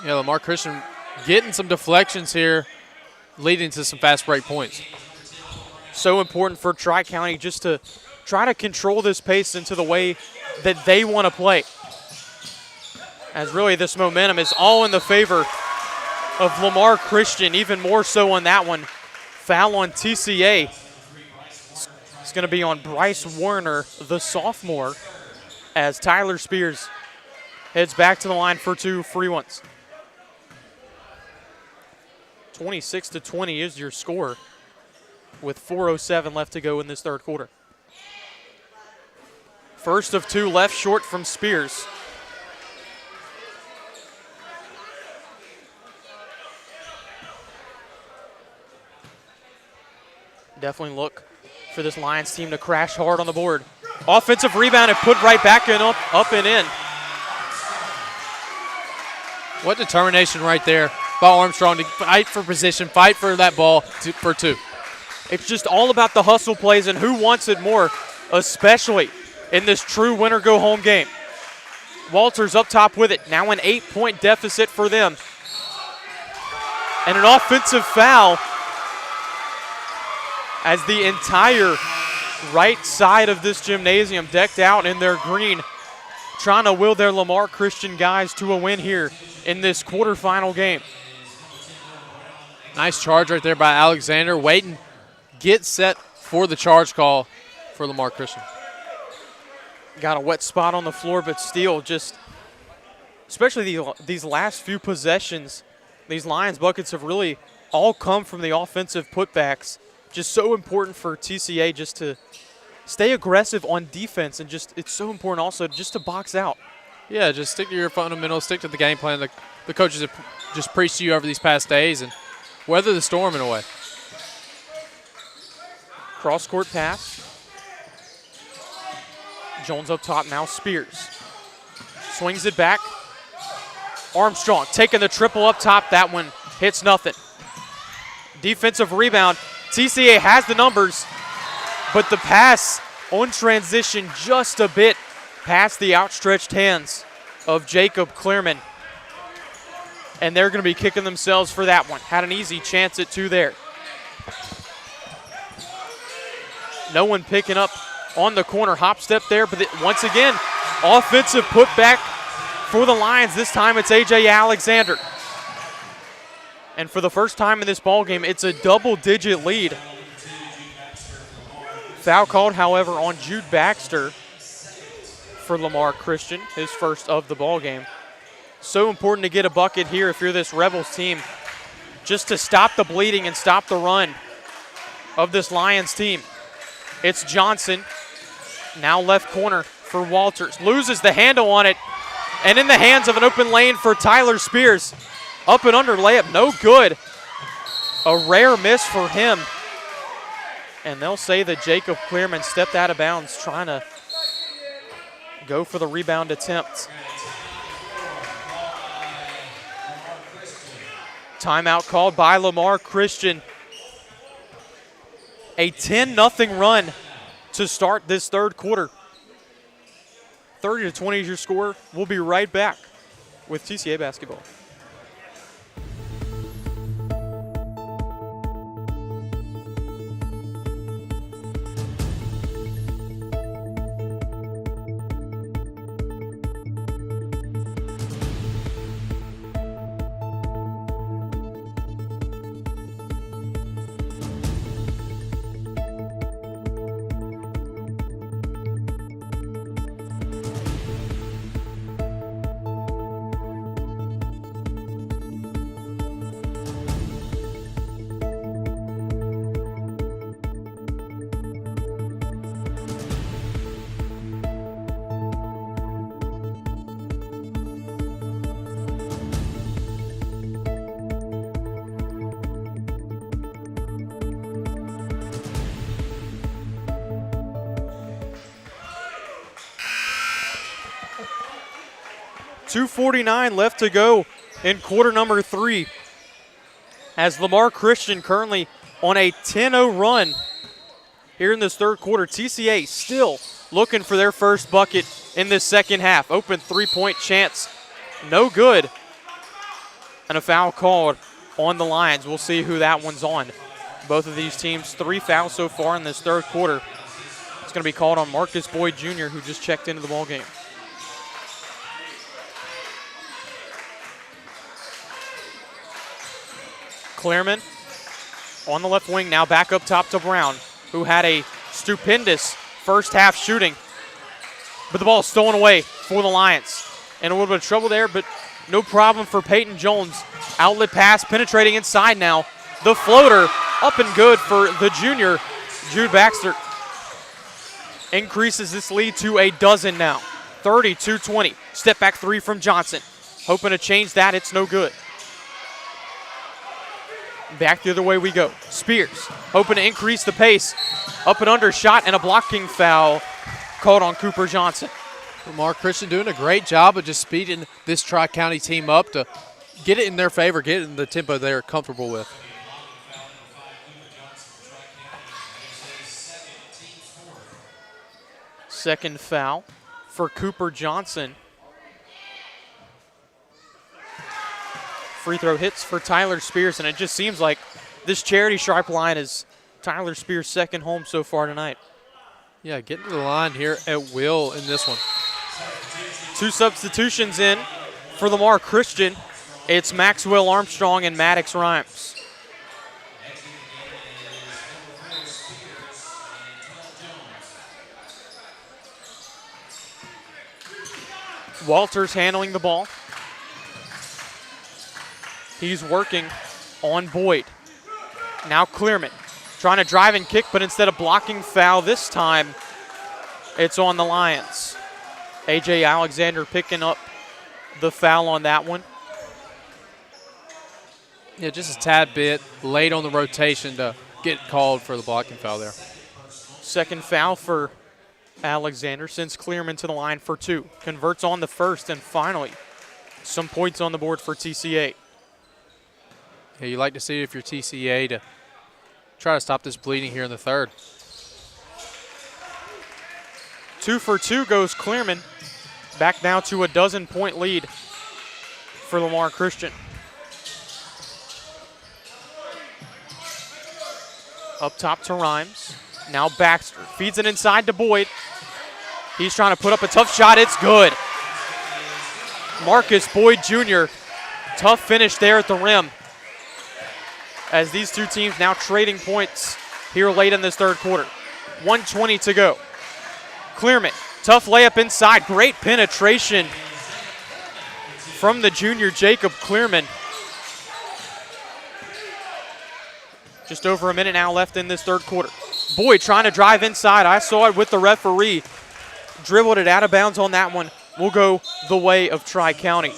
Yeah, Lamar Christian getting some deflections here, leading to some fast break points. So important for Tri-County just to try to control this pace into the way that they want to play. As really this momentum is all in the favor of Lamar Christian, even more so on that one. Foul on TCA. It's going to be on Bryce Warner, the sophomore, as Tyler Spears heads back to the line for 2 free ones. 26-20 is your score with 4:07 left to go in this third quarter. First of 2 left short from Spears. Definitely look for this Lions team to crash hard on the board. Offensive rebound and put right back in, up and in. What determination right there by Armstrong to fight for position, fight for that ball for 2. It's just all about the hustle plays and who wants it more, especially in this true winner-go-home game. Walters up top with it. Now an 8-point deficit for them. And an offensive foul as the entire right side of this gymnasium decked out in their green, trying to will their Lamar Christian guys to a win here in this quarterfinal game. Nice charge right there by Alexander. Waiting, get set for the charge call for Lamar Christian. Got a wet spot on the floor, but still just, especially these last few possessions, these Lions buckets have really all come from the offensive putbacks. Just so important for TCA just to stay aggressive on defense, and just it's so important also just to box out. Yeah, just stick to your fundamentals, stick to the game plan the coaches have just preached to you over these past days, and weather the storm in a way. Cross-court pass. Jones up top now, Spears. Swings it back. Armstrong taking the triple up top. That one hits nothing. Defensive rebound. TCA has the numbers, but the pass on transition just a bit past the outstretched hands of Jacob Clearman. And they're going to be kicking themselves for that one. Had an easy chance at 2 there. No one picking up on the corner hop step there, but once again, offensive putback for the Lions. This time it's A.J. Alexander. And for the first time in this ball game, it's a double-digit lead. Foul called, however, on Jude Baxter for Lamar Christian, his first of the ball game. So important to get a bucket here if you're this Rebels team, just to stop the bleeding and stop the run of this Lions team. It's Johnson, now left corner for Walters. Loses the handle on it, and in the hands of an open lane for Tyler Spears. Up and under layup, no good. A rare miss for him. And they'll say that Jacob Clearman stepped out of bounds trying to go for the rebound attempt. Timeout called by Lamar Christian. A 10-0 run to start this third quarter. 30-20 is your score. We'll be right back with TCA basketball. .249 left to go in quarter number 3. As Lamar Christian currently on a 10-0 run here in this third quarter. TCA still looking for their first bucket in this second half. Open three-point chance, no good. And a foul called on the Lions. We'll see who that one's on. Both of these teams, 3 fouls so far in this third quarter. It's going to be called on Marcus Boyd Jr., who just checked into the ballgame. Clearman on the left wing, now back up top to Brown, who had a stupendous first half shooting. But the ball is stolen away for the Lions. And a little bit of trouble there, but no problem for Peyton Jones. Outlet pass penetrating inside now. The floater up and good for the junior, Jude Baxter. Increases this lead to a dozen now. 32-20. Step back three from Johnson. Hoping to change that, it's no good. Back the other way we go. Spears hoping to increase the pace. Up and under shot and a blocking foul called on Cooper Johnson. Lamar Christian doing a great job of just speeding this Tri-County team up to get it in their favor, get it in the tempo they're comfortable with. Second foul for Cooper Johnson. Free throw hits for Tyler Spears, and it just seems like this charity stripe line is Tyler Spears' second home so far tonight. Yeah, getting to the line here at will in this one. 2 substitutions in for Lamar Christian. It's Maxwell Armstrong and Maddox Rhymes. Walters handling the ball. He's working on Boyd. Now Clearman trying to drive and kick, but instead of blocking foul this time, it's on the Lions. A.J. Alexander picking up the foul on that one. Yeah, just a tad bit late on the rotation to get called for the blocking foul there. Second foul for Alexander sends Clearman to the line for 2. Converts on the first, and finally some points on the board for TCA. Yeah, you like to see it if you're TCA to try to stop this bleeding here in the third. 2 for 2 goes Clearman. Back now to a dozen-point lead for Lamar Christian. Up top to Rhymes. Now Baxter feeds it inside to Boyd. He's trying to put up a tough shot. It's good. Marcus Boyd Jr. Tough finish there at the rim. As these two teams now trading points here late in this third quarter. 1:20 to go. Clearman, tough layup inside. Great penetration from the junior Jacob Clearman. Just over a minute now left in this third quarter. Boyd trying to drive inside. I saw it with the referee. Dribbled it out of bounds on that one. Will go the way of Tri-County.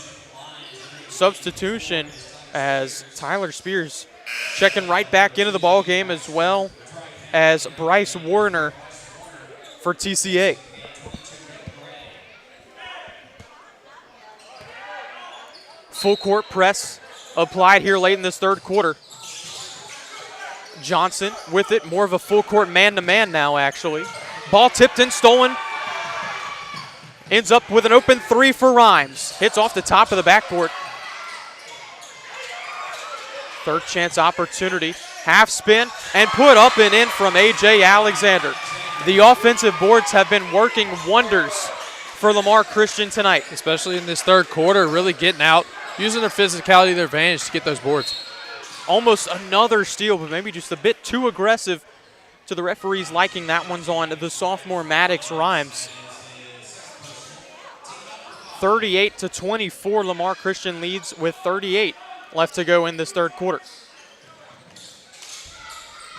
Substitution as Tyler Spears checking right back into the ball game, as well as Bryce Warner for TCA. Full court press applied here late in this third quarter. Johnson with it, more of a full court man-to-man now actually. Ball tipped and stolen. Ends up with an open three for Rhymes. Hits off the top of the backboard. Third chance opportunity. Half spin and put up and in from A.J. Alexander. The offensive boards have been working wonders for Lamar Christian tonight. Especially in this third quarter, really getting out, using their physicality to their advantage to get those boards. Almost another steal, but maybe just a bit too aggressive to the referees liking. That one's on the sophomore Maddox Rhymes. 38-24, Lamar Christian leads with 38 left to go in this third quarter.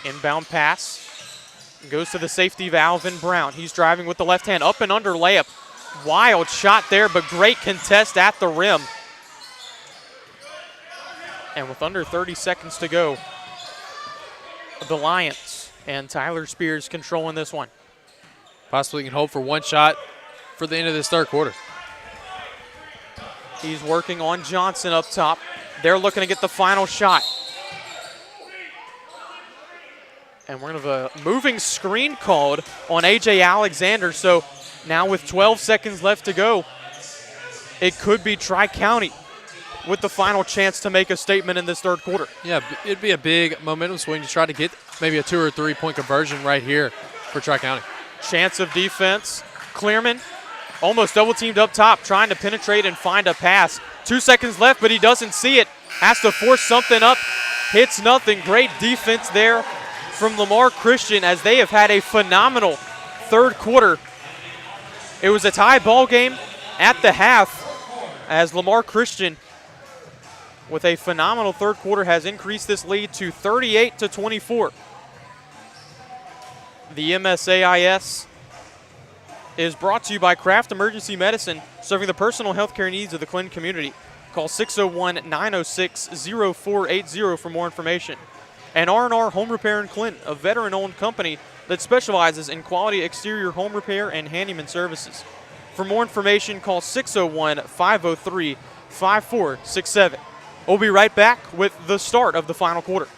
Inbound pass goes to the safety valve in Brown. He's driving with the left hand, up and under layup. Wild shot there, but great contest at the rim. And with under 30 seconds to go, the Lions and Tyler Spears controlling this one. Possibly can hope for one shot for the end of this third quarter. He's working on Johnson up top. They're looking to get the final shot. And we're going to have a moving screen called on A.J. Alexander. So now with 12 seconds left to go, it could be Tri-County with the final chance to make a statement in this third quarter. Yeah, it'd be a big momentum swing to try to get maybe a 2 or 3 point conversion right here for Tri-County. Chance of defense. Clearman almost double teamed up top, trying to penetrate and find a pass. 2 seconds left, but he doesn't see it. Has to force something up. Hits nothing. Great defense there from Lamar Christian, as they have had a phenomenal third quarter. It was a tie ball game at the half, as Lamar Christian, with a phenomenal third quarter, has increased this lead to 38-24. The MSAIS is brought to you by Kraft Emergency Medicine, serving the personal health care needs of the Clinton community. Call 601-906-0480 for more information. And R&R Home Repair in Clinton, a veteran-owned company that specializes in quality exterior home repair and handyman services. For more information, call 601-503-5467. We'll be right back with the start of the final quarter.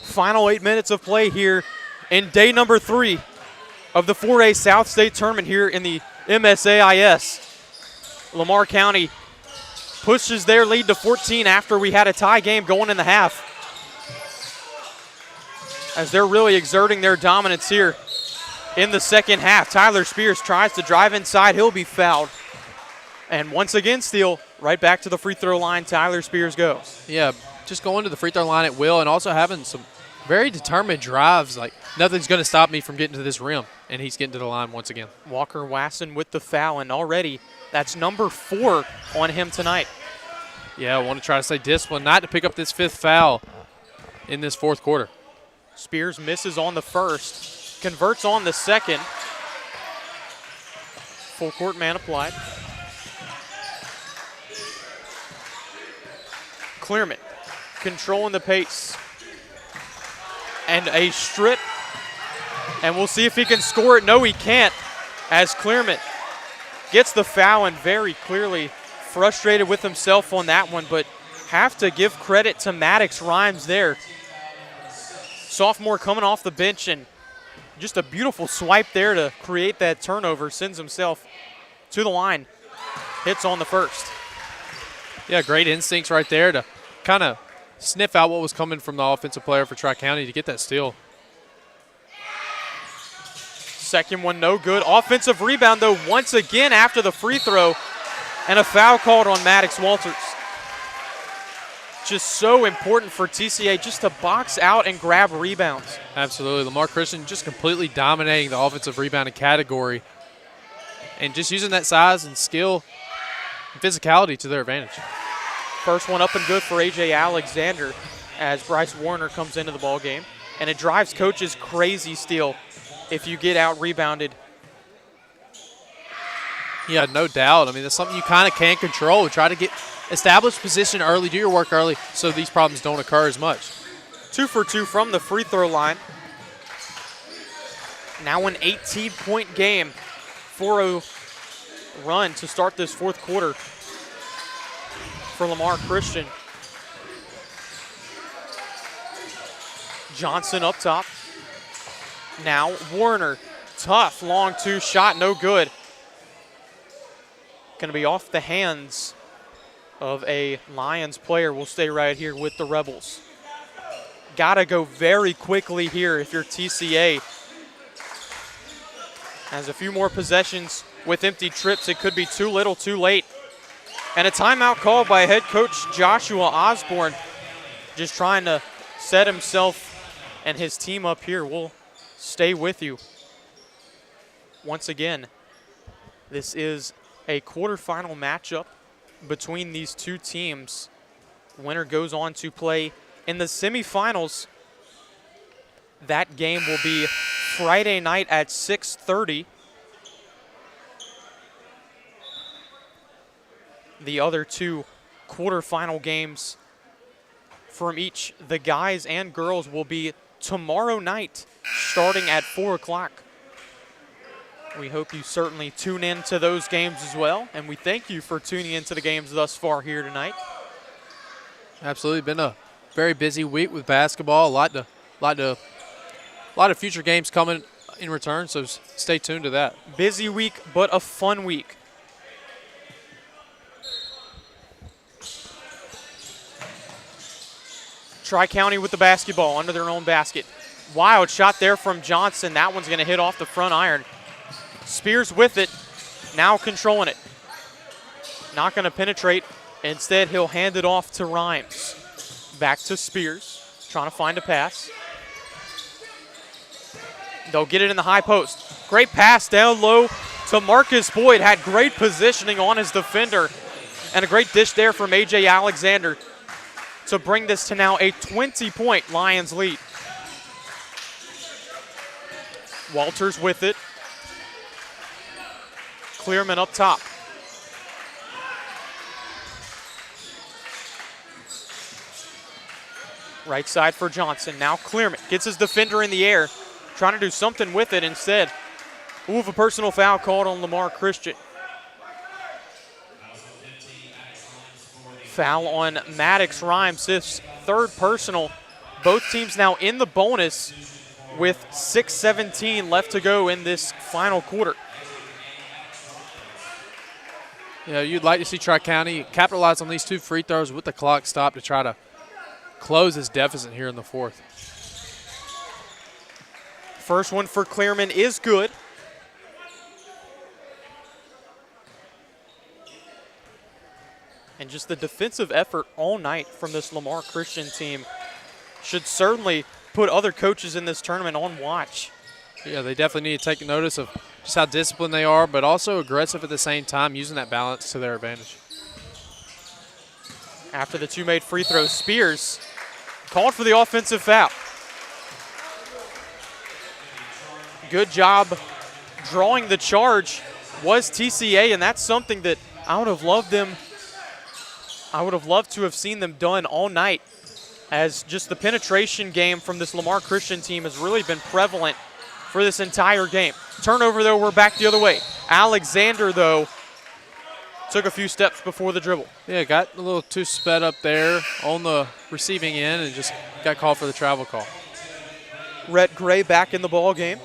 Final 8 minutes of play here in day number 3 of the 4A South State Tournament here in the MSAIS. Lamar County pushes their lead to 14 after we had a tie game going in the half, as they're really exerting their dominance here in the second half. Tyler Spears tries to drive inside. He'll be fouled. And once again, steal right back to the free throw line. Tyler Spears goes. Yeah, just going to the free throw line at will, and also having some very determined drives. Like, nothing's going to stop me from getting to this rim, and he's getting to the line once again. Walker Wasson with the foul, and already that's number 4 on him tonight. Yeah, I want to try to stay disciplined, not to pick up this 5th foul in this fourth quarter. Spears misses on the first, converts on the second. Full court man applied. Clearman controlling the pace. And a strip. And we'll see if he can score it. No, he can't, as Clearman gets the foul and very clearly frustrated with himself on that one, but have to give credit to Maddox Rhymes there. Sophomore coming off the bench, and just a beautiful swipe there to create that turnover. Sends himself to the line. Hits on the first. Yeah, great instincts right there to kind of sniff out what was coming from the offensive player for Tri-County to get that steal. Second one no good. Offensive rebound, though, once again after the free throw, and a foul called on Maddox Walters. Just so important for TCA just to box out and grab rebounds. Absolutely. Lamar Christian just completely dominating the offensive rebounding category and just using that size and skill and physicality to their advantage. First one up and good for A.J. Alexander as Bryce Warner comes into the ball game. And it drives coaches crazy still if you get out-rebounded. Yeah, no doubt. I mean, that's something you kind of can control. Try to establish position early, do your work early so these problems don't occur as much. 2 for 2 from the free throw line. Now an 18-point game. 4-0 run to start this fourth quarter for Lamar Christian. Johnson up top. Now Warner. Tough, long two shot, no good. Going to be off the hands of a Lions player. Will stay right here with the Rebels. Got to go very quickly here if you're TCA. Has a few more possessions with empty trips. It could be too little, too late. And a timeout called by head coach Joshua Osborne. Just trying to set himself and his team up here. We'll stay with you. Once again, this is a quarterfinal matchup between these two teams. Winner goes on to play in the semifinals. That game will be Friday night at 6:30. The other two quarterfinal games from each the guys and girls will be tomorrow night starting at 4 o'clock. We hope you certainly tune in to those games as well, and we thank you for tuning into the games thus far here tonight. Absolutely, been a very busy week with basketball. A lot of future games coming in return, so stay tuned to that. Busy week, but a fun week. Tri-County with the basketball under their own basket. Wild shot there from Johnson. That one's going to hit off the front iron. Spears with it, now controlling it. Not going to penetrate. Instead, he'll hand it off to Rhymes. Back to Spears, trying to find a pass. They'll get it in the high post. Great pass down low to Marcus Boyd. Had great positioning on his defender. And a great dish there from A.J. Alexander to bring this to now a 20-point Lions lead. Walters with it. Clearman up top. Right side for Johnson. Now Clearman gets his defender in the air, trying to do something with it instead. Ooh, a personal foul called on Lamar Christian. Foul on Maddox Rhymes, his third personal. Both teams now in the bonus with 6:17 left to go in this final quarter. Yeah, you'd like to see Tri-County capitalize on these two free throws with the clock stopped to try to close this deficit here in the fourth. First one for Clearman is good. And just the defensive effort all night from this Lamar Christian team should certainly put other coaches in this tournament on watch. Yeah, they definitely need to take notice of just how disciplined they are, but also aggressive at the same time, using that balance to their advantage. After the two made free throws, Spears called for the offensive foul. Good job drawing the charge was TCA, and that's something that I would have loved to have seen them done all night, as just the penetration game from this Lamar Christian team has really been prevalent for this entire game. Turnover, though, we're back the other way. Alexander, though, took a few steps before the dribble. Yeah, got a little too sped up there on the receiving end and just got called for the travel call. Rhett Gray back in the ball game.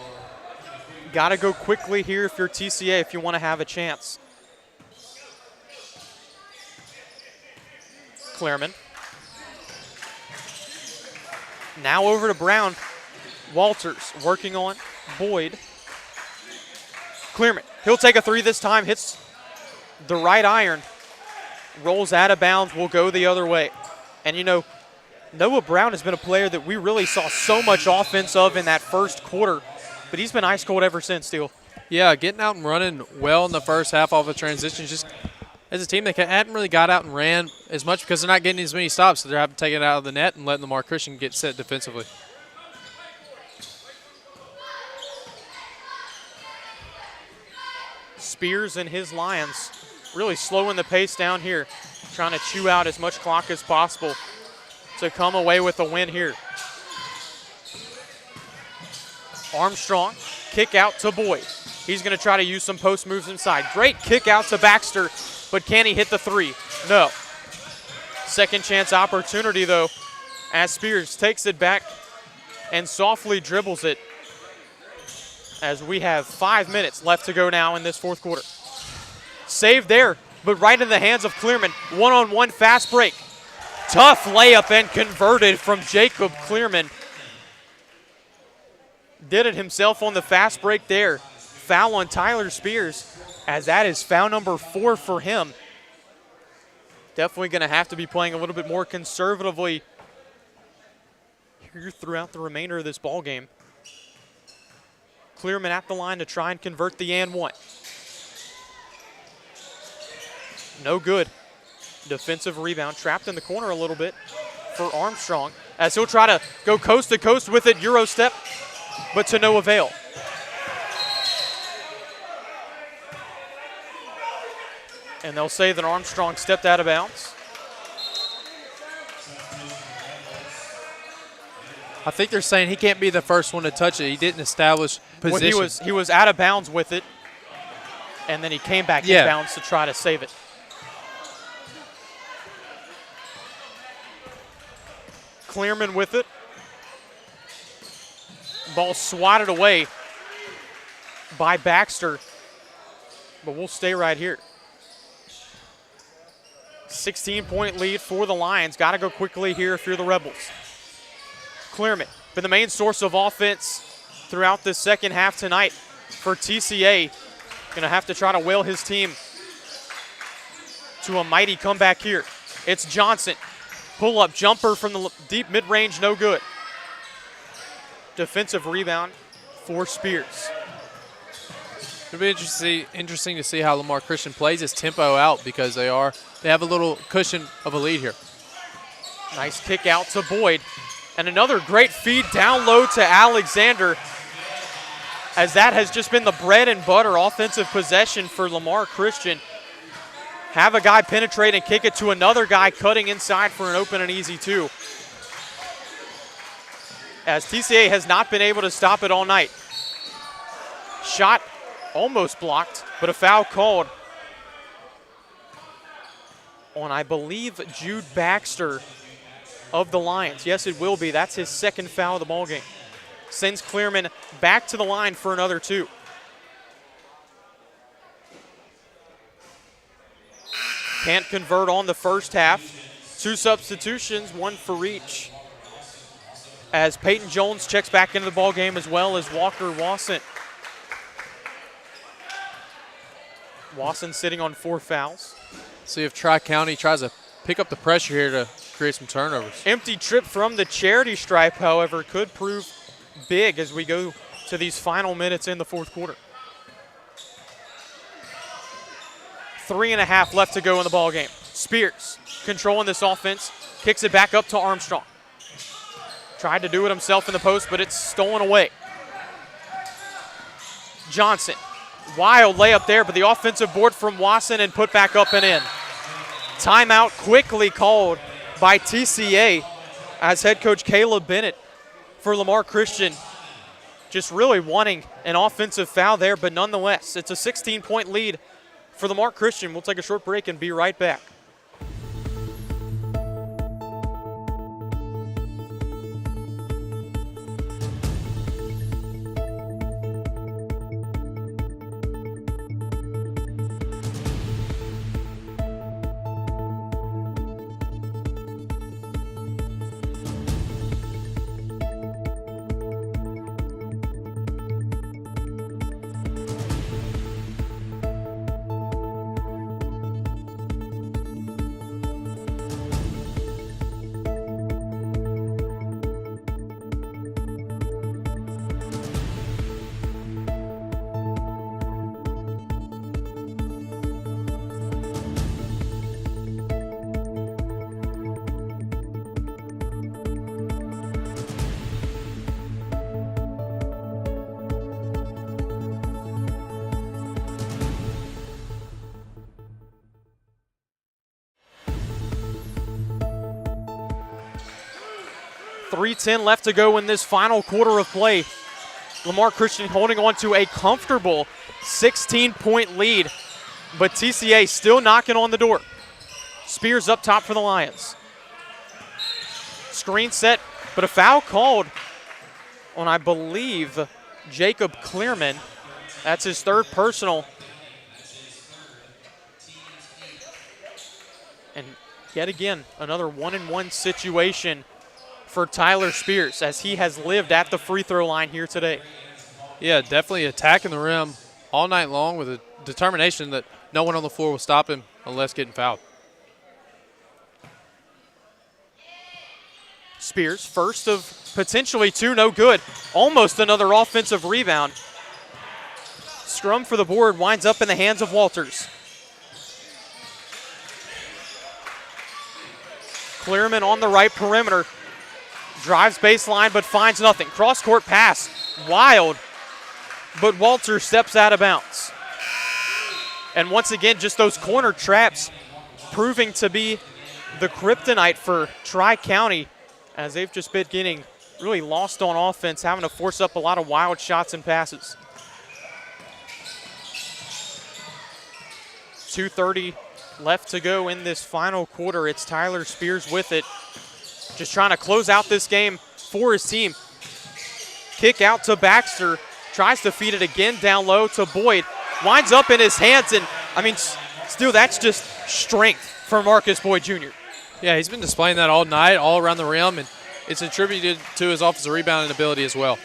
Got to go quickly here if you're TCA, if you want to have a chance. Clearman. Now over to Brown. Walters working on Boyd. Clearman, he'll take a three this time, hits the right iron, rolls out of bounds, will go the other way. And you know, Noah Brown has been a player that we really saw so much offense of in that first quarter, but he's been ice cold ever since, Steele. Yeah, getting out and running well in the first half off of transitions. Just as a team, they hadn't really got out and ran as much because they're not getting as many stops, so they're having to take it out of the net and letting Lamar Christian get set defensively. Spears and his Lions really slowing the pace down here, trying to chew out as much clock as possible to come away with a win here. Armstrong, kick out to Boyd. He's going to try to use some post moves inside. Great kick out to Baxter, but can he hit the three? No. Second chance opportunity, though, as Spears takes it back and softly dribbles it, as we have 5 minutes left to go now in this fourth quarter. Saved there, but right in the hands of Clearman. One-on-one fast break. Tough layup and converted from Jacob Clearman. Did it himself on the fast break there. Foul on Tyler Spears, as that is foul number 4 for him. Definitely going to have to be playing a little bit more conservatively here throughout the remainder of this ball game. Clearman at the line to try and convert the and one. No good. Defensive rebound, trapped in the corner a little bit for Armstrong, as he'll try to go coast to coast with it, Euro step, but to no avail. And they'll say that Armstrong stepped out of bounds. I think they're saying he can't be the first one to touch it. He didn't establish position. Well, he was out of bounds with it, and then he came back in bounds to try to save it. Clearman with it. Ball swatted away by Baxter, but we'll stay right here. 16-point lead for the Lions. Got to go quickly here if you're the Rebels. Clearman, been the main source of offense throughout this second half tonight for TCA. Going to have to try to will his team to a mighty comeback here. It's Johnson. Pull-up jumper from the deep mid-range, no good. Defensive rebound for Spears. It'll be interesting to see how Lamar Christian plays his tempo out, because they have a little cushion of a lead here. Nice kick out to Boyd. And another great feed down low to Alexander, as that has just been the bread and butter offensive possession for Lamar Christian. Have a guy penetrate and kick it to another guy cutting inside for an open and easy two. As TCA has not been able to stop it all night. Shot almost blocked, but a foul called on, I believe, Jude Baxter of the Lions. Yes, it will be. That's his second foul of the ball game. Sends Clearman back to the line for another two. Can't convert on the first half. 2 substitutions, 1 for each, as Peyton Jones checks back into the ball game, as well as Walker Wasson. Wasson sitting on 4 fouls. See if Tri-County tries to pick up the pressure here to create some turnovers. Empty trip from the charity stripe, however, could prove big as we go to these final minutes in the fourth quarter. 3.5 left to go in the ball game. Spears controlling this offense, kicks it back up to Armstrong. Tried to do it himself in the post, but it's stolen away. Johnson. Wild layup there, but the offensive board from Wasson and put back up and in. Timeout quickly called by TCA as head coach Caleb Bennett for Lamar Christian. Just really wanting an offensive foul there, but nonetheless, it's a 16-point lead for Lamar Christian. We'll take a short break and be right back. .310 left to go in this final quarter of play. Lamar Christian holding on to a comfortable 16-point lead, but TCA still knocking on the door. Spears up top for the Lions. Screen set, but a foul called on, I believe, Jacob Clearman. That's his third personal. And yet again, another 1-and-1 situation for Tyler Spears, as he has lived at the free throw line here today. Yeah, definitely attacking the rim all night long with a determination that no one on the floor will stop him unless getting fouled. Spears, first of potentially two, no good. Almost another offensive rebound. Scrum for the board winds up in the hands of Walters. Clearman on the right perimeter. Drives baseline but finds nothing. Cross-court pass, wild, but Walter steps out of bounds. And once again, just those corner traps proving to be the kryptonite for Tri-County, as they've just been getting really lost on offense, having to force up a lot of wild shots and passes. 2:30 left to go in this final quarter. It's Tyler Spears with it. Just trying to close out this game for his team. Kick out to Baxter. Tries to feed it again down low to Boyd. Winds up in his hands, and, I mean, still, that's just strength for Marcus Boyd Jr. Yeah, he's been displaying that all night, all around the rim, and it's attributed to his offensive rebounding ability as well.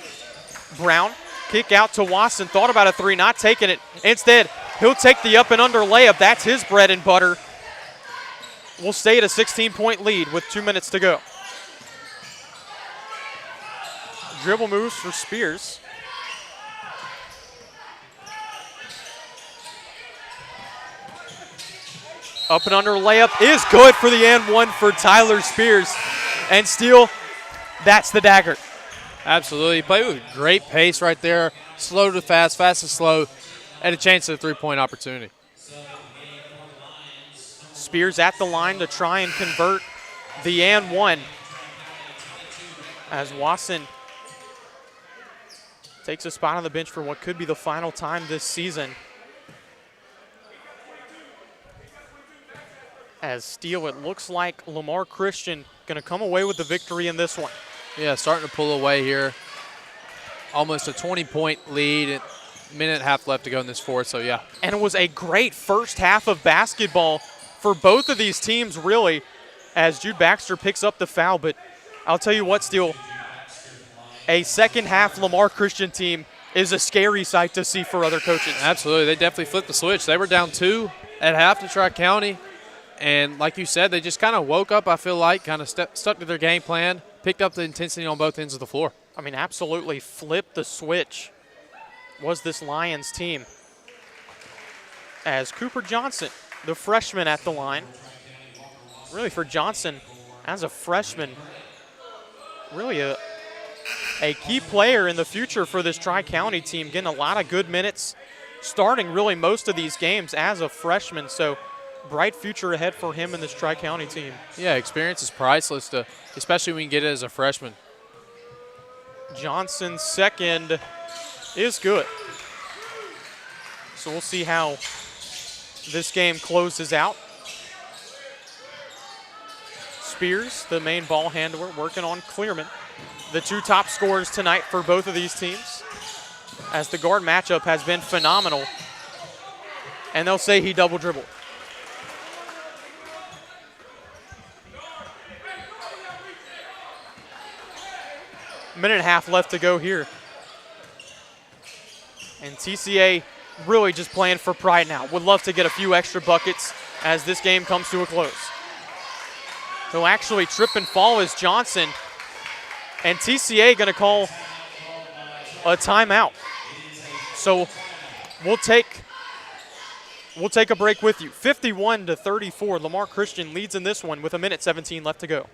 Brown, kick out to Wasson. Thought about a three, not taking it. Instead, he'll take the up and under layup. That's his bread and butter. We'll stay at a 16-point lead with 2 minutes to go. Dribble moves for Spears. Up and under layup is good for the and one for Tyler Spears. And still, that's the dagger. Absolutely. Played with great pace right there. Slow to fast, fast to slow, and a chance at a three-point opportunity. Spears at the line to try and convert the and one, as Wasson takes a spot on the bench for what could be the final time this season. As Steele, it looks like Lamar Christian going to come away with the victory in this one. Yeah, starting to pull away here. Almost a 20-point lead, a minute and a half left to go in this fourth, so yeah. And it was a great first half of basketball for both of these teams, really, as Jude Baxter picks up the foul. But I'll tell you what, Steele, a second half Lamar Christian team is a scary sight to see for other coaches. Absolutely. They definitely flipped the switch. They were down 2 at half to Tri-County. And like you said, they just kind of woke up, I feel like, kind of stuck to their game plan, picked up the intensity on both ends of the floor. I mean, absolutely flipped the switch was this Lions team. As Cooper Johnson, the freshman at the line. Really for Johnson, as a freshman, really a key player in the future for this Tri-County team, getting a lot of good minutes, starting really most of these games as a freshman. So bright future ahead for him in this Tri-County team. Yeah, experience is priceless, especially when you get it as a freshman. Johnson's second is good. So we'll see how this game closes out. Spears, the main ball handler, working on Clearman. The two top scorers tonight for both of these teams, as the guard matchup has been phenomenal. And they'll say he double dribbled. Minute and a half left to go here. And TCA really just playing for pride now. Would love to get a few extra buckets as this game comes to a close. He'll actually trip and fall as Johnson. And TCA going to call a timeout. So we'll take a break with you. 51-34. Lamar Christian leads in this one with 1:17 left to go.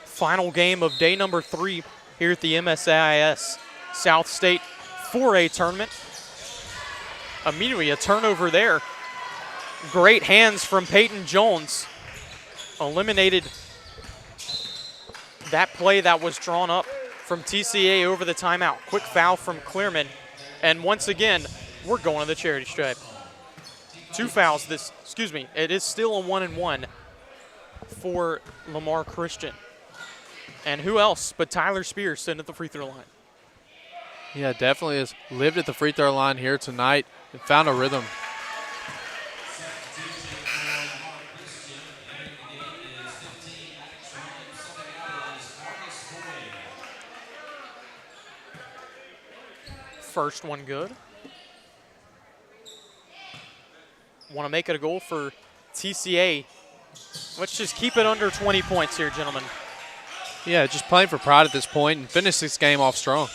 Final game of day number 3 here at the MSAIS South State 4A tournament. Immediately a turnover there. Great hands from Peyton Jones. Eliminated that play that was drawn up from TCA over the timeout. Quick foul from Clearman. And once again, we're going to the charity stripe. 2 fouls it is still a 1-and-1 for Lamar Christian. And who else but Tyler Spears sitting at the free throw line? Yeah, definitely has lived at the free throw line here tonight and found a rhythm. First one good. Want to make it a goal for TCA. Let's just keep it under 20 points here, gentlemen. Yeah, just playing for pride at this point and finish this game off strong.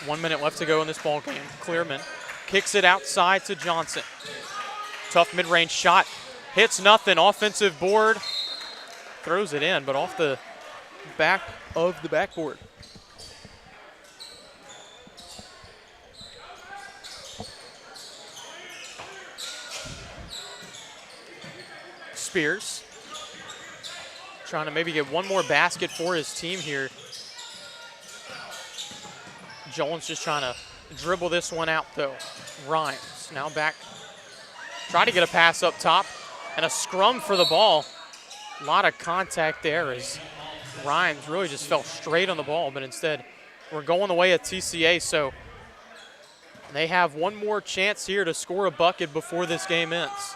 1 minute left to go in this ball game. Clearman kicks it outside to Johnson. Tough mid-range shot. Hits nothing. Offensive board. Throws it in, but off the back of the backboard. Spears trying to maybe get one more basket for his team here. Jones just trying to dribble this one out, though. Rhymes now back. Try to get a pass up top and a scrum for the ball. A lot of contact there as Rhymes really just fell straight on the ball, but instead we're going the way of TCA, so they have one more chance here to score a bucket before this game ends.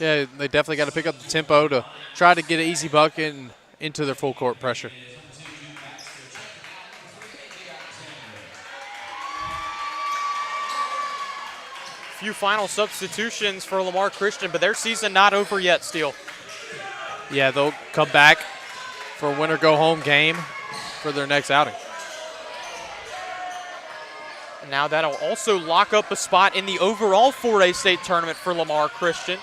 Yeah, they definitely got to pick up the tempo to try to get an easy bucket and into their full court pressure. Few final substitutions for Lamar Christian, but their season not over yet still. Yeah, they'll come back for a win-or-go-home game for their next outing. And now that'll also lock up a spot in the overall 4A state tournament for Lamar Christian.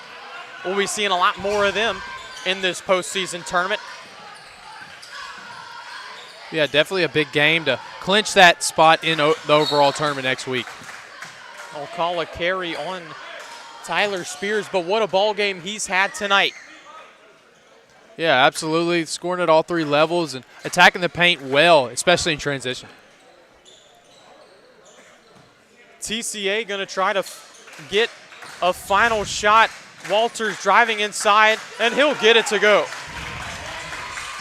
We'll be seeing a lot more of them in this postseason tournament. Yeah, definitely a big game to clinch that spot in the overall tournament next week. I'll call a carry on Tyler Spears, but what a ball game he's had tonight. Yeah, absolutely. Scoring at all three levels and attacking the paint well, especially in transition. TCA going to try to get a final shot. Walters driving inside, and he'll get it to go.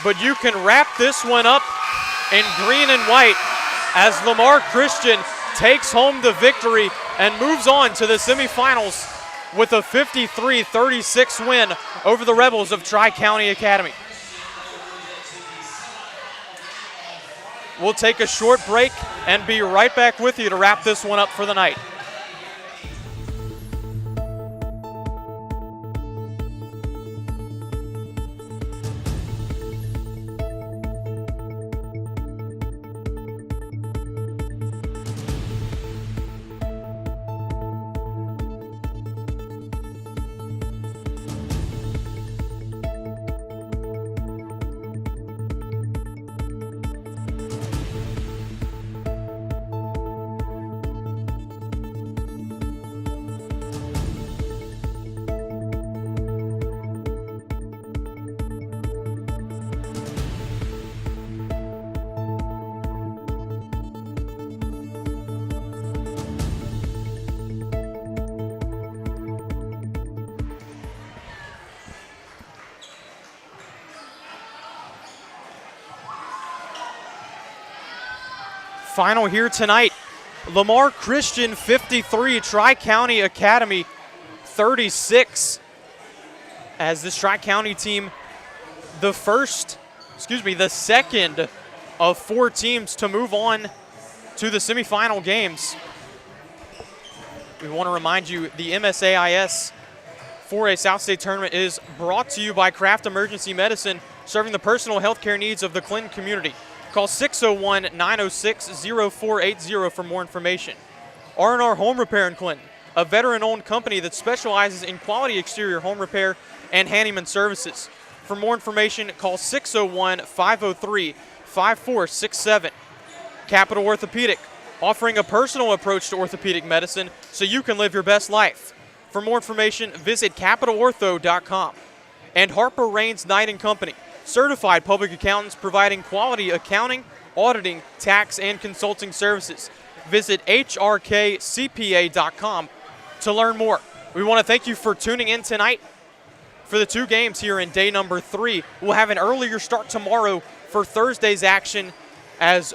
But you can wrap this one up in green and white as Lamar Christian takes home the victory and moves on to the semifinals with a 53-36 win over the Rebels of Tri-County Academy. We'll take a short break and be right back with you to wrap this one up for the night. Final here tonight, Lamar Christian 53, Tri-County Academy 36. As this Tri-County team, the second of 4 teams to move on to the semifinal games. We want to remind you the MSAIS 4A South State Tournament is brought to you by Kraft Emergency Medicine, serving the personal health care needs of the Clinton community. Call 601-906-0480 for more information. R&R Home Repair in Clinton, a veteran-owned company that specializes in quality exterior home repair and handyman services. For more information, call 601-503-5467. Capital Orthopedic, offering a personal approach to orthopedic medicine so you can live your best life. For more information, visit capitalortho.com. And Harper Raines Knight & Company, certified public accountants providing quality accounting, auditing, tax, and consulting services. Visit hrkcpa.com to learn more. We want to thank you for tuning in tonight for the 2 games here in day number 3. We'll have an earlier start tomorrow for Thursday's action, as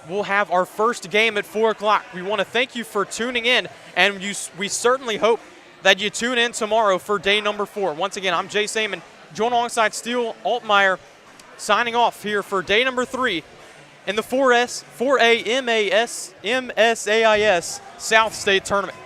we'll have our first game at 4 o'clock. We want to thank you for tuning in, and we certainly hope that you tune in tomorrow for day number 4. Once again, I'm Jay Saman, joined alongside Steele Altmeyer, signing off here for day number 3 in the 4A MSAIS South State Tournament.